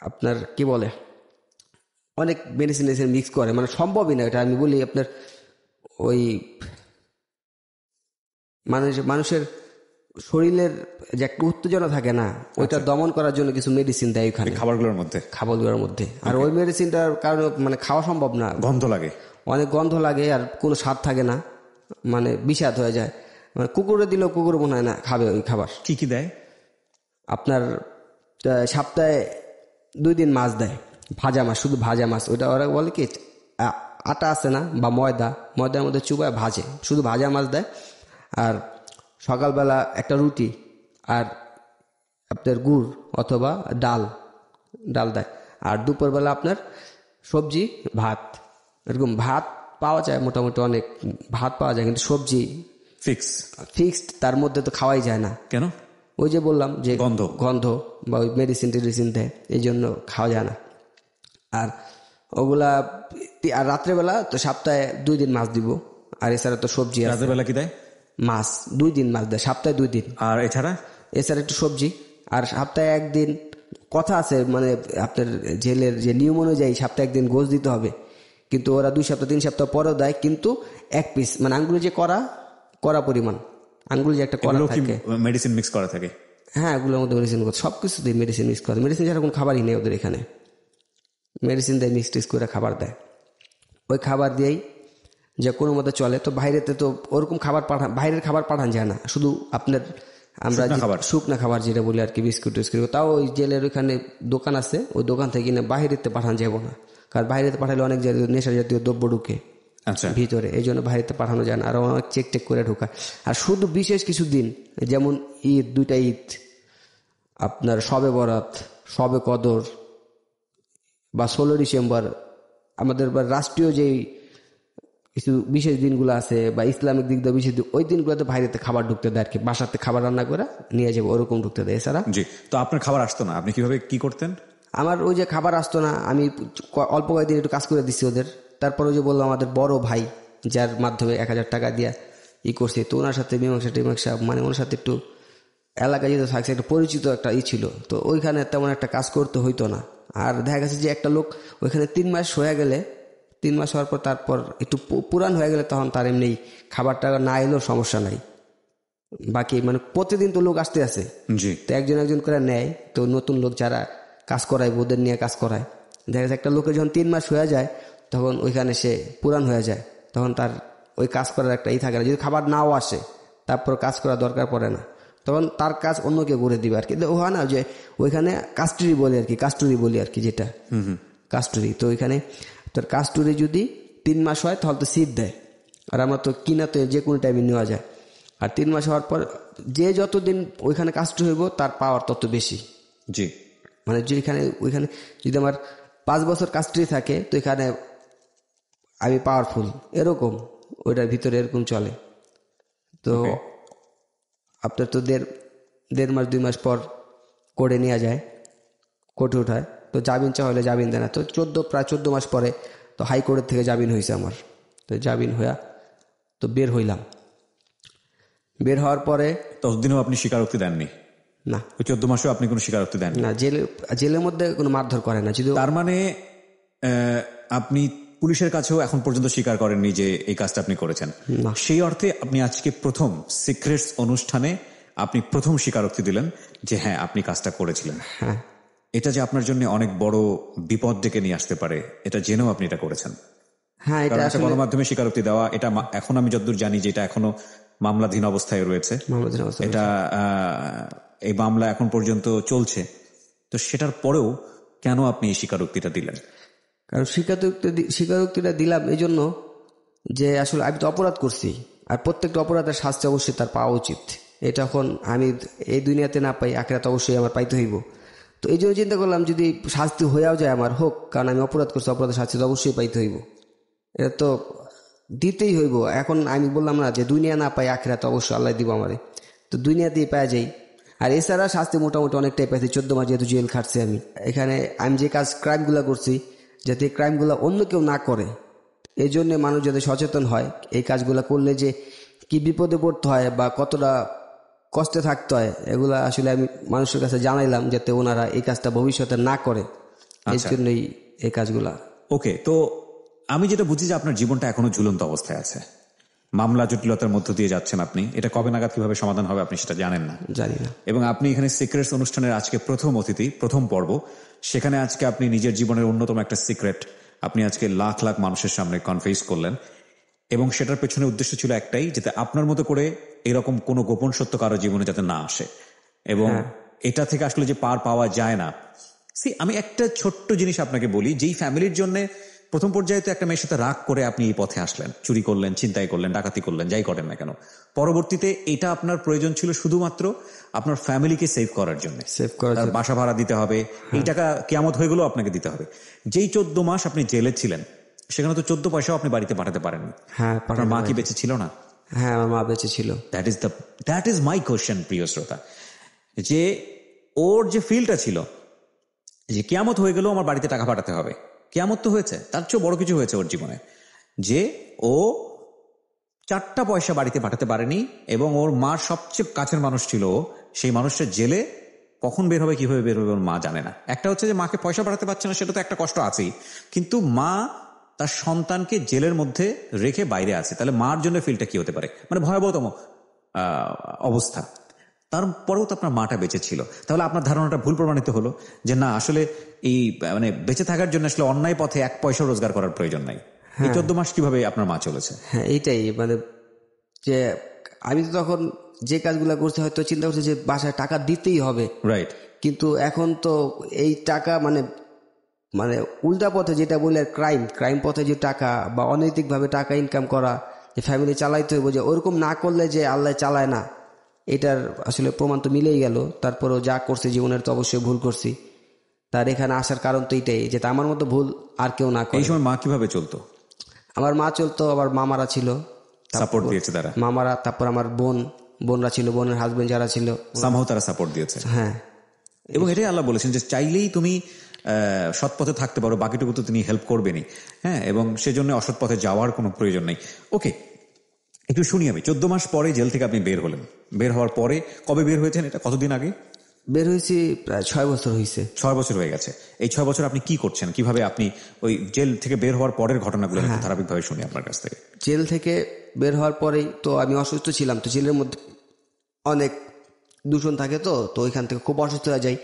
আপনার কি বলে অনেক মেডিসিন মিক্স করে, মানে সম্ভবই না এটা। আমি বলি আপনার ওই মানুষের শরীরের যে একটা উত্তেজনা থাকে না, ওইটা দমন করার জন্য কিছু মেডিসিন দেয় ওইখানে খাবারগুলোর মধ্যে। আর ওই মেডিসিনটার কারণে মানে খাওয়া সম্ভব না, গন্ধ লাগে, অনেক গন্ধ লাগে, আর কোনো স্বাদ থাকে না, মানে বিষাদ হয়ে যায়। মানে কুকুরে দিলেও কুকুর মনে হয় না খাবে ওই খাবার। কি কি দেয়? আপনার সপ্তাহে 2 দিন মাছ দেয়, ভাজা মাছ, শুধু ভাজা মাছ। ওইটা ওরা বলে কি আটা আছে না বা ময়দার মধ্যে চুবায় ভাজে, শুধু ভাজা মাছ দেয়। আর সকালবেলা একটা রুটি আর আপনার গুড় অথবা ডাল দেয়। আর দুপুরবেলা আপনার সবজি ভাত, এরকম ভাত পাওয়া যায় মোটামুটি, অনেক ভাত পাওয়া যায়, কিন্তু সবজি ফিক্সড, তার মধ্যে তো খাওয়াই যায় না। কেন? ওই যে বললাম যে গন্ধ বা ওই মেডিসিন দেয়, এই জন্য খাওয়া যায় না। আর ওগুলা আর রাত্রেবেলা তো সপ্তাহে 2 দিন মাছ দিব, আর এছাড়া তো সবজি। রাত্রেবেলা কি দেয়? মাছ 2 দিন মাছ দেয়, সপ্তাহে 2 দিন। আর এছাড়া একটু সবজি। আর সপ্তাহে 1 দিন কথা আছে, মানে আপনার জেলের যে নিয়ম অনুযায়ী সপ্তাহে 1 দিন গোশ দিতে হবে, কিন্তু ওরা 2 সপ্তাহ 3 সপ্তাহ পরেও দেয়, কিন্তু 1 পিস, মানে আঙ্গুলে যে করা পরিমাণ আঙ্গুল যে একটা করা থাকে, মেডিসিন মিক্স করা থাকে। হ্যাঁ, এগুলোর মধ্যে মেডিসিন সবকিছু দিয়ে মেডিসিন মিক্স করে। মেডিসিন ছাড়া কোনো খাবারই নেই ওদের এখানে, মেডিসিন দেয়, মিক্স করে খাবার দেয়। ওই খাবার দিয়েই যে কোনো মতো চলে। তো বাইরেতে তো ওরকম বাইরের খাবার পাঠান যায় না, শুধু আপনার আমরা শুকনা খাবার যেটা বলি আর কি, বিস্কুট টিস্কুট। তাও ওই জেলের ওইখানে দোকান আছে, ওই দোকান থেকে কিনে বাইরেতে পাঠান যাবো না, কারণ বাইরেতে পাঠালে অনেক নেশা জাতীয় দ্রব্য ঢুকে ভিতরে, এই জন্য বাইরেতে পাঠানো যায় না, আর অনেক চেক করে ঢোকায়। আর শুধু বিশেষ কিছু দিন, যেমন ঈদ, 2টা ঈদ, আপনার শবে বরাত, শবে কদর বা 16 ডিসেম্বর, আমাদের রাষ্ট্রীয় যেই কিছু বিশেষ দিনগুলো আছে বা ইসলামিক দিক দিয়ে বিশেষ দিন, ওই দিনগুলোতে বাইরেতে খাবার ঢুকতে দেয় আর কি, বাসাতে খাবার রান্না করে নিয়ে যাবো ওরকম ঢুকতে দেয়। এছাড়া জি। তো আপনার খাবার আসতো না, আপনি কিভাবে কি করতেন? আমার ওই যে খাবার আসতো না, আমি অল্প কয়েকদিন একটু কাজ করে দিচ্ছি ওদের। তারপর ওই যে বললাম আমাদের বড় ভাই, যার মাধ্যমে 1000 টাকা দিয়ে করছি, তো ওনার সাথে মীমাংসা মানে ওনার সাথে একটু এলাকায় যেহেতু থাকছে, একটা পরিচিত একটা ছিল, তো ওইখানে তেমন একটা কাজ করতে হইতো না। আর দেখা গেছে যে একটা লোক ওইখানে 3 মাস হয়ে গেলে, 3 মাস হওয়ার পর তারপর একটু পুরান হয়ে গেলে তখন তার এমনি খাবারটা না এলেও সমস্যা নাই। বাকি মানে প্রতিদিন তো লোক আসতে আছে, তো একজন করে নেয়। তো নতুন লোক যারা কাজ করায় ওদের নিয়ে কাজ করায়, দেখা যাচ্ছে একটা লোকের যখন 3 মাস হয়ে যায় তখন ওইখানে সে পুরান হয়ে যায়, তখন তার ওই কাজ করার একটা থাকে না। যদি খাবার নাও আসে তারপর কাজ করা দরকার পড়ে না, তখন তার কাজ অন্য কেউ করে দিবে আর কি। হয় না যে ওইখানে কাস্টুরি বলি আর কি, যেটা কাস্টুরি। তো ওইখানে তোর কাস্টুরি যদি 3 মাস হয় তাহলে তো সিট দেয়, আর আমরা তো কিনাতে যে কোনো টাইমে নেওয়া যায়। আর 3 মাস হওয়ার পর যে যতদিন ওইখানে কাস্টুরি হইব তার পাওয়ার তত বেশি। জি, মানে ওইখানে যদি আমার 5 বছর কাস্টুরি থাকে তো এখানে আমি পাওয়ারফুল, এরকম ওইটার ভিতরে এরকম চলে। তো আপনার তো দেড় মাস 2 মাস পর কোর্টে নেওয়া যায়, কোর্টে উঠায়, তো জামিন চাওয়া হলে জামিন দেয় না। তো প্রায় 14 মাস পরে তো হাইকোর্টের থেকে জামিন হয়েছে আমার। তো জামিন হইয়া তো বের হইলাম। বের হওয়ার পরে ততদিনও আপনি স্বীকারোক্তি দেননি? না, ওই 14 মাসেও আপনি কোনো স্বীকারোক্তি দেন না। জেলের মধ্যে কোনো মারধর করে না। যদি তার মানে আপনি পুলিশের কাছেও এখন পর্যন্ত স্বীকার করেননি যে এই কাজটা আপনি করেছেন? সেই অর্থে আপনি আজকে প্রথম সিক্রেটস অনুষ্ঠানে আপনি প্রথম স্বীকারোক্তি দিলেন যে হ্যাঁ আপনি কাজটা করেছিলেন। হ্যাঁ, এটা যে আপনার জন্য অনেক বড় বিপদ ডেকে নিয়ে আসতে পারে এটা জেনেও আপনি এটা করেছেন। হ্যাঁ, এটা আসলে গণমাধ্যমে স্বীকারোক্তি দেওয়া, এটা এখন আমি যতদূর জানি যে এটা এখনো মামলাধীন অবস্থায় রয়েছে। এটা এই মামলা এখন পর্যন্ত চলছে। তো সেটার পরেও কেন আপনি এই স্বীকারোক্তিটা দিলেন? কারণ স্বীকারোক্তিটা দিলাম এই জন্য যে আসলে আমি তো অপরাধ করছি, আর প্রত্যেকটা অপরাধের শাস্তি অবশ্যই তার পাওয়া উচিত। এটা এখন আমি এই দুনিয়াতে না পাই, আখিরাতে অবশ্যই আমার পাইতে হইব। তো এই জন্য চিন্তা করলাম যদি শাস্তি হয়েও যায় আমার, হোক, কারণ আমি অপরাধ করছি, অপরাধের শাস্তি তো অবশ্যই পাইতে হইব, এটা তো দিতেই হইব। এখন আমি বললাম না যে দুনিয়া না পাই, আখিরাতে অবশ্যই আল্লাহ দিব আমারে, তো দুনিয়াতেই পাওয়া যাই। আর এছাড়া শাস্তি মোটামুটি অনেকটাই পাইছি। 14 মাস যেহেতু জেল খাটছি আমি, এখানে আমি যে ক্রাইমগুলো করছি যাতে এই ক্রাইমগুলো অন্য কেউ না করে, এই জন্যে মানুষ যাতে সচেতন হয় এই কাজগুলো করলে যে কি বিপদে পড়তে হয় বা কতটা কষ্টে থাকতে হয়, এগুলা আসলে আমি মানুষের কাছে জানাইলাম যাতে ওনারা এই কাজটা ভবিষ্যতে না করে, এই জন্যই এই কাজগুলা। ওকে, তো আমি যেটা বুঝি যে আপনার জীবনটা এখনো ঝুলন্ত অবস্থায় আছে, মামলা জটিলতার মধ্য দিয়ে যাচ্ছেন আপনি। এটা কবে নাগাদ কিভাবে সমাধান হবে আপনি সেটা জানেন না? জানি না। এবং আপনি এখানে সিক্রেটস অনুষ্ঠানের আজকে প্রথম অতিথি, প্রথম পর্ব। সেখানে আজকে আপনি নিজের জীবনের অন্যতম একটা সিক্রেট আপনি আজকে লাখ লাখ মানুষের সামনে কনফেস করলেন, এবং সেটার পেছনে উদ্দেশ্য ছিল একটাই, যাতে আপনার মতো করে এরকম কোনো গোপন সত্য কারো জীবনে যাতে না আসে, এবং এটা থেকে আসলে যে পার পাওয়া যায় না। আমি একটা ছোট্ট জিনিস আপনাকে বলি, যেই ফ্যামিলির জন্য প্রথম পর্যায়ে তো একটা মেয়ের সাথে রাগ করে আপনি এই পথে আসলেন, চুরি করলেন, ছিনতাই করলেন, ডাকাতি করলেন, যাই করেন না কেন, পরবর্তীতে এটা আপনার প্রয়োজন ছিল শুধুমাত্র আপনার ফ্যামিলিকে সেভ করার জন্য, বাসা ভাড়া দিতে হবে, এই টাকা কিয়ামত হয়ে গেলেও আপনাকে দিতে হবে। যেই 14 মাস আপনি জেলে ছিলেন সেখানে তো 14 পয়সাও আপনি বাড়িতে পাঠাতে পারেননি। হ্যাঁ, আপনার মা কি বেঁচে ছিল না? হ্যাঁ, আমার মা বেঁচে ছিল। দ্যাট ইজ মাই কোয়েশ্চেন, প্রিয় শ্রোতা। যে ওর যে ফিলটা ছিল যে কিয়ামত হয়ে গেল, আমার বাড়িতে টাকা পাঠাতে হবে। কিয়ামত তো হয়েছে, তার চেয়েও বড় কিছু হয়েছে ওর জীবনে, যে ও 4টা পয়সা বাড়িতে পাঠাতে পারেনি এবং ওর মার সবচেয়ে কাছের মানুষ ছিল, সেই মানুষটা জেলে কখন বের হবে, কিভাবে বের হবে ওর মা জানে না। একটা হচ্ছে যে মাকে পয়সা পাঠাতে পারছে না, সেটা তো একটা কষ্ট আছেই, কিন্তু মা তার সন্তানকে জেলের মধ্যে রেখে বাইরে আছে, তাহলে মার জন্য ফিলটা কি হতে পারে, মানে ভয়াবহতম অবস্থা। তারপরেও তো আপনার মাটা বেঁচে ছিল, তাহলে আপনার ধারণাটা ভুল প্রমাণিত হলো যে না, আসলে এই মানে বেঁচে থাকার জন্য আসলে অন্যায় পথে 1 পয়সা রোজগার করার প্রয়োজন নাই। এই 14 মাস কিভাবে আপনার মা চলেছে? হ্যাঁ, এইটাই মানে যে আমি তো তখন যে কাজগুলো করছি হয়তো চিন্তা করছি যে বাসায় টাকা দিতেই হবে, রাইট, কিন্তু এখন তো এই টাকা মানে মানে উল্টা পথে যেটা বলে ক্রাইম পথে যে টাকা বা অনৈতিকভাবে টাকা ইনকাম করা, যে ফ্যামিলি চালাইতে হইব, যে ওরকম না করলে যে আল্লাহ চালায় না, এটার আসলে প্রমাণ তো মিলেই গেল। তারপরেও যা করছি জীবনের তো অবশ্যই ভুল করছি, তার এখানে আসার কারণ তো এইটাই যে আমার মতো ভুল আর কেউ না করে। এই সময় মা কিভাবে চলতো? আমার মা চলতো, আবার মামারা ছিল, সাপোর্ট দিয়েছে তারা, মামারা, তারপর আমার বোনরা ছিল, বোনের হাজবেন্ড যারা ছিল, সামহাও তারা সাপোর্ট দিয়েছে। হ্যাঁ, এবং এটাই আল্লাহ বলেছেন যে চাইলেই তুমি সৎ পথে থাকতে পারো, বাকিটুকু তো তিনি হেল্প করবেনই। হ্যাঁ, এবং সেজন্য অসৎ পথে যাওয়ার কোনো প্রয়োজন নেই। ওকে, একটু শুনি আমি। 14 মাস পরে জেল থেকে আপনি বের হলেন, বের হওয়ার পরে কবে বের হয়েছেন, এটা কতদিন আগে? বের হয়েছি প্রায় 6 বছর হয়েছে। 6 বছর হয়ে গেছে। এই 6 বছর আপনি কি করছেন, কিভাবে আপনি ওই জেল থেকে বের হওয়ার পরের ঘটনাগুলো ধারাবাহিকভাবে শুনি আপনার কাছ থেকে। জেল থেকে বের হওয়ার পরেই তো আমি অসুস্থ ছিলাম, তো জেলের মধ্যে অনেক দূষণ থাকে, তো ওইখান থেকে খুব অসুস্থ হয়ে যাই।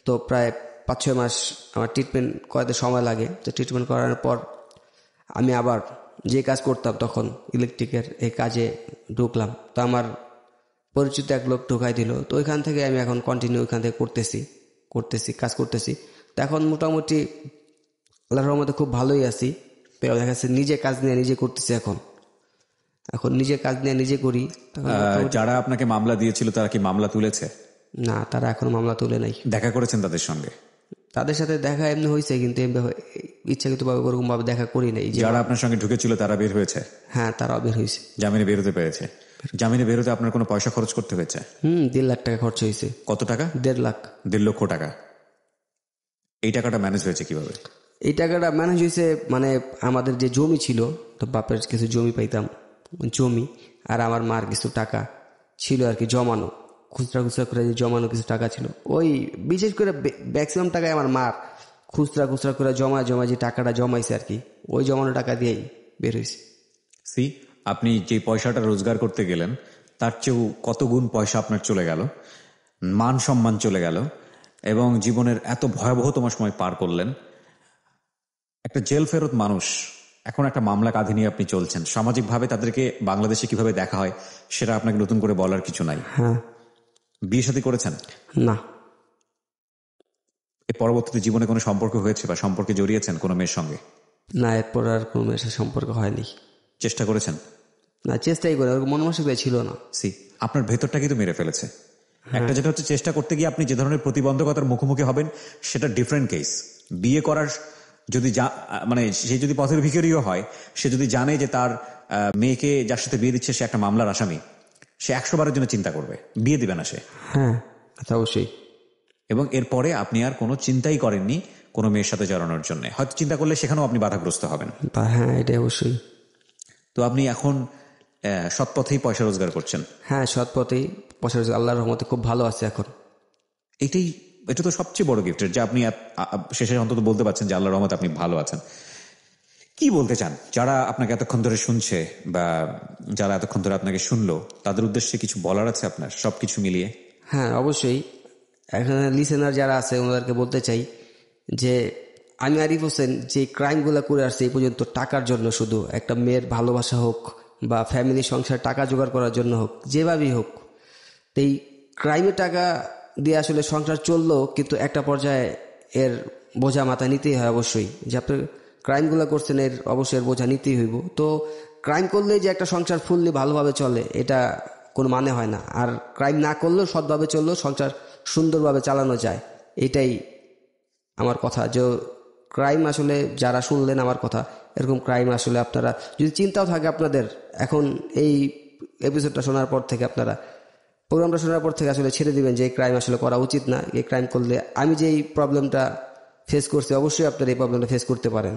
তো প্রায় 5-6 মাস আমার ট্রিটমেন্ট করাতে সময় লাগে। তো ট্রিটমেন্ট করানোর পর আমি আবার যে কাজ করতাম তখন ইলেকট্রিকের এই কাজে ঢুকলাম। তো আমার পরিচিত এক লোক ঢুকাই দিল, তো ওইখান থেকে আমি এখন কন্টিনিউ ওইখান থেকে কাজ করতেছি। তো এখন মোটামুটি আল্লাহর রহমতে খুব ভালোই আছি। দেখা যাচ্ছে নিজে কাজ নিয়ে নিজে করতেছি, এখন নিজে কাজ নিয়ে নিজে করি। যারা আপনাকে মামলা দিয়েছিল তারা কি মামলা তুলেছে? না, তারা এখনো মামলা তুলে নাই। দেখা করেছেন তাদের সঙ্গে? তাদের সাথে দেখা এমনি হয়েছে, কিন্তু ইচ্ছাকৃতভাবে ওরকম ভাবে দেখা করি নাই। যারা আপনার সঙ্গে ঢুকেছিল তারা বের হয়েছে? হ্যাঁ, তারাও বের হয়েছে, জামিনে বেরোতে পেরেছে। জামিনে বেরোতে আপনার কোনো পয়সা খরচ করতে হয়েছে? 1.5 লাখ টাকা খরচ হয়েছে। কত টাকা? 1.5 লাখ। 1.5 লক্ষ টাকা। এই টাকাটা ম্যানেজ হয়েছে কিভাবে? এই টাকাটা ম্যানেজ হয়েছে মানে আমাদের যে জমি ছিল, তো বাপের কিছু জমি পাইতাম, জমি আর আমার মার কিছু টাকা ছিল আর কি জমানো, খুচরা করে যে জমানো কিছু টাকা ছিল, ওই বিশেষ করে ম্যাক্সিমাম টাকায় আমার মার খুচরা করে জমা যে টাকাটা জমাইছে আর কি, ওই জমানো টাকা দিয়েই বের হয়েছে। আপনি যে পয়সাটা রোজগার করতে গেলেন তার চেয়েও কত গুণ পয়সা আপনার চলে গেল, মান সম্মান চলে গেল, এবং জীবনের এত ভয়াবহতম সময় পার করলেন। একটা জেল ফেরত মানুষ এখন একটা মামলা কাঁধে নিয়ে আপনি চলছেন। সামাজিকভাবে তাদেরকে বাংলাদেশে কিভাবে দেখা হয় সেটা আপনাকে নতুন করে বলার কিছু নাই। হ্যাঁ। বিয়ে শাদী করেছেন? না। এর পরবর্তীতে জীবনে কোনো সম্পর্ক হয়েছে বা সম্পর্কে জড়িয়েছেন কোনো মেয়ের সঙ্গে? না, এরপর আর কোনো মেয়ের সাথে সম্পর্ক হয়নি। চেষ্টা করেছেন? না, চেষ্টাই করে, মন মানসিকতা ছিল না। আপনার ভেতরটাকে তো মেরে ফেলেছে। একটা যেটা হচ্ছে চেষ্টা করতে গিয়ে আপনি যে ধরনের প্রতিবন্ধকতার মুখোমুখি হবেন সেটা ডিফারেন্ট কেস। বিয়ে করার যদি মানে সে যদি পথের ভিখারিও হয়, সে যদি জানে যে তার মেয়েকে যার সাথে বিয়ে দিচ্ছে সে একটা মামলার আসামি, সে 100 বারের জন্য চিন্তা করবে, বিয়ে দিবে না সে। হ্যাঁ, অবশ্যই। এবং এরপরে আপনি আর কোনো চিন্তাই করেননি কোনো মেয়ের সাথে জড়ানোর জন্য। হয়তো চিন্তা করলে সেখানেও আপনি বাধাগ্রস্ত হবেন। হ্যাঁ, এটা অবশ্যই। তো আপনি এখন সৎ পথেই পয়সা রোজগার করছেন? হ্যাঁ, সৎ পথেই পয়সা রোজগার, আল্লাহর রহমতে খুব ভালো আছে এখন। এটা তো সবচেয়ে বড় গিফটের, যে আপনি শেষে অন্তত বলতে পারছেন যে আল্লাহর রহমতে আপনি ভালো আছেন। কি বলতে চান যারা আপনাকে এতক্ষণ ধরে শুনছে বা যারা এতক্ষণ ধরে আপনাকে শুনলো, তাদের উদ্দেশ্যে কিছু বলার আছে আপনার সবকিছু মিলিয়ে? হ্যাঁ, অবশ্যই। এখানে লিসেনার যারা আছে ওনাদেরকে বলতে চাই যে আমি আরিফ হোসেন যে ক্রাইমগুলো করে আসছে এই পর্যন্ত টাকার জন্য, শুধু একটা মেয়ের ভালোবাসা হোক বা ফ্যামিলি সংসার টাকা জোগাড় করার জন্য হোক, যেভাবেই হোক, এই ক্রাইমের টাকা দিয়ে আসলে সংসার চললো, কিন্তু একটা পর্যায়ে এর বোঝা মাথায় নিতেই হয় অবশ্যই। যে আপনি ক্রাইমগুলো করছেন এর অবশ্যই এর বোঝা নিতেই হইব। তো ক্রাইম করলেই যে একটা সংসার ফুললি ভালোভাবে চলে এটা কোনো মানে হয় না। আর ক্রাইম না করলেও সৎভাবে চললেও সংসার সুন্দরভাবে চালানো যায়, এটাই আমার কথা। যে ক্রাইম আসলে যারা শুনলেন আমার কথা, এরকম ক্রাইম আসলে আপনারা যদি চিন্তাও থাকে আপনাদের, এখন এই এপিসোডটা শোনার পর থেকে আপনারা প্রোগ্রামটা শোনার পর থেকে আসলে ছেড়ে দিবেন যে এই ক্রাইম আসলে করা উচিত না। এই ক্রাইম করলে আমি যে এই প্রবলেমটা ফেস করছি, অবশ্যই আপনার এই প্রবলেমটা ফেস করতে পারেন।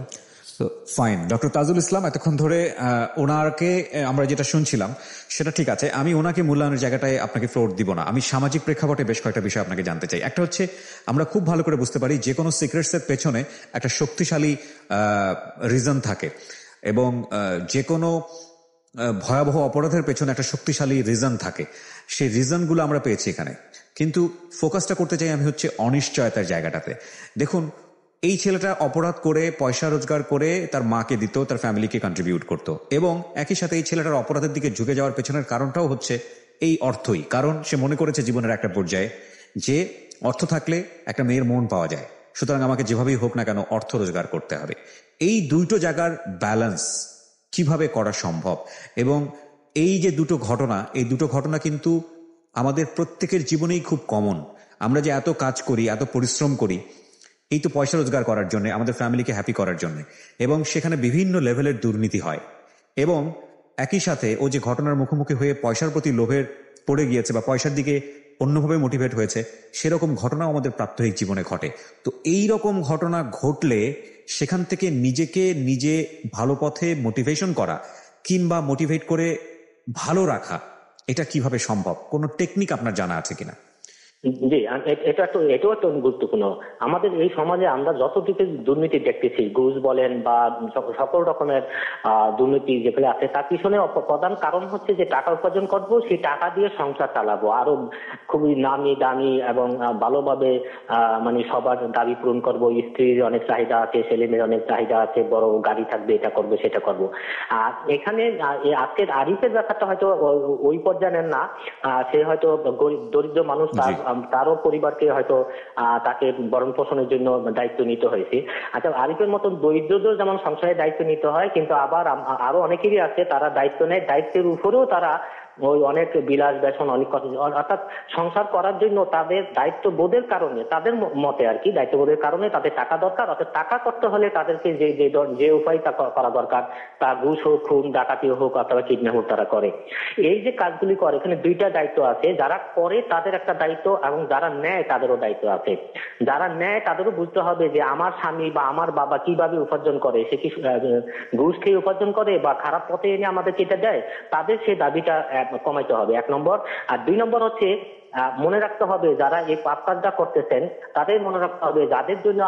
ফাইন। ডক্টর তাজুল ইসলাম, এতক্ষণ ধরে ওনাকে আমরা যেটা শুনছিলাম সেটা ঠিক আছে। আমি ওনাকে মূল্যায়নের জায়গাটায় আপনাকে ফ্লোর দিব না। আমি সামাজিক প্রেক্ষাপটে বেশ কয়েকটা বিষয় আপনাকে জানতে চাই। একটা হচ্ছে, আমরা খুব ভালো করে বুঝতে পারি যে কোনো সিক্রেটসের পেছনে একটা শক্তিশালী রিজন থাকে, এবং যে কোনো ভয়াবহ অপরাধের পেছনে একটা শক্তিশালী রিজন থাকে। সেই রিজনগুলো আমরা পেয়েছি এখানে, কিন্তু ফোকাসটা করতে চাই আমি হচ্ছে অনিশ্চয়তার জায়গাটাতে। দেখুন, এই ছেলেটা অপরাধ করে পয়সা রোজগার করে তার মাকে দিত, তার ফ্যামিলিকে কন্ট্রিবিউট করত, এবং একই সাথে এই ছেলেটার অপরাধের দিকে ঝুঁকে যাওয়ার পেছনের কারণটাও হচ্ছে এই অর্থই। কারণ সে মনে করেছে জীবনের একটা পর্যায়ে যে অর্থ থাকলে একটা মেয়ের মন পাওয়া যায়, সুতরাং আমাকে যেভাবেই হোক না কেন অর্থ রোজগার করতে হবে। এই দুটো জায়গার ব্যালেন্স কিভাবে করা সম্ভব? এবং এই যে দুটো ঘটনা, এই দুটো ঘটনা কিন্তু আমাদের প্রত্যেকের জীবনেই খুব কমন। আমরা যে এত কাজ করি, এত পরিশ্রম করি, এই তো পয়সা রোজগার করার জন্য, আমাদের ফ্যামিলিকে হ্যাপি করার জন্য, এবং সেখানে বিভিন্ন লেভেলের দুর্নীতি হয়। এবং একই সাথে ও যে ঘটনার মুখোমুখি হয়ে পয়সার প্রতি লোভের পড়ে গিয়েছে বা পয়সার দিকে অন্যভাবে মোটিভেট হয়েছে, সেরকম ঘটনাও আমাদের প্রাত্যহিক জীবনে ঘটে। তো এই রকম ঘটনা ঘটলে সেখান থেকে নিজেকে নিজে ভালো পথে মোটিভেশন করা কিংবা মোটিভেট করে ভালো রাখা, এটা কিভাবে সম্ভব? কোনো টেকনিক আপনার জানা আছে কিনা? জি, এটাও একটা গুরুত্বপূর্ণ। আমাদের এই সমাজে আমরা যতটুকু দুর্নীতি দেখতেছি, ঘুষ বলেন বা সকল রকমের দুর্নীতি যেগুলো আছে, তার পিছনে প্রধান কারণ হচ্ছে যে টাকা উপার্জন করবো, সেই টাকা দিয়ে সংসার চালাবো, আরো খুবই নামি দামি এবং ভালোভাবে মানে সবার দাবি পূরণ করবো। স্ত্রীর অনেক চাহিদা আছে, ছেলে মেয়ের অনেক চাহিদা আছে, বড় গাড়ি থাকবে, এটা করবো সেটা করবো। আর এখানে আজকের আরিফের ব্যাপারটা হয়তো ওই পর্যায়ের না। সে হয়তো দরিদ্র মানুষ, তারও পরিবারকে হয়তো তাকে ভরণ পোষণের জন্য দায়িত্ব নিতে হয়েছে। আচ্ছা, আরিফের মতন দরিদ্রদের যেমন সংসারের দায়িত্ব নিতে হয়, কিন্তু আবার আরো অনেকেরই আছে তারা দায়িত্ব নেয়, দায়িত্বের উপরেও তারা ওই অনেক বিলাস বেসন অনেক কথা, অর্থাৎ সংসার করার জন্য তাদের দায়িত্ব বোধের কারণে, তাদের মতে আর কি, দায়িত্ববোধের কারণে তাদের টাকা দরকার। অর্থাৎ টাকা করতে হলে তাদেরকে যে উপায় করা দরকার, তা ঘুষ হোক, খুন ডাকাতি হোক অথবা কিডন্যাপ হোক, তারা করে। এই যে কাজগুলি করে, এখানে দুইটা দায়িত্ব আছে। যারা করে তাদের একটা দায়িত্ব, এবং যারা নেয় তাদেরও দায়িত্ব আছে। যারা নেয় তাদেরও বুঝতে হবে যে আমার স্বামী বা আমার বাবা কিভাবে উপার্জন করে, সে কি ঘুষ খেয়ে উপার্জন করে বা খারাপ পথে এনে আমাদেরকে এটা দেয়, তাদের সেই দাবিটা কমাইতে হবে, 1 নম্বর। আর 2 নম্বর হচ্ছে মনে রাখতে হবে যারা এই পাপ কাজটা করতেছেন তাদের মনে রাখতে হবে যাদের জন্য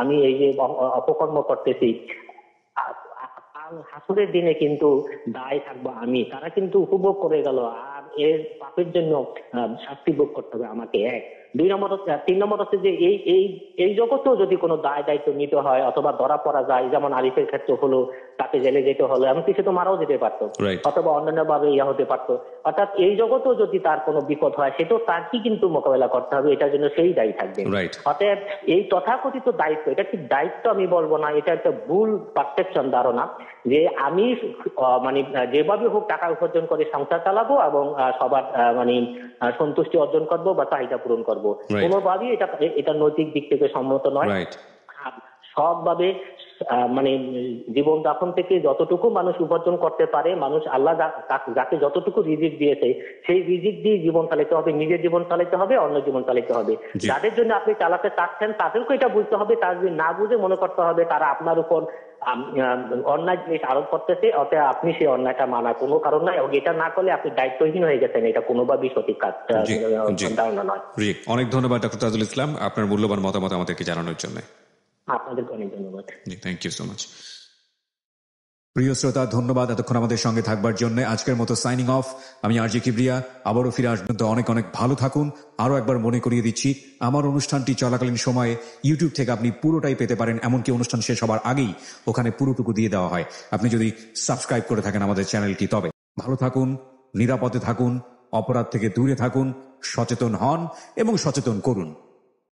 আমি এই যে অপকর্ম করতেছি, হাসুরের দিনে কিন্তু দায় থাকবো আমি, তারা কিন্তু উপভোগ করে গেল, আর এর পাপের জন্য শাস্তি ভোগ করতে হবে আমাকে। 2 নম্বর হচ্ছে, 3 নম্বর হচ্ছে যে এই জগতেও যদি কোনো দায়িত্ব নিতে হয় অথবা ধরা পড়া যায়, যেমন আরিফের ক্ষেত্রে হলো, তাকে জেলে যেতে হলো, এমনকি সে তো মারাও যেতে পারতো, অথবা অন্যান্য ভাবে হতে পারতো। অর্থাৎ এই জগতেও যদি তার কোনো বিপদ হয়, সেটাও তাকে কিন্তু মোকাবেলা করতে হবে, এটার জন্য সেই দায়ী থাকবে। অতএব এই তথাকথিত দায়িত্ব, এটা কি দায়িত্ব আমি বলবো না, এটা একটা ভুল পারসেপশন, ধারণা যে আমি মানে যেভাবে হোক টাকা উপার্জন করে সংসার চালাবো এবং সবার মানে সন্তুষ্টি অর্জন করবো বা চাহিদা পূরণ করবো। কোনোভাবেই এটা নৈতিক দিক থেকে সম্মত নয়। সবভাবে মানে জীবন যাপন থেকে যতটুকু মানুষ উপার্জন করতে পারে, মানুষ আল্লাহ যাকে যতটুকু রিজিক দিয়েছে সেই রিজিক দিয়ে জীবন চালাতে হবে, নিজের জীবন চালাতে হবে, অন্য জীবন চালাতে হবে। যাদের জন্য আপনি চালাতে চাচ্ছেন তাদেরকে এটা বুঝতে হবে, তার যদি না বুঝে মনে করতে হবে তারা আপনার উপর অন্যায় জিনিস আরোপ করতেছে, অতএব আপনি সেই অন্যায়টা মানা কোনো কারণ নাই, এবং এটা না করলে আপনি দায়িত্বহীন হয়ে গেছেন, এটা কোনোভাবেই সঠিক কাজ ধারণা নয়। অনেক ধন্যবাদ ডক্টর তাজুল ইসলাম আপনার মূল্যবান মতামত আমাদেরকে জানানোর জন্য। আপনাদেরকে অনেক ধন্যবাদ। Thank you so much. প্রিয় শ্রোতা, ধন্যবাদ এতক্ষণ আমাদের সঙ্গে থাকবার জন্য। আজকের মতো সাইনিং অফ। আমি আরজি কিবরিয়া, আবারও ফিরে আসবেন। তো অনেক অনেক ভালো থাকুন। আরো একবার মনে করিয়ে দিচ্ছি, আমার অনুষ্ঠানটি চলাকালীন সময়ে ইউটিউব থেকে আপনি পুরোটাই পেতে পারেন, এমনকি অনুষ্ঠান শেষ হবার আগেই ওখানে পুরোটুকু দিয়ে দেওয়া হয়, আপনি যদি সাবস্ক্রাইব করে থাকেন আমাদের চ্যানেলটি। তবে ভালো থাকুন, নিরাপদে থাকুন, অপরাধ থেকে দূরে থাকুন, সচেতন হন এবং সচেতন করুন।